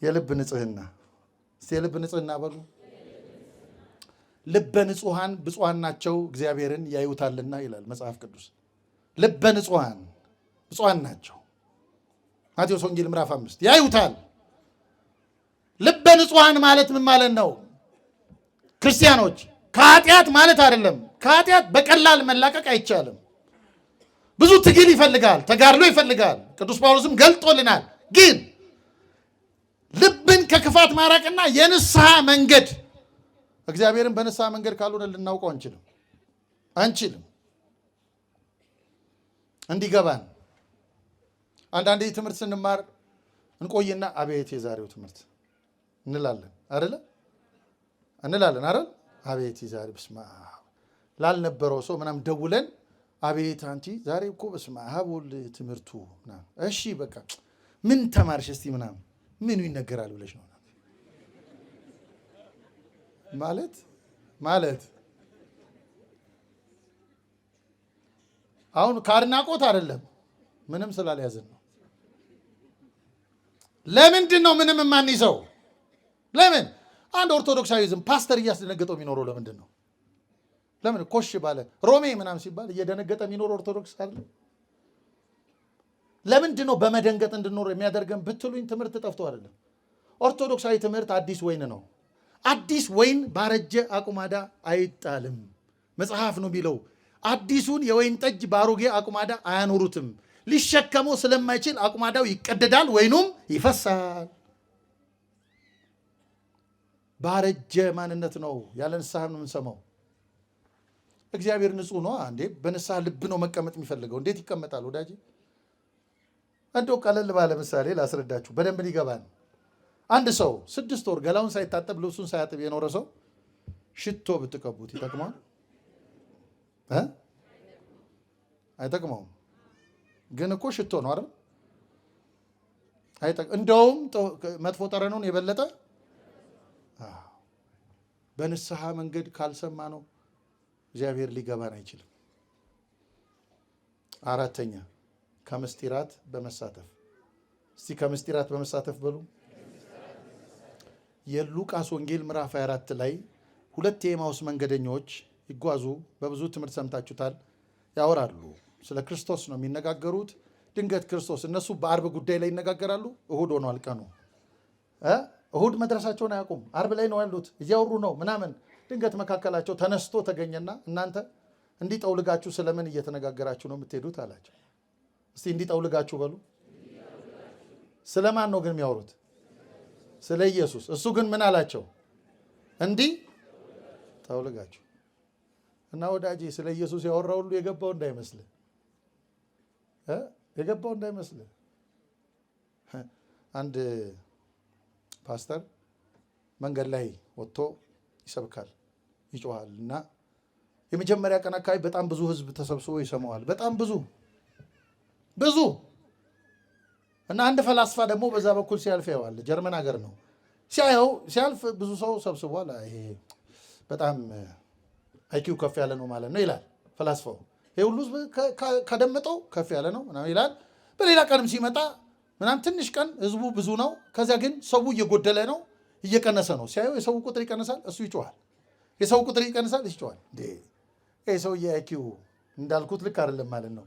የልብ ንጽህና። እስቲ የልብ ንጽህና በሉ። ልበ ንጹሐን ብፁዓን ናቸው እግዚአብሔርን ያዩታልና ይላል መጽሐፍ ቅዱስ። ልበ ንጹሐን ብፁዓን ናቸው። ማቴዎስ ወንጌል ምዕራፍ 5 ያዩታል። ልበ ንጹሐን ማለት ምን ማለት ነው? ክርስቲያኖች ከኃጢአት ማለት አይደለም። ከኃጢአት በቀላል መላቀቅ አይቻልም። ብዙ ትግል ይፈልጋል፣ ተጋድሎ ይፈልጋል። ቅዱስ ጳውሎስም ገልጦልናል። ግን ልብን ከክፋት ማራቅና የንስሐ መንገድ እግዚአብሔርን በንስሐ መንገድ ካልሆነ ልናውቀው አንችልም። እንዲገባን አንዳንዴ ትምህርት ስንማር እንቆይና አቤት የዛሬው ትምህርት እንላለን አይደል? አቤት የዛሬ በስመ አብ ላልነበረው ሰው ምናምን ደውለን አቤት አንቺ ዛሬ እኮ በስመ አብ ወልድ ትምህርቱ ምናምን፣ እሺ በቃ ምን ተማርሽ እስቲ ምናምን፣ ምኑ ይነገራል ብለሽ ነው ማለት አሁን ከአድናቆት አይደለም፣ ምንም ስላልያዝን ነው። ለምንድን ነው ምንም የማንይዘው? ለምን አንድ ኦርቶዶክሳዊ ዝም ፓስተር እያስደነገጠው የሚኖረው ለምንድን ነው? ለምን ኮሽ ባለ ሮሜ ምናምን ሲባል እየደነገጠ የሚኖር ኦርቶዶክስ አለ? ለምንድን ነው በመደንገጥ እንድኖር የሚያደርገን ብትሉኝ፣ ትምህርት ጠፍቶ አይደለም። ኦርቶዶክሳዊ ትምህርት አዲስ ወይን ነው። አዲስ ወይን ባረጀ አቁማዳ አይጣልም። መጽሐፍ ነው የሚለው። አዲሱን የወይን ጠጅ ባሮጌ አቁማዳ አያኖሩትም። ሊሸከመው ስለማይችል አቁማዳው ይቀደዳል፣ ወይኑም ይፈሳል። ባረጀ ማንነት ነው ያለ ንስሐ ነው የምንሰማው። እግዚአብሔር ንጹሕ ነው እንዴ? በንስሐ ልብ ነው መቀመጥ የሚፈልገው። እንዴት ይቀመጣል ወዳጅ? እንደው ቀለል ባለ ምሳሌ ላስረዳችሁ በደንብ ሊገባን። አንድ ሰው 6 ወር ገላውን ሳይታጠብ ልብሱን ሳያጥብ የኖረ ሰው ሽቶ ብትቀቡት ይጠቅመዋል? አይጠቅመውም። ግን እኮ ሽቶ ነው አይደል? እንደውም መጥፎ ጠረኑን የበለጠ በንስሐ መንገድ ካልሰማ ነው እግዚአብሔር ሊገባን አይችልም። አራተኛ ከምስጢራት በመሳተፍ። እስቲ ከምስጢራት በመሳተፍ በሉ። የሉቃስ ወንጌል ምዕራፍ 24 ላይ 2 የኤማውስ መንገደኞች ይጓዙ፣ በብዙ ትምህርት ሰምታችሁታል፣ ያወራሉ። ስለ ክርስቶስ ነው የሚነጋገሩት። ድንገት ክርስቶስ እነሱ በአርብ ጉዳይ ላይ ይነጋገራሉ። እሁድ ሆኗል ቀኑ። እሁድ መድረሳቸውን አያውቁም። አርብ ላይ ነው ያሉት፣ እያወሩ ነው ምናምን። ድንገት መካከላቸው ተነስቶ ተገኘና እናንተ እንዲጠውልጋችሁ ስለምን እየተነጋገራችሁ ነው የምትሄዱት አላቸው። እስቲ እንዲጠውልጋችሁ በሉ። ስለማን ነው ግን የሚያወሩት? ስለ ኢየሱስ። እሱ ግን ምን አላቸው? እንዲህ ጠውልጋችሁ። እና ወዳጄ ስለ ኢየሱስ ያወራው ሁሉ የገባው እንዳይመስልህ። አንድ ፓስተር መንገድ ላይ ወጥቶ ይሰብካል፣ ይጮሃል። እና የመጀመሪያ ቀን አካባቢ በጣም ብዙ ህዝብ ተሰብስቦ ይሰማዋል። በጣም ብዙ እና አንድ ፈላስፋ ደግሞ በዛ በኩል ሲያልፍ ያዋል። ጀርመን ሀገር ነው። ሲያልፍ ብዙ ሰው ሰብስቧል። ይሄ በጣም አይኪው ከፍ ያለ ነው ማለት ነው ይላል ፈላስፋው። ይሄ ሁሉ ካደመጠው ከፍ ያለ ነው ምናምን ይላል። በሌላ ቀንም ሲመጣ ምናምን ትንሽ ቀን ህዝቡ ብዙ ነው። ከዚያ ግን ሰው እየጎደለ ነው፣ እየቀነሰ ነው። ሲያየው የሰው ቁጥር ይቀንሳል፣ እሱ ይጮሃል። የሰው ቁጥር ይቀንሳል፣ ይጮሃል። ይሄ ሰውዬ አይኪው እንዳልኩት ልክ አይደለም ማለት ነው።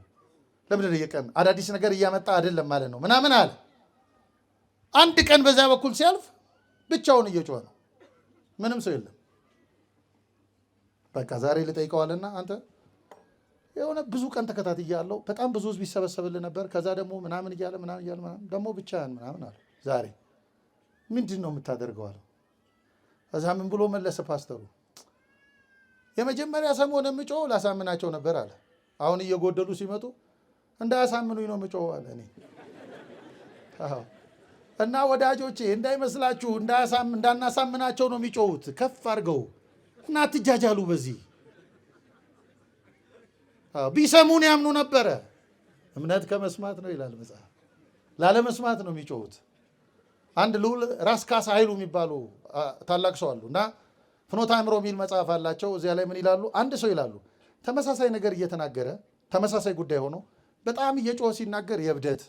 ለምንድን ነው አዳዲስ ነገር እያመጣ አይደለም ማለት ነው ምናምን አለ። አንድ ቀን በዛ በኩል ሲያልፍ ብቻውን እየጮኸ ነው። ምንም ሰው የለም። በቃ ዛሬ ልጠይቀዋልና አንተ የሆነ ብዙ ቀን ተከታትያለሁ፣ በጣም ብዙ ህዝብ ይሰበሰብልህ ነበር፣ ከዛ ደግሞ ምናምን እያለ ደግሞ ብቻህን ምናምን አለ። ዛሬ ምንድን ነው የምታደርገው አለው። ከዛ ምን ብሎ መለሰ ፓስተሩ? የመጀመሪያ ሰሞን የምጮኸው ላሳምናቸው ነበር አለ። አሁን እየጎደሉ ሲመጡ እንዳያሳምኑኝ ነው የምጮኸው አለ። እኔ እና ወዳጆቼ እንዳይመስላችሁ እንዳናሳምናቸው ነው የሚጮሁት። ከፍ አድርገው እና አትጃጃሉ። በዚህ ቢሰሙን ያምኑ ነበረ። እምነት ከመስማት ነው ይላል መጽሐፍ። ላለመስማት ነው የሚጮሁት። አንድ ልዑል ራስ ካሳ ኃይሉ የሚባሉ ታላቅ ሰው አሉ እና ፍኖተ አእምሮ የሚል መጽሐፍ አላቸው። እዚያ ላይ ምን ይላሉ? አንድ ሰው ይላሉ ተመሳሳይ ነገር እየተናገረ ተመሳሳይ ጉዳይ ሆኖ በጣም እየጮኸ ሲናገር የእብደት፣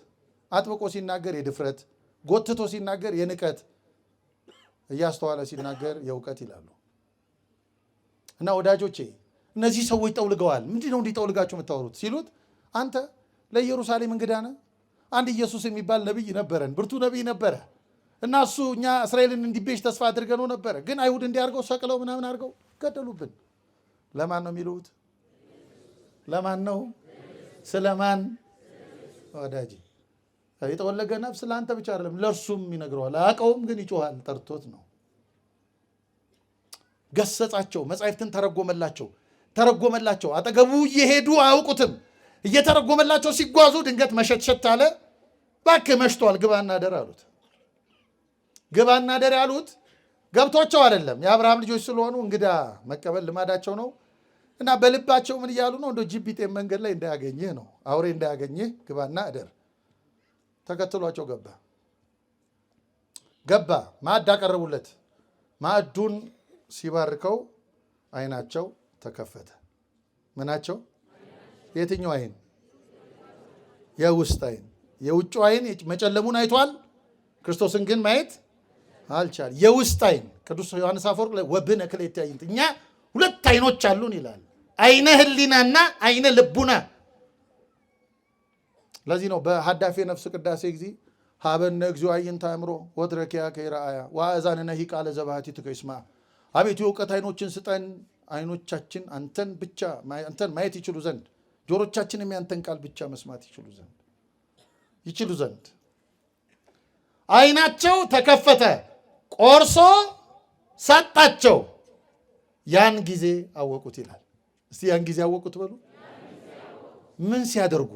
አጥብቆ ሲናገር የድፍረት፣ ጎትቶ ሲናገር የንቀት፣ እያስተዋለ ሲናገር የእውቀት ይላሉ። እና ወዳጆቼ እነዚህ ሰዎች ጠውልገዋል። ምንድን ነው እንዲህ ጠውልጋችሁ የምታወሩት ሲሉት፣ አንተ ለኢየሩሳሌም እንግዳ ነህ። አንድ ኢየሱስ የሚባል ነቢይ ነበረን፣ ብርቱ ነቢይ ነበረ እና እሱ እኛ እስራኤልን እንዲቤዥ ተስፋ አድርገነው ነበረ። ግን አይሁድ እንዲያርገው ሰቅለው ምናምን አድርገው ገደሉብን። ለማን ነው የሚሉት? ለማን ነው? ስለማን? ወዳጅ የጠወለገ ነፍስ ለአንተ ብቻ አይደለም ለእርሱም ይነግረዋል። አያውቀውም ግን ይጮሃል። ጠርቶት ነው። ገሰጻቸው። መጻሕፍትን ተረጎመላቸው። አጠገቡ እየሄዱ አያውቁትም። እየተረጎመላቸው ሲጓዙ ድንገት መሸትሸት አለ። እባክህ መሽቷል፣ ግባና ደር አሉት። ግባና ደር ያሉት ገብቷቸው አይደለም። የአብርሃም ልጆች ስለሆኑ እንግዳ መቀበል ልማዳቸው ነው እና በልባቸው ምን እያሉ ነው? እንደ ጅቢጤ መንገድ ላይ እንዳያገኝህ ነው፣ አውሬ እንዳያገኝህ ግባና እደር። ተከትሏቸው ገባ። ማዕድ አቀረቡለት። ማዕዱን ሲባርከው ዓይናቸው ተከፈተ። ምናቸው? የትኛው ዓይን? የውስጥ ዓይን። የውጭ ዓይን መጨለሙን አይቷል፣ ክርስቶስን ግን ማየት አልቻል። የውስጥ ዓይን ቅዱስ ዮሐንስ አፈወርቅ ላይ ወብነ ክልኤተ አዕይንት፣ እኛ ሁለት ዓይኖች አሉን ይላል። ዓይነ ሕሊናና ዓይነ ልቡና። ለዚህ ነው በሀዳፌ ነፍስ ቅዳሴ ጊዜ ሀበነ እግዚኦ አዕይንተ አእምሮ ወትረኪያ ከይርአያ ወአእዛንነ ቃለ ዘባሕቲትከ ይስምዓ። አቤቱ የእውቀት ዓይኖችን ስጠን፣ ዓይኖቻችን አንተን ማየት ይችሉ ዘንድ፣ ጆሮቻችንም ያንተን ቃል ብቻ መስማት ይችሉ ዘንድ። ዓይናቸው ተከፈተ፣ ቆርሶ ሰጣቸው። ያን ጊዜ አወቁት ይላል። እስቲ ያን ጊዜ አወቁት በሉ። ምን ሲያደርጉ?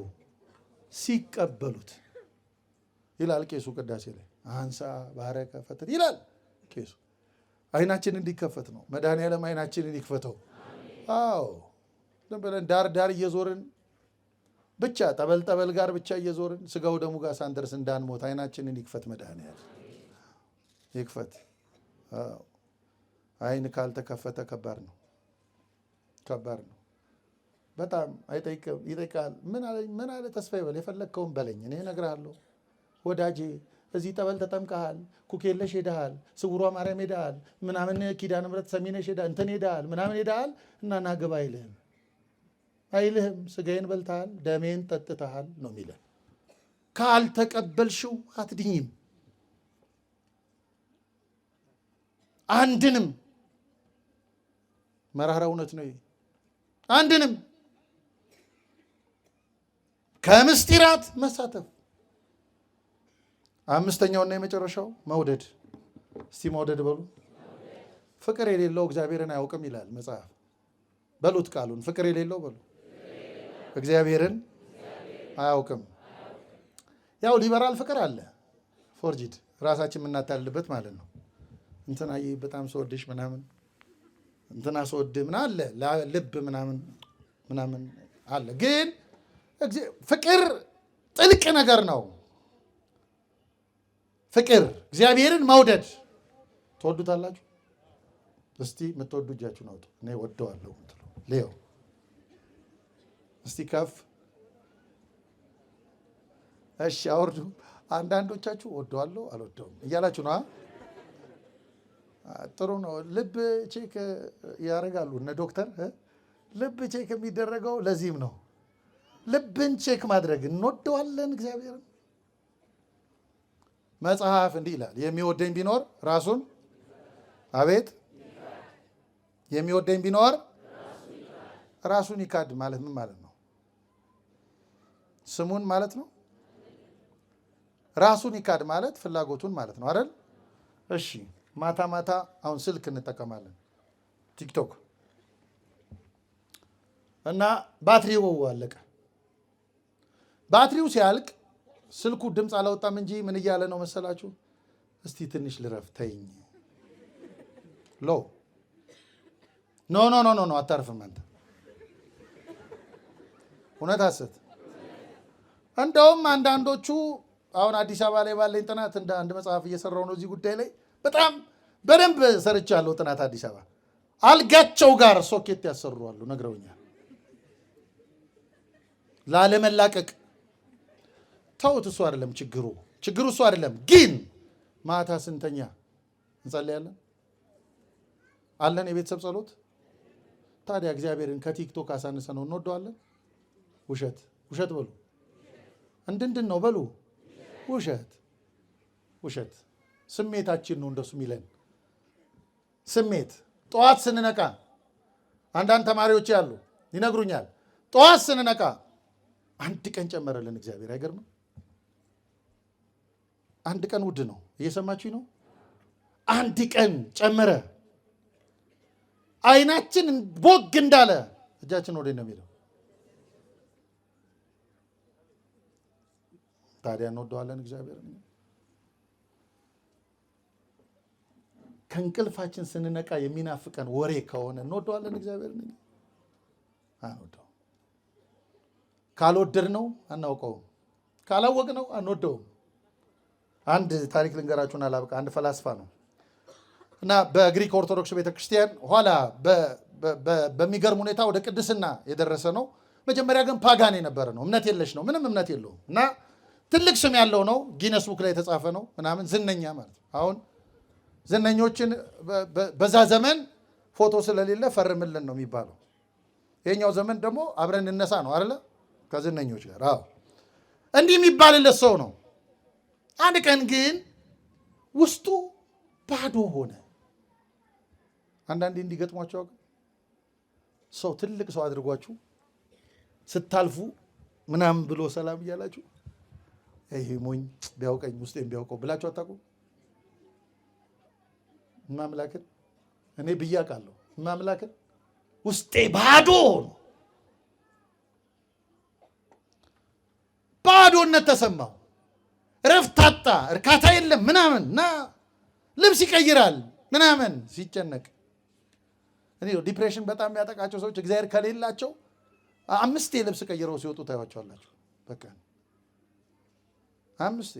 ሲቀበሉት ይላል ቄሱ ቅዳሴ ላይ። አንሳ ባረከ ፈትር ይላል ቄሱ። ዓይናችን እንዲከፈት ነው። መድኃኔዓለም ዓይናችንን ይክፈተው። አዎ ዝም ብለን ዳር እየዞርን ብቻ ጠበል ጋር ብቻ እየዞርን ስጋው ደሙ ጋር ሳንደርስ እንዳንሞት ዓይናችንን ይክፈት መድኃኔዓለም ይክፈት። ዓይን ካልተከፈተ ከባድ ነው። በጣም ይጠይቃል። ምን አለ ተስፋ ይበል፣ የፈለግከውን በለኝ እኔ እነግርሃለሁ። ወዳጄ እዚህ ጠበል ተጠምቀሃል፣ ኩኬለሽ ሄደሃል፣ ስውሯ ማርያም ሄደሃል፣ ምናምን ኪዳነ ምሕረት ሰሚነሽ ሄደሃል፣ እንትን ሄደሃል፣ ምናምን ሄደሃል እና ናግባ አይልህም። ስጋዬን በልተሃል፣ ደሜን ጠጥተሃል ነው የሚለን። ካልተቀበልሽው አትድኝም። አንድንም መራራ እውነት ነው። አንድንም ከምስጢራት መሳተፍ። አምስተኛውና የመጨረሻው መውደድ። እስቲ መውደድ በሉ። ፍቅር የሌለው እግዚአብሔርን አያውቅም ይላል መጽሐፍ። በሉት ቃሉን። ፍቅር የሌለው በሉ እግዚአብሔርን አያውቅም። ያው ሊበራል ፍቅር አለ፣ ፎርጂድ ራሳችን የምናታልልበት ማለት ነው። እንትና በጣም ሰወድሽ ምናምን እንትና ሰወድ ምን አለ ልብ ምናምን አለ። ግን ፍቅር ጥልቅ ነገር ነው። ፍቅር እግዚአብሔርን መውደድ። ትወዱታላችሁ? እስቲ የምትወዱ እጃችሁን አውጡ። እኔ ወደዋለሁ የምትለው ሌው እስቲ ከፍ። እሺ አውርዱ። አንዳንዶቻችሁ ወደዋለሁ አልወደውም እያላችሁ ነው። ጥሩ ነው። ልብ ቼክ ያደርጋሉ እነ ዶክተር። ልብ ቼክ የሚደረገው ለዚህም ነው። ልብን ቼክ ማድረግ እንወደዋለን እግዚአብሔርን። መጽሐፍ እንዲህ ይላል፣ የሚወደኝ ቢኖር ራሱን አቤት የሚወደኝ ቢኖር ራሱን ይካድ ማለት ምን ማለት ነው? ስሙን ማለት ነው። ራሱን ይካድ ማለት ፍላጎቱን ማለት ነው አይደል? እሺ ማታ ማታ አሁን ስልክ እንጠቀማለን፣ ቲክቶክ እና ባትሪው አለቀ። ባትሪው ሲያልቅ ስልኩ ድምፅ አላወጣም እንጂ ምን እያለ ነው መሰላችሁ? እስቲ ትንሽ ልረፍ ተይኝ። ሎ ኖ ኖ ኖ ኖ አታርፍም አንተ። እውነት ሐሰት? እንደውም አንዳንዶቹ አሁን አዲስ አበባ ላይ ባለኝ ጥናት እንደ አንድ መጽሐፍ እየሰራው ነው እዚህ ጉዳይ ላይ በጣም በደንብ ሰርቻለሁ ጥናት። አዲስ አበባ አልጋቸው ጋር ሶኬት ያሰሩዋሉ ነግረውኛል። ላለመላቀቅ ተውት። እሱ አይደለም ችግሩ እሱ አይደለም። ግን ማታ ስንተኛ እንጸልያለን አለን የቤተሰብ ጸሎት። ታዲያ እግዚአብሔርን ከቲክቶክ አሳንሰ ነው እንወደዋለን? ውሸት በሉ እንድንድን ነው በሉ ውሸት። ስሜታችን ነው እንደሱ የሚለን ስሜት። ጠዋት ስንነቃ አንዳንድ ተማሪዎች ያሉ ይነግሩኛል፣ ጠዋት ስንነቃ አንድ ቀን ጨመረልን እግዚአብሔር። አይገርምም? አንድ ቀን ውድ ነው። እየሰማችሁኝ ነው? አንድ ቀን ጨመረ። አይናችን ቦግ እንዳለ እጃችን ወደ ነው የሚለው። ታዲያ እንወደዋለን እግዚአብሔር? ከእንቅልፋችን ስንነቃ የሚናፍቀን ወሬ ከሆነ እንወደዋለን እግዚአብሔር? አንወደው። ካልወደድ ነው አናውቀውም፣ ካላወቅ ነው አንወደውም። አንድ ታሪክ ልንገራችሁን አላበቃ። አንድ ፈላስፋ ነው እና በግሪክ ኦርቶዶክስ ቤተክርስቲያን ኋላ በሚገርም ሁኔታ ወደ ቅድስና የደረሰ ነው። መጀመሪያ ግን ፓጋን የነበረ ነው፣ እምነት የለሽ ነው፣ ምንም እምነት የለውም እና ትልቅ ስም ያለው ነው፣ ጊነስ ቡክ ላይ የተጻፈ ነው ምናምን፣ ዝነኛ ማለት ነው። አሁን ዝነኞችን በዛ ዘመን ፎቶ ስለሌለ ፈርምልን ነው የሚባለው። የኛው ዘመን ደግሞ አብረን እነሳ ነው አይደለ? ከዝነኞች ጋር አዎ፣ እንዲህ የሚባልለት ሰው ነው። አንድ ቀን ግን ውስጡ ባዶ ሆነ። አንዳንዴ እንዲገጥሟቸው ሰው ትልቅ ሰው አድርጓችሁ ስታልፉ ምናምን ብሎ ሰላም እያላችሁ ይሄ ሞኝ ቢያውቀኝ ውስጤን ቢያውቀው ብላችሁ አታውቁም? ማምላክን እኔ ብያቃለሁ። ማምላክን ውስጤ ባዶ ነው፣ ባዶነት ተሰማው፣ እረፍት አጣ፣ እርካታ የለም ምናምን እና ልብስ ይቀይራል ምናምን ሲጨነቅ። እኔ ዲፕሬሽን በጣም የሚያጠቃቸው ሰዎች እግዚአብሔር ከሌላቸው 5 ልብስ ቀይረው ሲወጡ ታያቸዋላችሁ። በቃ 5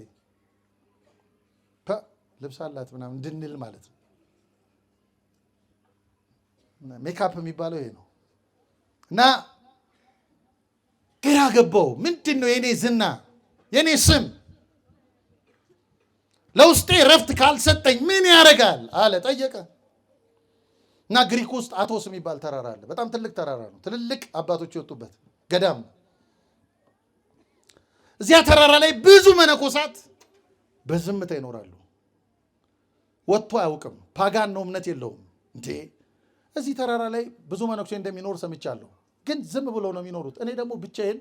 ልብስ አላት ምናምን እንድንል ማለት ነው። ሜካፕ የሚባለው ይሄ ነው። እና ግራ ገባው። ምንድን ነው የኔ ዝና የኔ ስም ለውስጤ ረፍት ካልሰጠኝ ምን ያደርጋል አለ፣ ጠየቀ። እና ግሪክ ውስጥ አቶስ የሚባል ተራራ አለ። በጣም ትልቅ ተራራ ነው። ትልልቅ አባቶች የወጡበት ገዳም ነው። እዚያ ተራራ ላይ ብዙ መነኮሳት በዝምታ ይኖራሉ። ወጥቶ አያውቅም። ፓጋን ነው፣ እምነት የለውም። እንዴ እዚህ ተራራ ላይ ብዙ መነኩሴ እንደሚኖር ሰምቻለሁ፣ ግን ዝም ብለው ነው የሚኖሩት። እኔ ደግሞ ብቻዬን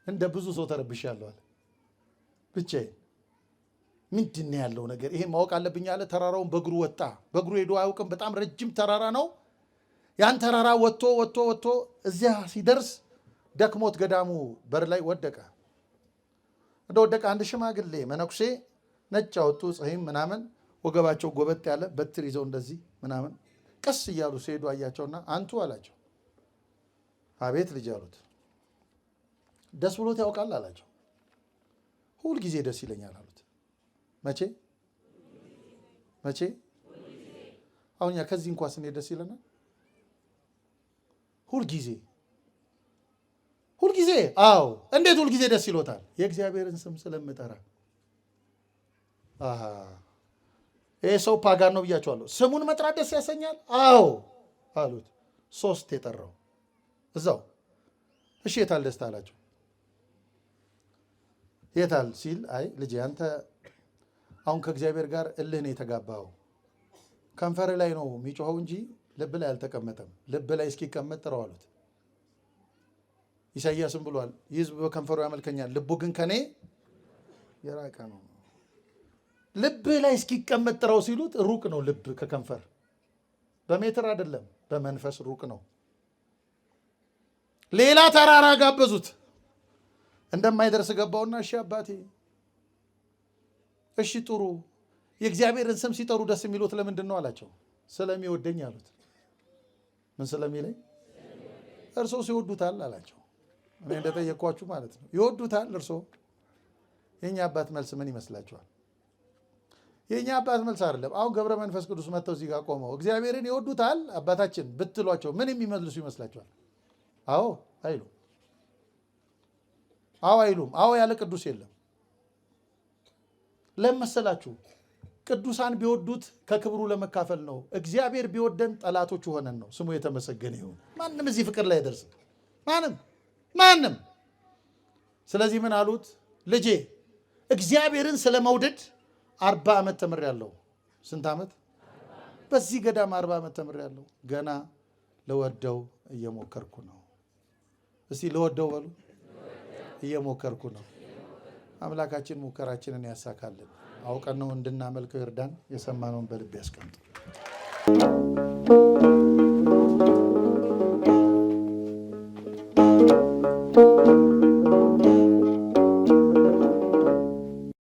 እንደ ብዙ ሰው ተረብሻለሁ አለ። ብቻዬን ምንድን ነው ያለው ነገር? ይሄን ማወቅ አለብኝ አለ። ተራራውን በእግሩ ወጣ። በእግሩ ሄዶ አያውቅም። በጣም ረጅም ተራራ ነው። ያን ተራራ ወጥቶ እዚያ ሲደርስ ደክሞት ገዳሙ በር ላይ ወደቀ። እንደወደቀ አንድ ሽማግሌ መነኩሴ ነጭ አወጡ፣ ጸሂም ምናምን፣ ወገባቸው ጎበጥ ያለ በትር ይዘው እንደዚህ ምናምን ቀስ እያሉ ሲሄዱ አያቸውና አንቱ አላቸው። አቤት ልጅ አሉት። ደስ ብሎት ያውቃል አላቸው። ሁል ጊዜ ደስ ይለኛል አሉት። መቼ? አሁን ያ ከዚህ እንኳን ስንሄድ ደስ ይለናል። ሁል ጊዜ አዎ። እንዴት ሁል ጊዜ ደስ ይሎታል? የእግዚአብሔርን ስም ስለምጠራ። ይሄ ሰው ፓጋን ነው ብያቸዋለሁ። ስሙን መጥራት ደስ ያሰኛል። አዎ አሉት። 3 የጠራው እዛው። እሺ የታል ደስታ አላቸው። የታል ሲል አይ ልጄ አሁን ከእግዚአብሔር ጋር እልህ ነው የተጋባው። ከንፈር ላይ ነው የሚጮኸው እንጂ ልብ ላይ አልተቀመጠም። ልብ ላይ እስኪቀመጥ ጥረው አሉት። ኢሳይያስም ብሏል፣ ይህ ሕዝብ በከንፈሩ ያመልከኛል፣ ልቡ ግን ከኔ የራቀ ነው። ልብ ላይ እስኪቀመጥ ጥረው ሲሉት ሩቅ ነው ልብ ከከንፈር በሜትር አይደለም፣ በመንፈስ ሩቅ ነው። ሌላ ተራራ ጋበዙት። እንደማይደርስ ገባውና እሺ አባቴ፣ እሺ ጥሩ፣ የእግዚአብሔርን ስም ሲጠሩ ደስ የሚሉት ለምንድን ነው አላቸው። ስለሚወደኝ አሉት። ምን ስለሚለኝ? እርሶ ሲወዱታል አላቸው። እኔ እንደጠየኳችሁ ማለት ነው። ይወዱታል እርሶ? የኛ አባት መልስ ምን ይመስላችኋል? የኛ አባት መልስ አይደለም። አሁን ገብረ መንፈስ ቅዱስ መጥተው እዚህ ጋር ቆመው እግዚአብሔርን ይወዱታል አባታችን ብትሏቸው ምን የሚመልሱ ይመስላችኋል? አዎ አይሉም። አዎ አይሉም። አዎ ያለ ቅዱስ የለም። ለመሰላችሁ ቅዱሳን ቢወዱት ከክብሩ ለመካፈል ነው። እግዚአብሔር ቢወደን ጠላቶቹ ሆነን ነው። ስሙ የተመሰገነ ይሁን። ማንም እዚህ ፍቅር ላይ አይደርስም። ማንም። ስለዚህ ምን አሉት? ልጄ እግዚአብሔርን ስለመውደድ 40 ዓመት ተምሬያለሁ። ስንት ዓመት? በዚህ ገዳም 40 ዓመት ተምሬያለሁ። ገና ለወደው እየሞከርኩ ነው። እስቲ ለወደው በሉ። እየሞከርኩ ነው። አምላካችን ሙከራችንን ያሳካልን። አውቀን ነው እንድናመልከው ይርዳን። የሰማነውን በልብ ያስቀምጥ።